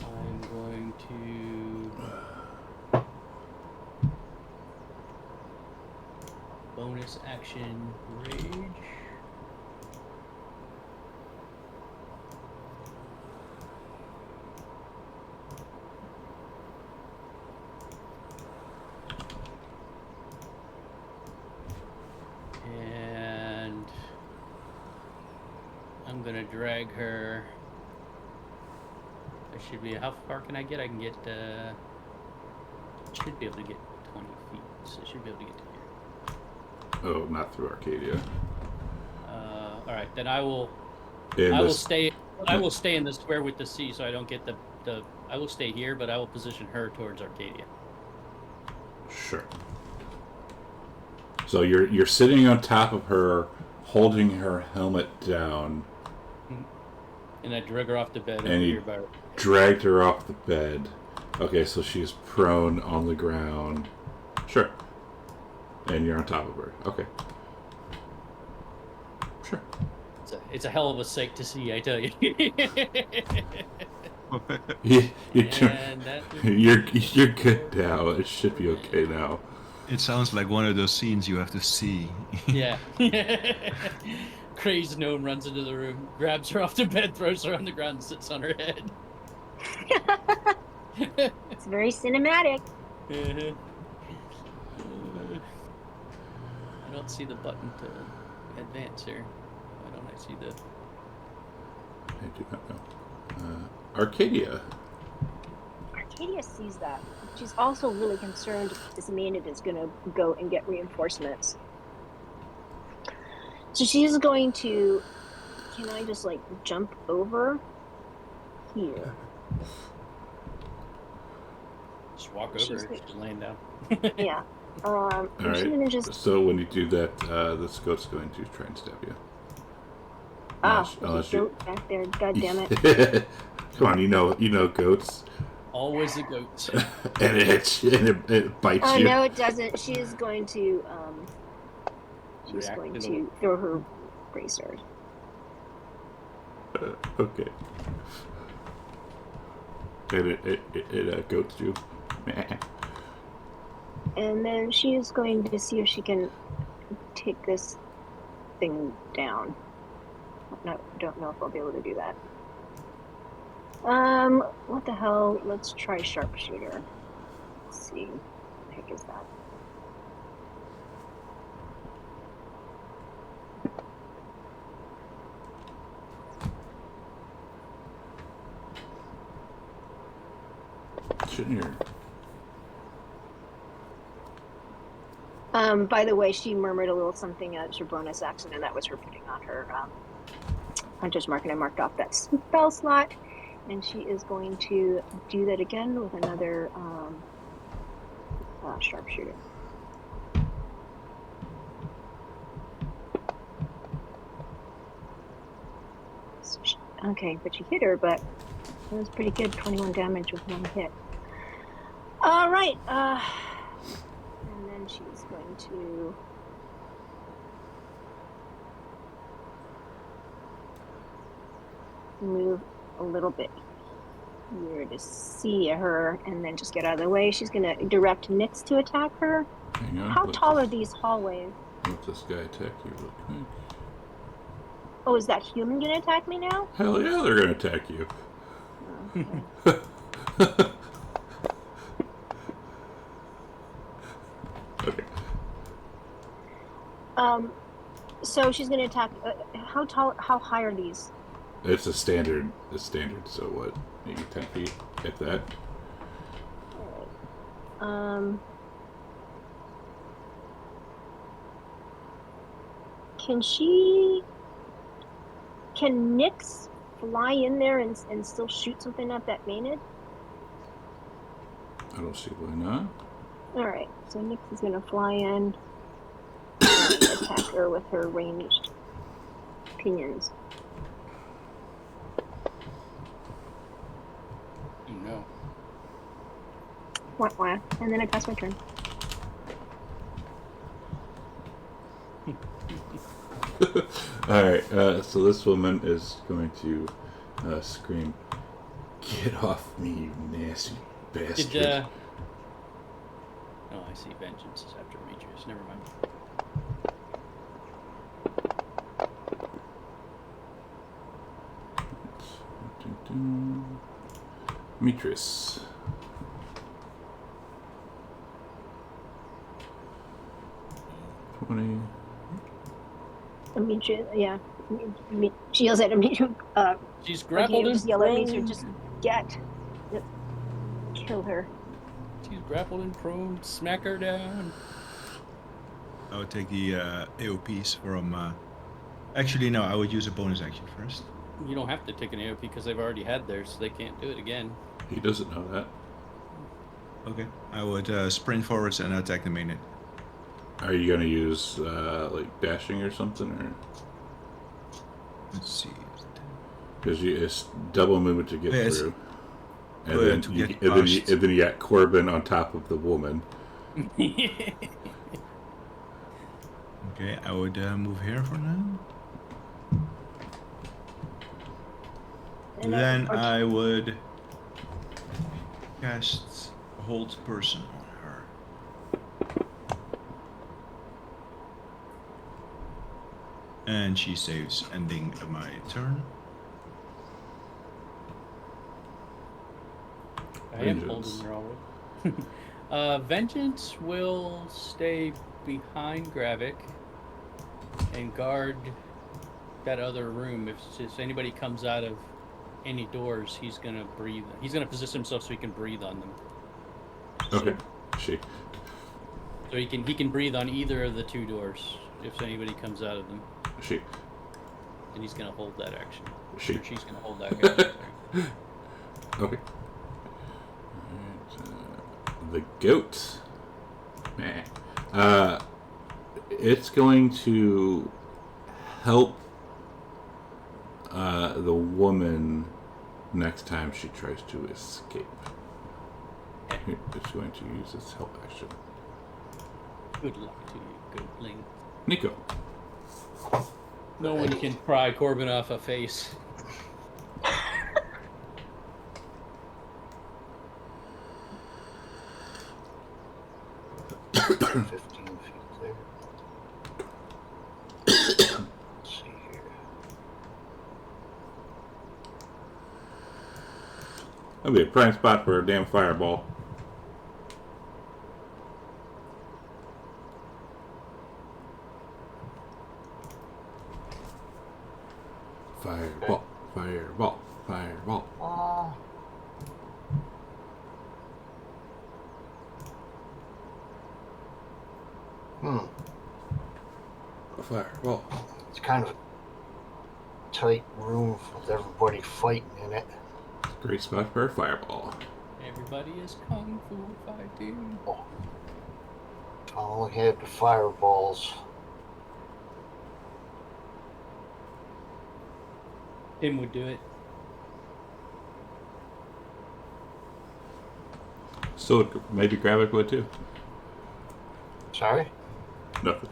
I'm going to bonus action rage. And I'm gonna drag her. I should be. How far can I get? I can get. Should be able to get 20 feet. So I should be able to get to here. Oh, not through Arcadia. All right, then I will. In I will this- stay. I will stay in the square with the sea, so I don't get the. I will stay here, but I will position her towards Arcadia. Sure. So you're sitting on top of her, holding her helmet down, And I drag her off the bed And over you- here by her. dragged her off the bed. Okay, so she's prone on the ground. Sure. And you're on top of her. Okay. Sure. It's a hell of a sight to see, I tell you. And that is- You're good now. It should be okay now. It sounds like one of those scenes you have to see. Yeah. Crazed gnome runs into the room, grabs her off the bed, throws her on the ground, and sits on her head. It's very cinematic. I don't see the button to advance here. Why don't I see the... I do not know. Arcadia. Arcadia sees that. She's also really concerned if this Maenad is going to go and get reinforcements. So she's going to... Can I just, like, jump over here? Just walk over She's her. like- She's laying down. Yeah. All I'm just right. going to just... So when you do that, the scout's going to try and stab you. Ah, Unless there's a you- goat back there. God damn it. Come on, you know goats, Always the goats. and it bites Oh, you. no, it doesn't. She is going to... she's React going to the- to throw her bracer. Okay. And it goats you. Meh. And then she is going to see if she can take this thing down. No, don't know if I'll be able to do that. What the hell? Let's try sharpshooter. Let's see. What the heck is that? Shouldn't you? By the way, she murmured a little something as her bonus action, and that was her putting on her hunter's mark, and I marked off that spell slot. And she is going to do that again with another sharpshooter. So okay, but she hit her, but it was pretty good. 21 damage with one hit. All right. And then she's going to move a little bit here to see her, and then just get out of the way. She's going to direct Nyx to attack her. Hang on. How let tall this- are these hallways? Let this guy attack you real quick. Oh, is that human going to attack me now? Hell yeah, they're gonna attack you. Oh, okay. Okay. So she's going to attack. How tall? How high are these? It's a standard. So what? Maybe 10 feet, if that. All right. Can Nyx fly in there and still shoot something at that Maynard? I don't see why not. All right. So Nyx is going to fly in and attack her with her ranged pinions. Oh, no. Wah, wah. And then I pass my turn. Alright, so this woman is going to scream, "Get off me, you nasty bastard." Oh, I see. Vengeance is after Demetrius. Never mind. Demetrius. Demetrius, yeah. She yells at Demetrius. She's grappled and just yell at prone. Demetrius. Just kill her. She's grappled and prone. Smack her down. I would take the AOPs from. Actually, no. I would use a bonus action first. You don't have to take an AOP because they've already had theirs, so they can't do it again. He doesn't know that. Okay. I would sprint forwards and attack the main. Are you going to use like dashing or something, or? Let's see. Because it's double movement to get through, and yeah, then to you, get and then you, past. and then you got Corbin on top of the woman. Okay, I would move here for now. And Then I would cast Hold Person on her. And she saves, ending my turn. I am Vengeance. holding her already. Vengeance will stay behind Gravik and guard that other room. If anybody comes out of any doors, he's gonna breathe. He's gonna position himself so he can breathe on them. Okay. She. So he can breathe on either of the two doors if anybody comes out of them. She. And he's gonna hold that action. She. Or she's gonna hold that action. Okay. Alright, the goat. It's going to help the woman next time she tries to escape. It's going to use its help action. Good luck to you, goatling. Nico. No one can pry Corbin off a face. 15 feet there. Let's see here. That'll be a prime spot for a damn fireball. Fireball, fireball, fireball. Fireball. It's kind of a tight room with everybody fighting in it. Great spot for a fireball. Everybody is kung fu fighting. Oh. I only had the fireballs. Tim would do it. So maybe Gravik would too. Sorry? Nothing.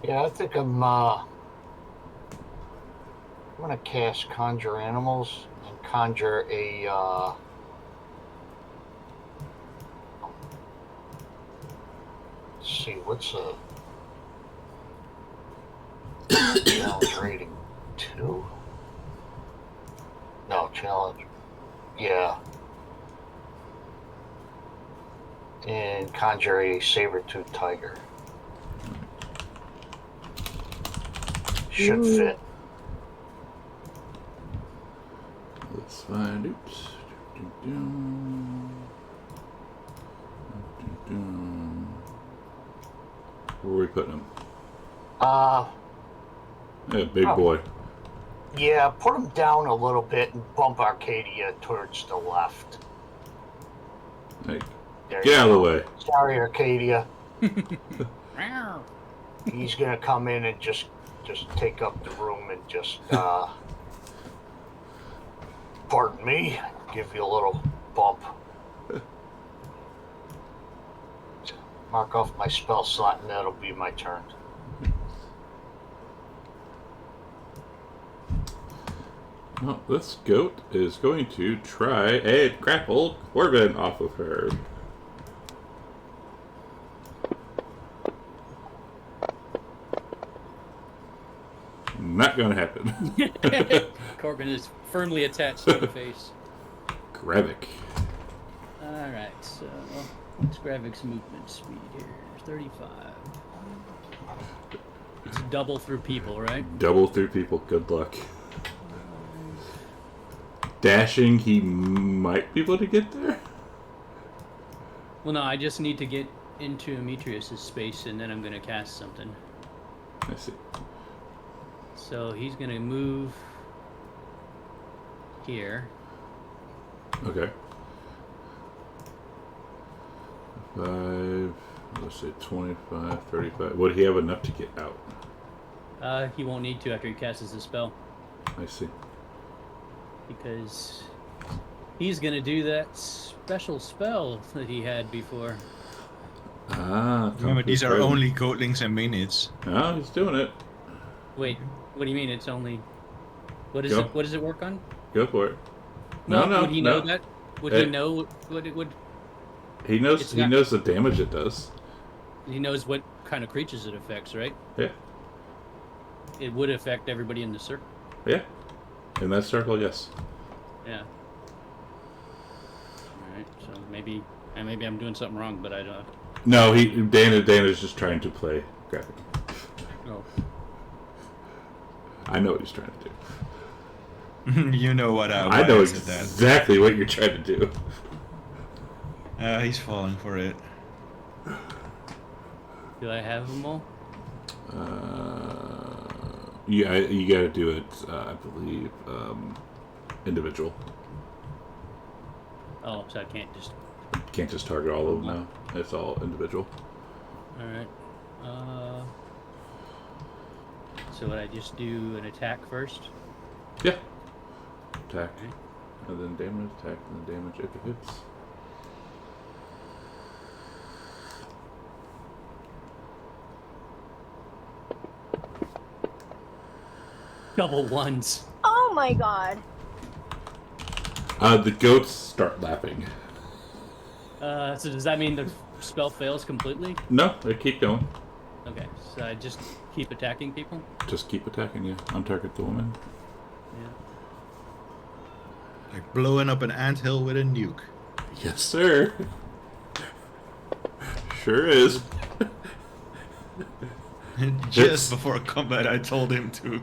Yeah, I think I'm gonna cast Conjure Animals and conjure a let's see, what's a challenge rating 2? No, challenge. Yeah. And conjure a saber-tooth tiger. Should Ooh. fit. Let's find. Oops. Where are we putting him? Yeah, big boy. Yeah, put him down a little bit and bump Arcadia towards the left. Hey, There get you out of the go. way. Sorry, Arcadia. He's gonna come in and just take up the room and just pardon me, give you a little bump. Mark off my spell slot and that'll be my turn. Well, this goat is going to try a grapple Corbin off of her. Not gonna happen. Corbin is firmly attached to the face. Gravik. Alright, so what's Gravik's movement speed here? 35. It's double through people, right? Double through people. Good luck. Dashing, he might be able to get there. Well, no, I just need to get into Ametreus' space and then I'm going to cast something. I see. So he's going to move here. Okay. 5, let's say 25, 35. Would he have enough to get out? He won't need to after he casts the spell. I see. Because he's going to do that special spell that he had before. Ah, Remember, these are present. only goatlings and minutes. Oh, he's doing it. Wait, what do you mean it's only... What is Go. it? What does it work on? Go for it. No, Well, no, would he no. know that? Would he know what it would... He knows. It's He not- knows the damage it does. He knows what kind of creatures it affects, right? Yeah. It would affect everybody in the circle. Yeah. In that circle, yes. Yeah. Alright, so maybe I'm doing something wrong, but I don't... No, Dana's just trying to play graphic. Oh. I know what he's trying to do. You know what I know I said that. exactly what you're trying to do. He's falling for it. Do I have them all? Yeah, you got to do it. I believe individual. Oh, so I can't just... You can't just target all of them now. It's all individual. Alright. So would I just do an attack first? Yeah. Attack, Okay. and then damage. Attack, and then damage if it hits. Double ones. Oh my god. The goats start laughing. So does that mean the spell fails completely? No, they keep going. Okay, so I just keep attacking people? Just keep attacking you. Untarget the woman. Yeah. Like blowing up an anthill with a nuke. Yes, sir. Sure is. Just Hits. before combat, I told him to.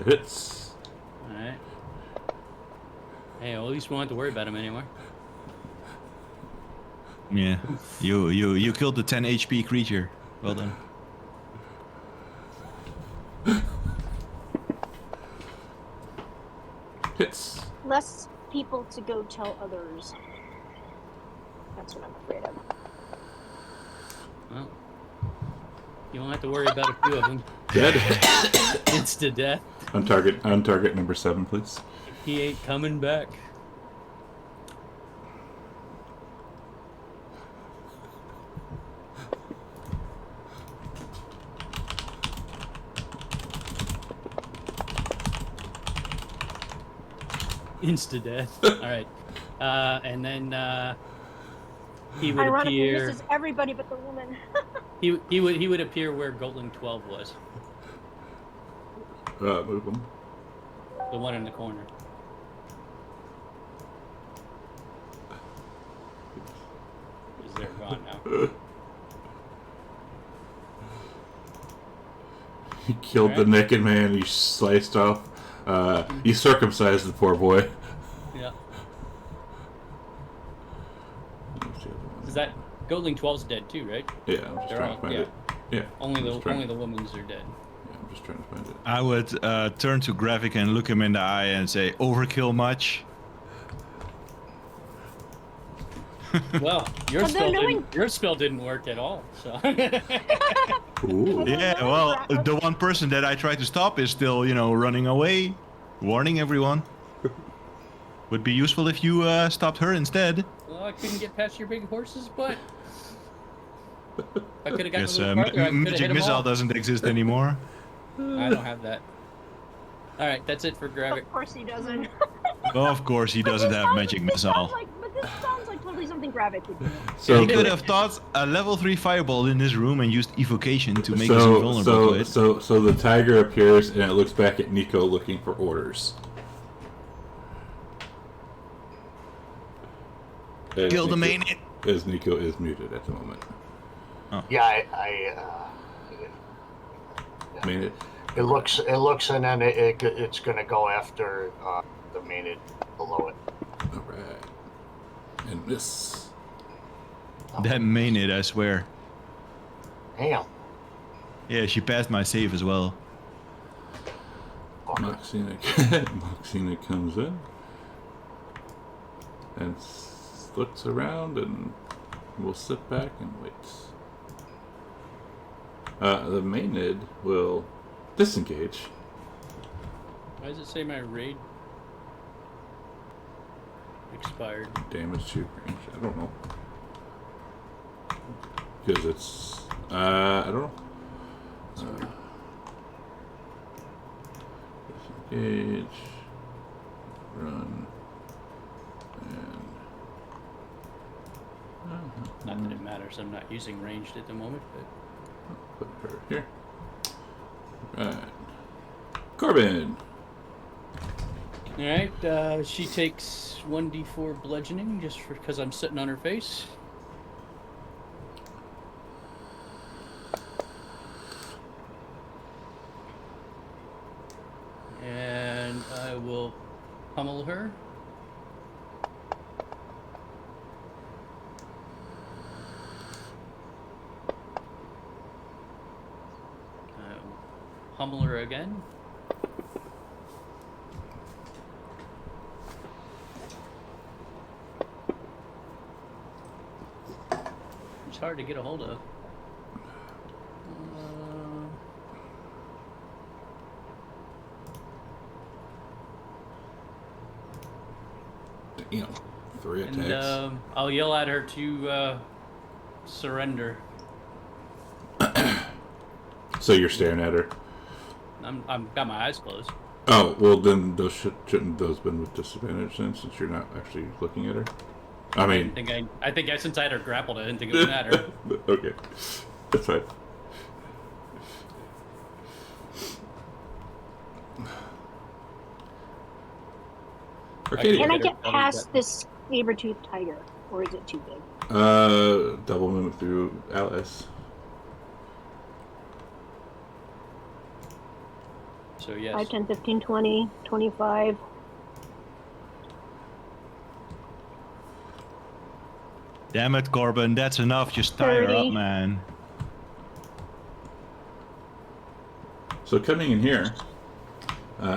Hits. Alright. Hey, well, at least we won't have to worry about him anymore. Yeah. You killed the 10 HP creature. Well done. Hits. Less people to go tell others. That's what I'm afraid of. Well, you won't have to worry about a few of them. Dead. It's to death. Untarget number 7, please. He ain't coming back. Insta death. All right. And then he would Ironically, appear. this is everybody but the woman. He would appear where Goldling 12 was, Move them. the one in the corner. Because they're gone now. You killed the naked man. You sliced off. You circumcised the poor boy. Yeah. Is that Goldling 12's dead too, right? Yeah, I'm just trying to find it. Yeah. Only the women's are dead. Yeah, I'm just trying to find it. I would turn to Gravik and look him in the eye and say, "Overkill much?" Well, your spell didn't work at all. So. Ooh. Yeah, well, the one person that I tried to stop is still, running away. Warning everyone. Would be useful if you stopped her instead. Well, I couldn't get past your big horse's butt. I could have gotten Guess a little farther. I could have hit magic them missile all. doesn't exist anymore. I don't have that. All right, that's it for Gravik. Of course he doesn't. Of course, he doesn't have magic missile. But this sounds like totally something Gravik would do. So He could have thought a level 3 fireball in this room and used evocation to make us invulnerable to it. So the tiger appears and it looks back at Nico looking for orders. Kill the main. As Nico is muted at the moment. Yeah, I mean, it looks, and then it's gonna go after the main below it. all right. And miss. That main I swear. Damn. Yeah, she passed my save as well. Moxina comes in and looks around and will sit back and wait. The Maynid will disengage. Why does it say my raid expired? Damage to range. I don't know. Because it's I don't know. Disengage. Run. And Not that it matters. I'm not using ranged at the moment, but put her here. Right. Corbin. all right. She takes 1d4 bludgeoning just because I'm sitting on her face. And I will pummel her. Pummel her again. It's hard to get a hold of. Damn. 3 attacks. And I'll yell at her to surrender. So you're staring at her. I'm got my eyes closed. Oh, well then those shouldn't those been with disadvantage then, since you're not actually looking at her? I mean, I think since I had her grappled, I didn't think it would matter. Okay, that's fine. Arcadia. Can I get past this saber-toothed tiger, or is it too big? Double move through Alice. So yes. 5, 10, 15, 20, 25. Damn it, Corbin, that's enough. Just tie her 30. up, man. So coming in here,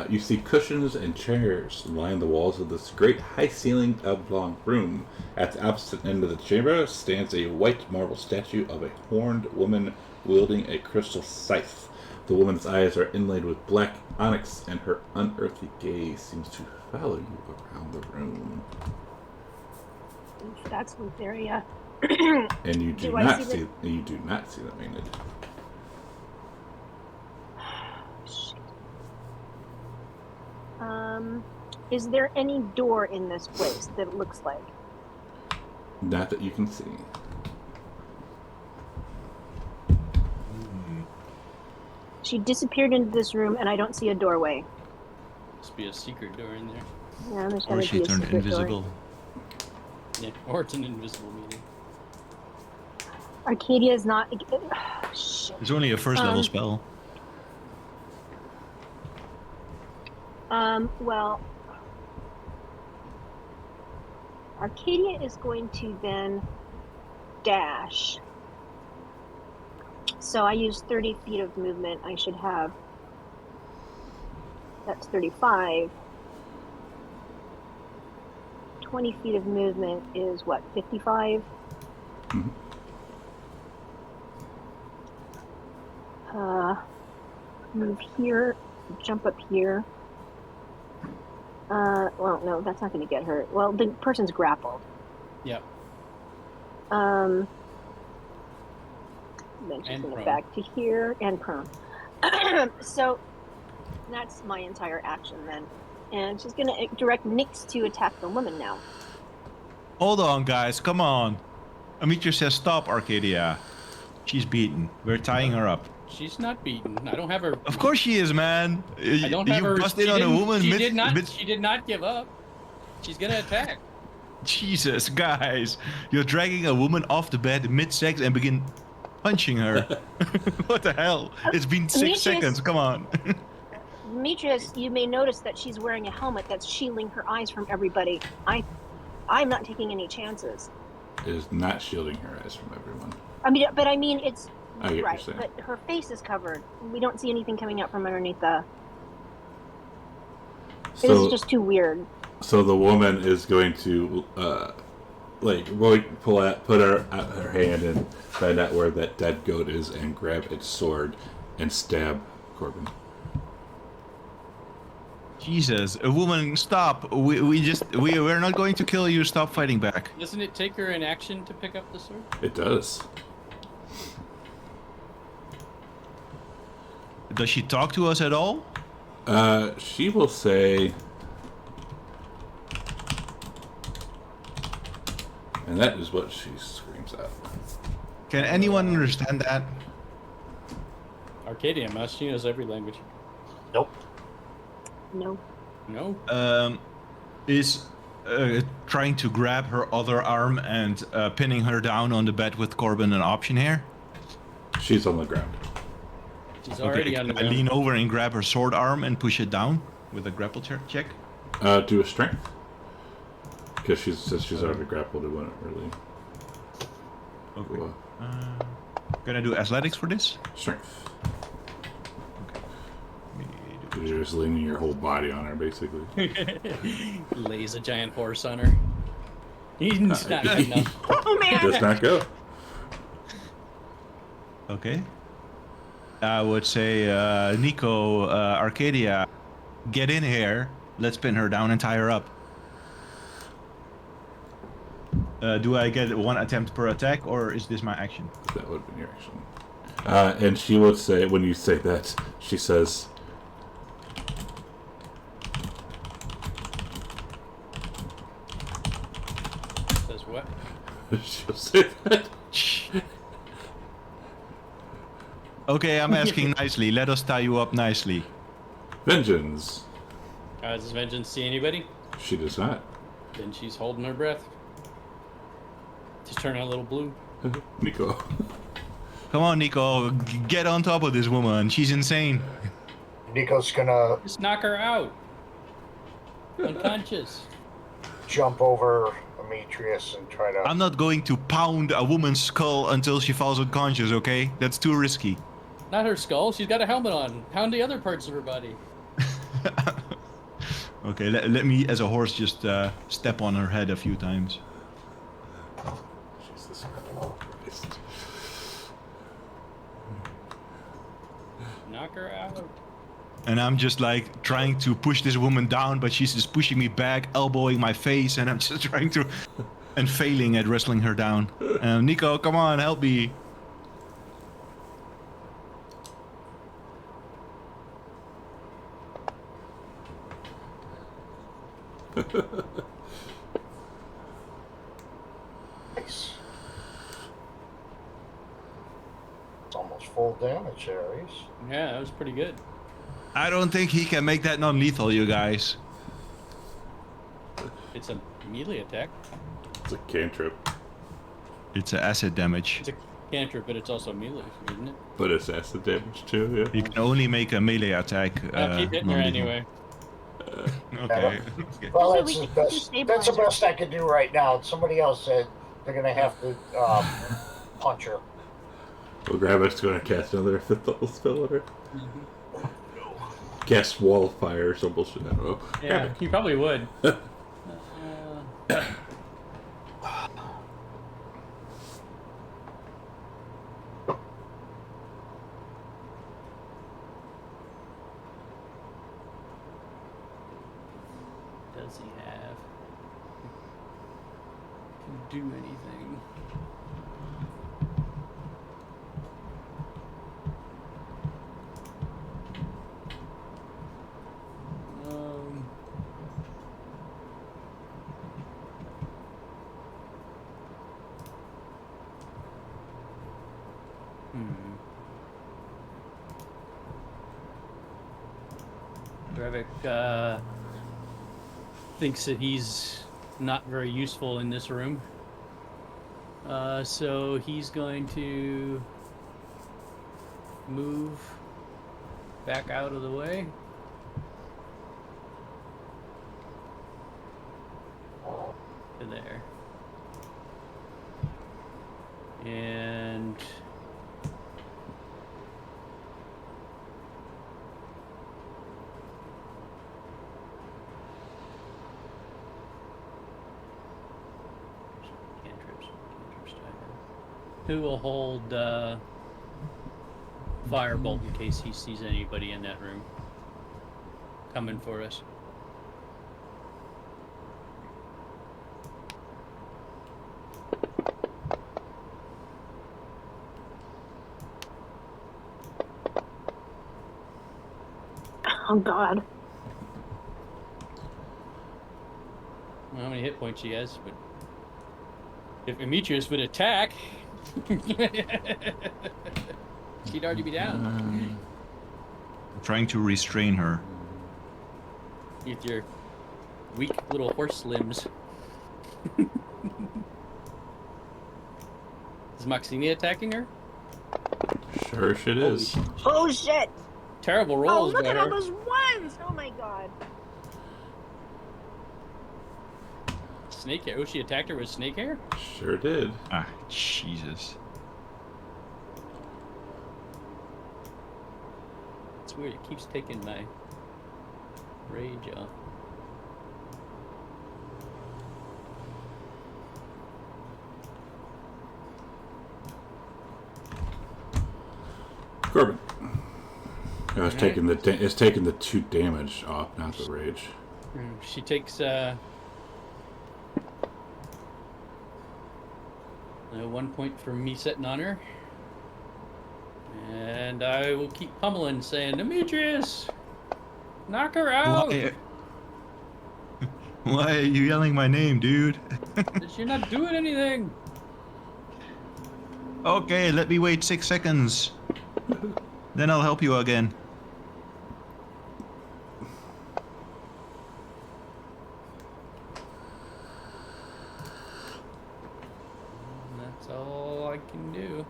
you see cushions and chairs line the walls of this great high-ceilinged oblong room. At the opposite end of the chamber stands a white marble statue of a horned woman wielding a crystal scythe. The woman's eyes are inlaid with black onyx, and her unearthly gaze seems to follow you around the room. That's Lutheria. And you do not see the Maynard. Is there any door in this place that it looks like? Not that you can see. She disappeared into this room, and I don't see a doorway. Must be a secret door in there. Yeah, there's Or gotta she be a turned secret invisible. door. Yeah, or it's an invisible meeting. Arcadia is not. Shit. It's only a first level spell. Well, Arcadia is going to then dash. So I use 30 feet of movement. I should have. That's 35. 20 feet of movement is what, 55? Mhm. Move here, jump up here. Well, no, that's not going to get her. Well, the person's grappled. Yep. Then she's And going to prone. back to here and prone. So that's my entire action then. And she's going to direct Nyx to attack the woman now. Hold on, guys. Come on. Amicia says stop, Arcadia. She's beaten. We're tying her up. She's not beaten. I don't have her. Of course she is, man. I don't have you her. bust She in on a didn't- woman She mid, did not. mid- She did not give up. She's gonna attack. Jesus, guys. You're dragging a woman off the bed mid-sex and begin punching her. What the hell? It's been 6 Demetrius- seconds. Come on. Demetrius, you may notice that she's wearing a helmet that's shielding her eyes from everybody. I'm not taking any chances. It is not shielding her eyes from everyone. I mean, it's I get what right, you're saying. but her face is covered. We don't see anything coming out from underneath the. This is just too weird. So the woman is going to, put her hand and find out where that dead goat is and grab its sword and stab Corbin. Jesus, a woman, stop. We're not going to kill you. Stop fighting back. Doesn't it take her an action to pick up the sword? It does. Does she talk to us at all? She will say, and that is what she screams out. Can anyone understand that? Arcadia must. She knows every language. Nope. No. No. Is trying to grab her other arm and pinning her down on the bed with Corbin an option here? She's on the ground. She's already on the I ground. lean over and grab her sword arm and push it down with a grapple check. Do a strength. Because since she's already grappled, it wouldn't really. Okay. Go, Gonna do athletics for this? strength. Me do- You're just leaning your whole body on her, basically. Lays a giant horse on her. He's not good enough. Oh man! Does not go. Okay. I would say, Nico, Arcadia, get in here. Let's pin her down and tie her up. Do I get one attempt per attack, or is this my action? That would have been your action. And she would say, when you say that, she says, Says what? she'll say that. Okay, I'm asking nicely. Let us tie you up nicely. Vengeance. Does Vengeance see anybody? She does not. Then she's holding her breath. She's turning a little blue. Nico. Come on, Nico, get on top of this woman. She's insane. Nico's gonna Just knock her out. Unconscious. jump over Demetrius and try to. I'm not going to pound a woman's skull until she falls unconscious, okay? That's too risky. Not her skull. She's got a helmet on. Pound the other parts of her body. Okay, let me, as a horse, just step on her head a few times. Jesus Christ. Knock her out. And I'm just like trying to push this woman down, but she's just pushing me back, elbowing my face, and I'm just trying to, and failing at wrestling her down. Nico, come on, help me. Nice. It's almost full damage, Ares. Yeah, that was pretty good. I don't think he can make that non-lethal, you guys. It's a melee attack. It's a cantrip, It's acid damage. It's a cantrip, but it's also melee, isn't it? but it's acid damage too. Yeah. You can only make a melee attack. I'll keep hitting her non-lethal. anyway. Okay. Well, So that's we the can best. stabilize That's the her. best I can do right now. Somebody else said they're gonna have to punch her. Well, Gravit's going to cast another 5th level spell at her. Cast Wall of Fire or some bullshit. I don't know. Yeah, you probably would. Does he have? Can do anything? Brevik thinks that he's not very useful in this room. So he's going to move back out of the way. To there. And cantrips who will hold firebolt in case he sees anybody in that room coming for us. Oh God. I don't know how many hit points she has, but if Demetrius would attack, she'd already be down. I'm trying to restrain her. With your weak little horse limbs. Is Maxine attacking her? Sure shit is. Oh shit! Terrible Oh, rolls look by at all her. those ones! Oh my God. Snake hair. Oh, she attacked her with snake hair? Sure did. Ah, Jesus. It's weird. It keeps taking my rage off. Corbin. No, it's taking it's taking the 2 damage off, not the rage. She takes 1 point for me sitting on her. And I will keep pummeling, saying, Demetrius! Knock her out! Why are you yelling my name, dude? You're not doing anything! Okay, let me wait 6 seconds. Then I'll help you again. That's all I can do.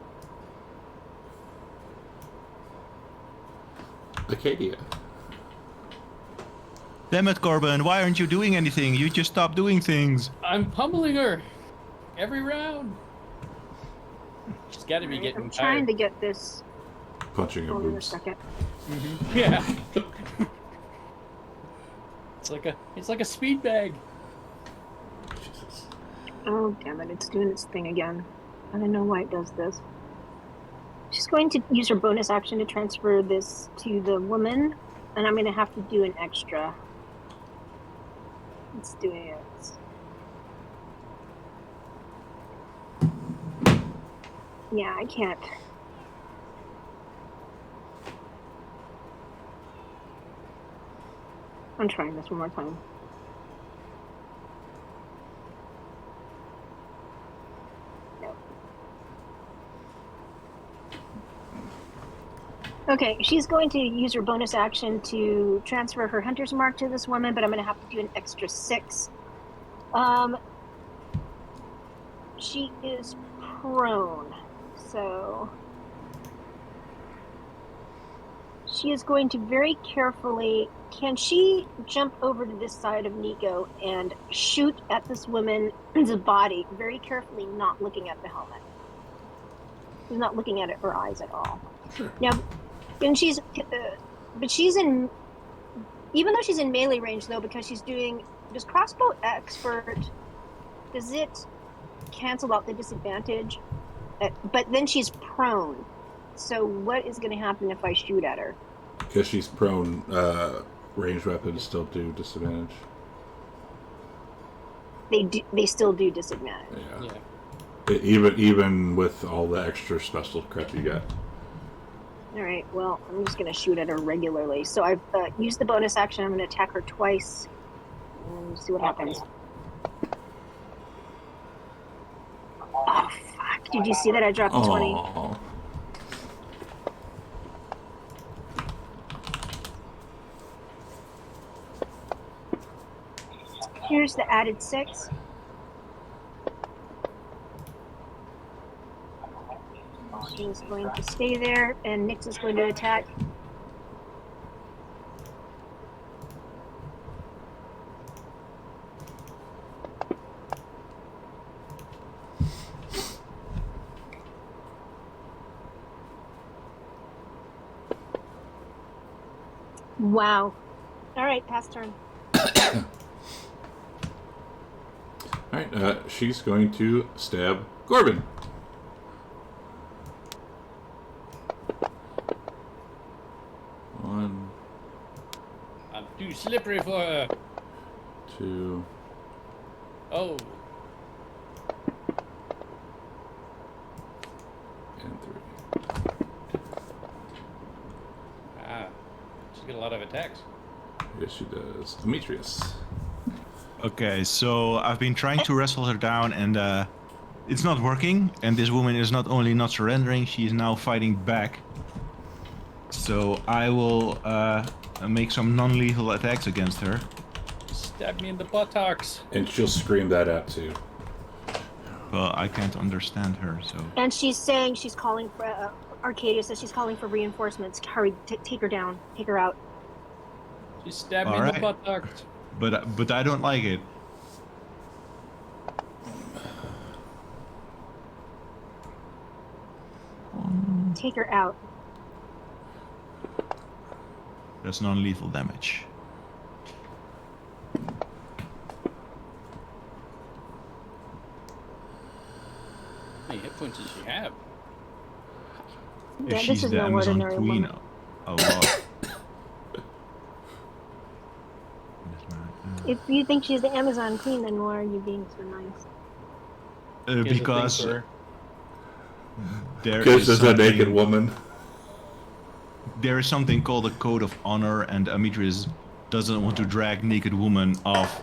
Acadia. Damn it, Corbin, why aren't you doing anything? You just stopped doing things. I'm pummeling her every round. She's got to be getting I'm trying tired. to get this. Punching her Hold on a boobs. second. Yeah. It's like a speed bag. Jesus. Oh damn it! It's doing its thing again. I don't know why it does this. She's going to use her bonus action to transfer this to the woman, and I'm going to have to do an extra. It's doing it. Yeah, I can't. I'm trying this one more time. Okay, she's going to use her bonus action to transfer her hunter's mark to this woman, but I'm going to have to do an extra 6. She is prone, so she is going to very carefully. Can she jump over to this side of Nico and shoot at this woman's body very carefully, not looking at the helmet? She's not looking at her eyes at all. Sure. Now, and but she's in. Even though she's in melee range, though, because she's doing. Does crossbow expert? Does it cancel out the disadvantage? But then she's prone. So what is going to happen if I shoot at her? Because she's prone, ranged weapons still do disadvantage. They still do disadvantage. Yeah. Even with all the extra special crap you get. All right. Well, I'm just going to shoot at her regularly. So I've used the bonus action. I'm going to attack her twice and see what happens. Oh fuck! Did you see that? I dropped a 20. Aww. Here's the added 6. She's going to stay there, and Nyx is going to attack. Wow. All right, pass turn. Alright, she's going to stab Corbin. One, I'm too slippery for her. 2, Oh, and 3. she's got a lot of attacks. Yes, she does. Demetrius. Okay, so I've been trying to wrestle her down, and it's not working. And this woman is not only not surrendering, she is now fighting back. So I will make some non-lethal attacks against her. Stab me in the buttocks. And she'll scream that out too. Well, I can't understand her, so... And she's saying she's calling for. Arcadia says she's calling for reinforcements. Hurry, take her down. Take her out. She stabbed me in the buttocks. But I don't like it. Take her out. That's non-lethal damage. How many hit points does she have? If Yeah, she's this is the no Amazon ordinary Queen, woman. a lot. If you think she's the Amazon Queen, then why are you being so nice? Here's the thing Because for her. there Because is there's a naked something- woman. There is something called a code of honor, and Demetrius doesn't want to drag naked women off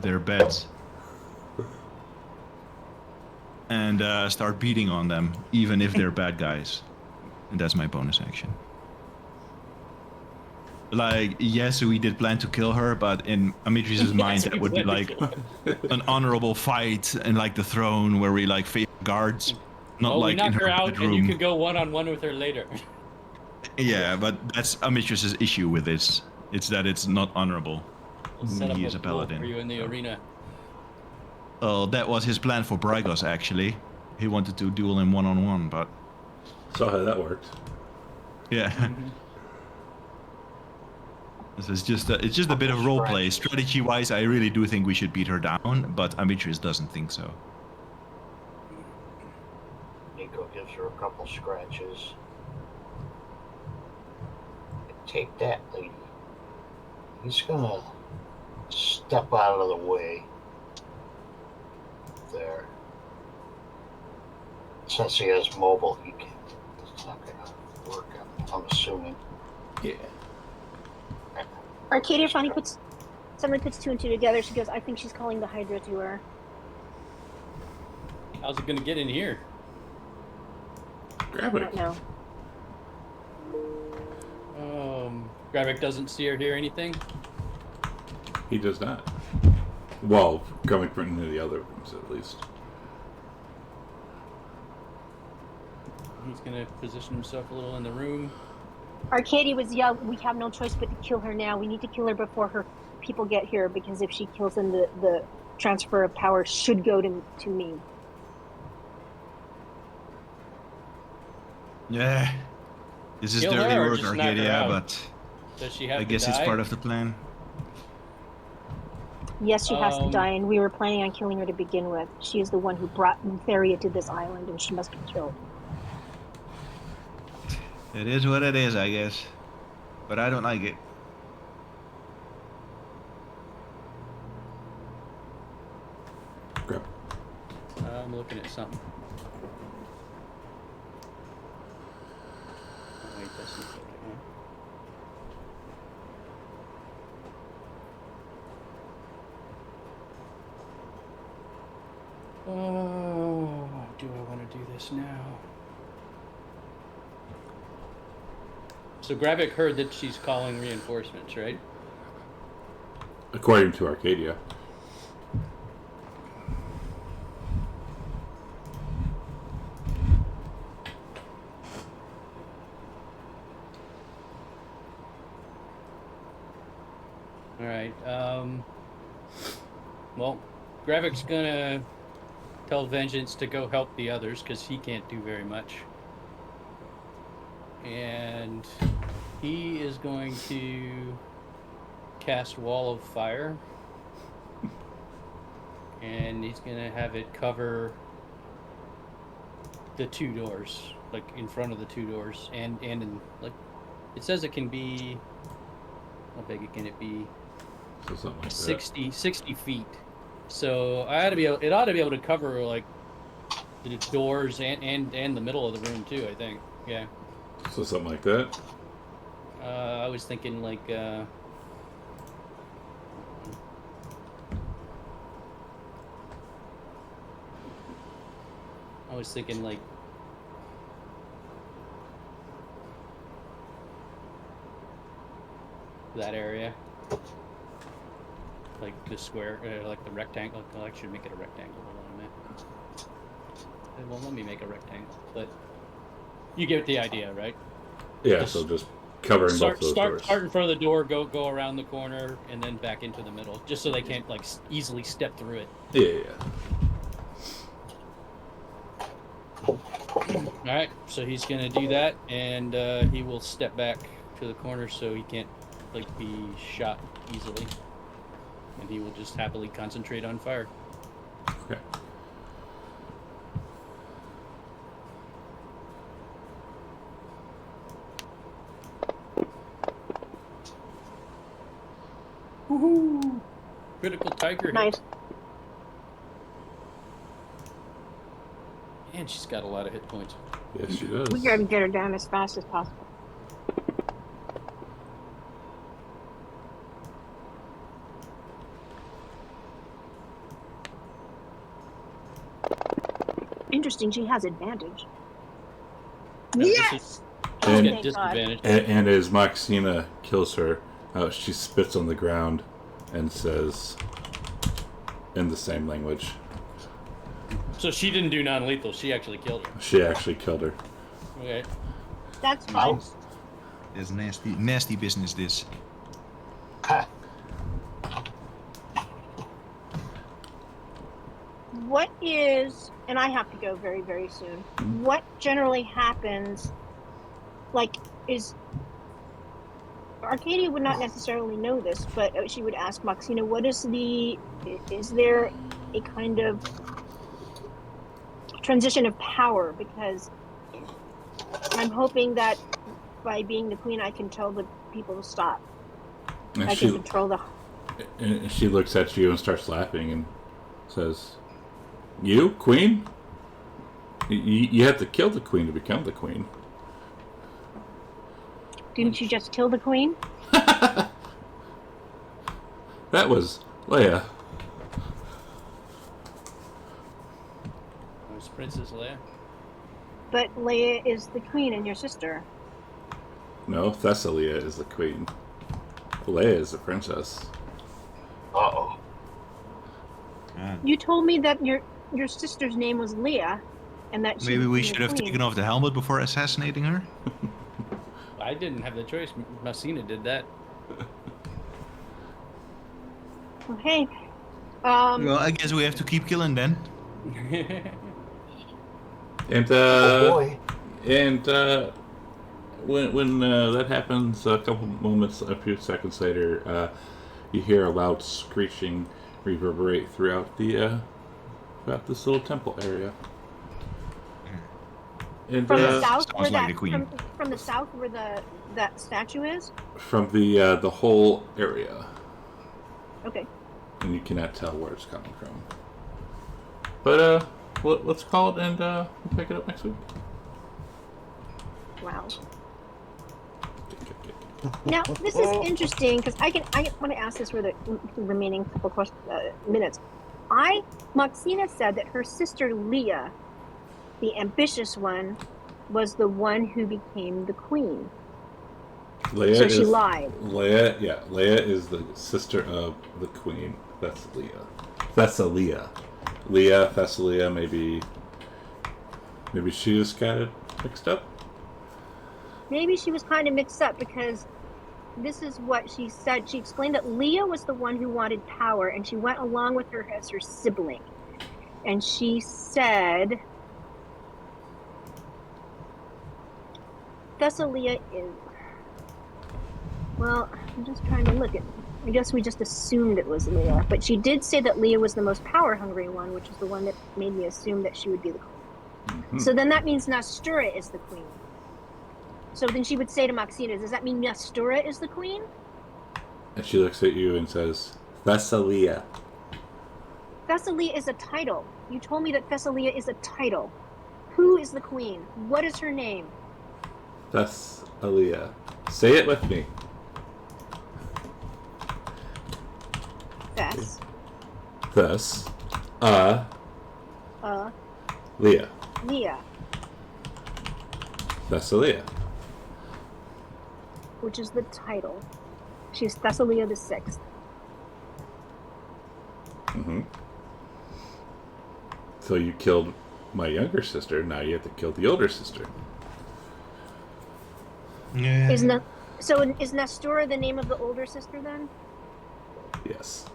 their beds and start beating on them, even if they're bad guys. And that's my bonus action. Like, yes, we did plan to kill her, but in Demetrius's mind, that would be like an honorable fight in like the throne where we like face guards, not Oh, we like knock in her her out, bedroom. and you can go one-on-one with her later. Yeah, but that's Demetrius's issue with this. It's that it's not honorable. We'll set up He is a a pool paladin. for you in the arena. Oh, that was his plan for Brygos, actually. He wanted to duel him one-on-one, but Saw how that worked. yeah. This is just it's just a bit of roleplay. Strategy-wise, I really do think we should beat her down, but Demetrius doesn't think so. Nico gives her a couple scratches. Take that, lady. He's gonna step out of the way. There. Since he has mobile, he can. It's not gonna work, I'm assuming. Yeah. Arcadia finally someone puts 2 and 2 together. She goes, I think she's calling the Hydra to her. How's it gonna get in here? Grab I it. don't know. Gravik doesn't see or hear anything? He does not. Well, coming from into the other rooms, at least. He's gonna position himself a little in the room. Arcadia was yelled, we have no choice but to kill her now. We need to kill her before her people get here, because if she kills them, the transfer of power should go to me. Yeah. This is Kill dirty her or work, just knock her Arcadia, out? but Does she have I to guess it's die? part of the plan. Yes, she has to die, and we were planning on killing her to begin with. She is the one who brought Theria to this island, and she must be killed. It is what it is, I guess. But I don't like it. Grab. I'm looking at something. Oh, wait, that's not the right one. Oh, do I want to do this now? So Gravik heard that she's calling reinforcements, right? According to Arcadia. All right. Well, Gravik's gonna tell Vengeance to go help the others because he can't do very much, and he is going to cast Wall of Fire, and he's gonna have it cover the two doors, like in front of the two doors, and in, like, it says it can be. How big can it be? So something like 60 feet. So it ought to be able to cover like the doors and the middle of the room too, I think. Yeah. that. So something like that. I was thinking like that area. Like the square, like the rectangle. I'll actually make it a rectangle. Hold on a minute. It won't let me make a rectangle, but you get the idea, right? Yeah, Just so just covering both those start doors. in front of the door, go around the corner, and then back into the middle, just so they can't like easily step through it. Yeah. All right, so he's gonna do that, and he will step back to the corner so he can't like be shot easily, and he will just happily concentrate on fire. Okay. Woohoo! Critical tiger hit. Nice. And she's got a lot of hit points. Yes, she does. We gotta get her down as fast as possible. Interesting, she has advantage. No, this Yes! is- Oh, She's got thank God. disadvantage. And as Maxina kills her, she spits on the ground and says, in the same language, So she didn't do non-lethal. She actually killed her. she actually killed her. Okay. That's fine. Mouse. It's nasty business, this. What is, and I have to go very, very soon. What generally happens, like, is, Arcadia would not necessarily know this, but she would ask Maxina, is there a kind of transition of power? Because I'm hoping that by being the queen, I can tell the people to stop. And I can control the... and she looks at you and starts laughing and says, "You, queen? You have to kill the queen to become the queen." Didn't you just kill the queen? That was Leia. It was Princess Leia. But Leia is the queen and your sister. No, Thessalia is the queen. Leia is the princess. Uh-oh. You told me that your sister's name was Leah, and that she Maybe we became should the have queen. taken off the helmet before assassinating her. I didn't have the choice. Messina did that. Okay. Well, I guess we have to keep killing then. And Oh boy. when that happens, a few seconds later, you hear a loud screeching reverberate throughout this little temple area. And From the south, sounds where like that the queen. from the south where that statue is. from the whole area, Okay. and you cannot tell where it's coming from. But let's call it and we'll pick it up next week. Wow. Now this is interesting because I want to ask this for the remaining couple minutes. Maxina said that her sister Leah, the ambitious one, was the one who became the queen. Leia So she lied. Leia is the sister of the queen. That's Leah. Thessalia. Leah, Thessalia, maybe she just got it mixed up. Maybe she was kind of mixed up because this is what she said. She explained that Leah was the one who wanted power, and she went along with her as her sibling. And she said, Thessalia is... Well, I'm just trying to look at... I guess we just assumed it was Leah. But she did say that Leah was the most power-hungry one, which is the one that made me assume that she would be the queen. Mm-hmm. So then that means Nastura is the queen. So then she would say to Maxina, does that mean Nastura is the queen? And she looks at you and says, Thessalia. Thessalia is a title. You told me that Thessalia is a title. Who is the queen? What is her name? Thessalia. Say it with me. Thess. Leah. Leah, Thessalia. which is the title. She's Thessalia the Sixth. Mm-hmm. So you killed my younger sister. Now you have to kill the older sister. Yeah. Is Nastura the name of the older sister then? Yes.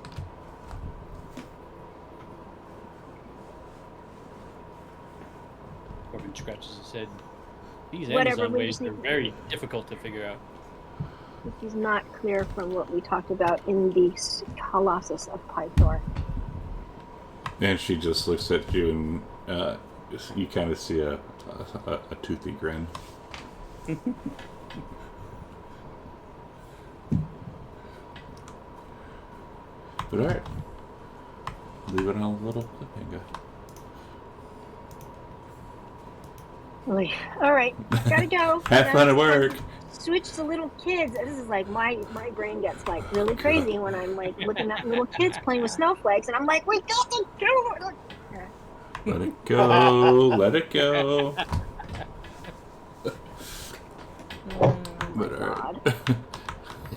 Corbin scratches his head. These Whatever, Amazon we ways just are need- very difficult to figure out. Which is not clear from what we talked about in the Colossus of Pythor. And she just looks at you, and you kind of see a toothy grin. But alright. Leave it on a little cliffhanger. All right, gotta go. Have fun at work. Switch to little kids. This is like my brain gets like really crazy when I'm like looking at little kids playing with snowflakes, and I'm like, we got to do it. Let it go. Let it go. But alright.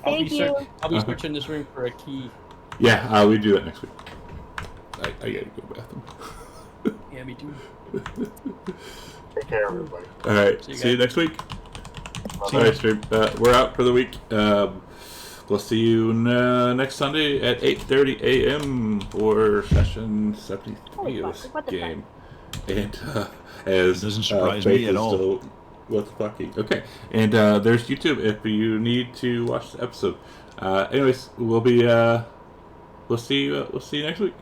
Thank you. I'll be searching this room for a key. Yeah, we do that next week. I gotta go bathroom. Yeah, me too. Take care, everybody. Alright, See you see you guys. next week. Bye-bye. Alright, stream. We're out for the week. We'll see you next Sunday at 8:30 a.m. for session 73 of this What the game. And as Doesn't surprise Faith me at is all. still- what the fucking? Okay, and there's YouTube if you need to watch the episode. Anyways, we'll see you next week.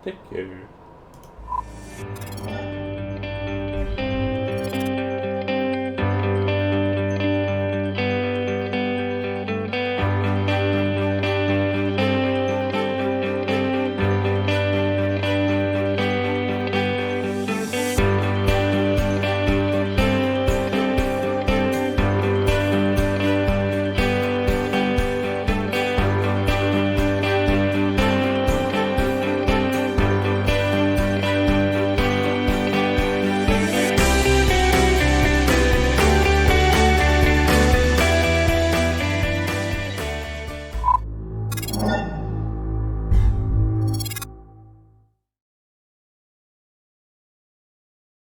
Take care.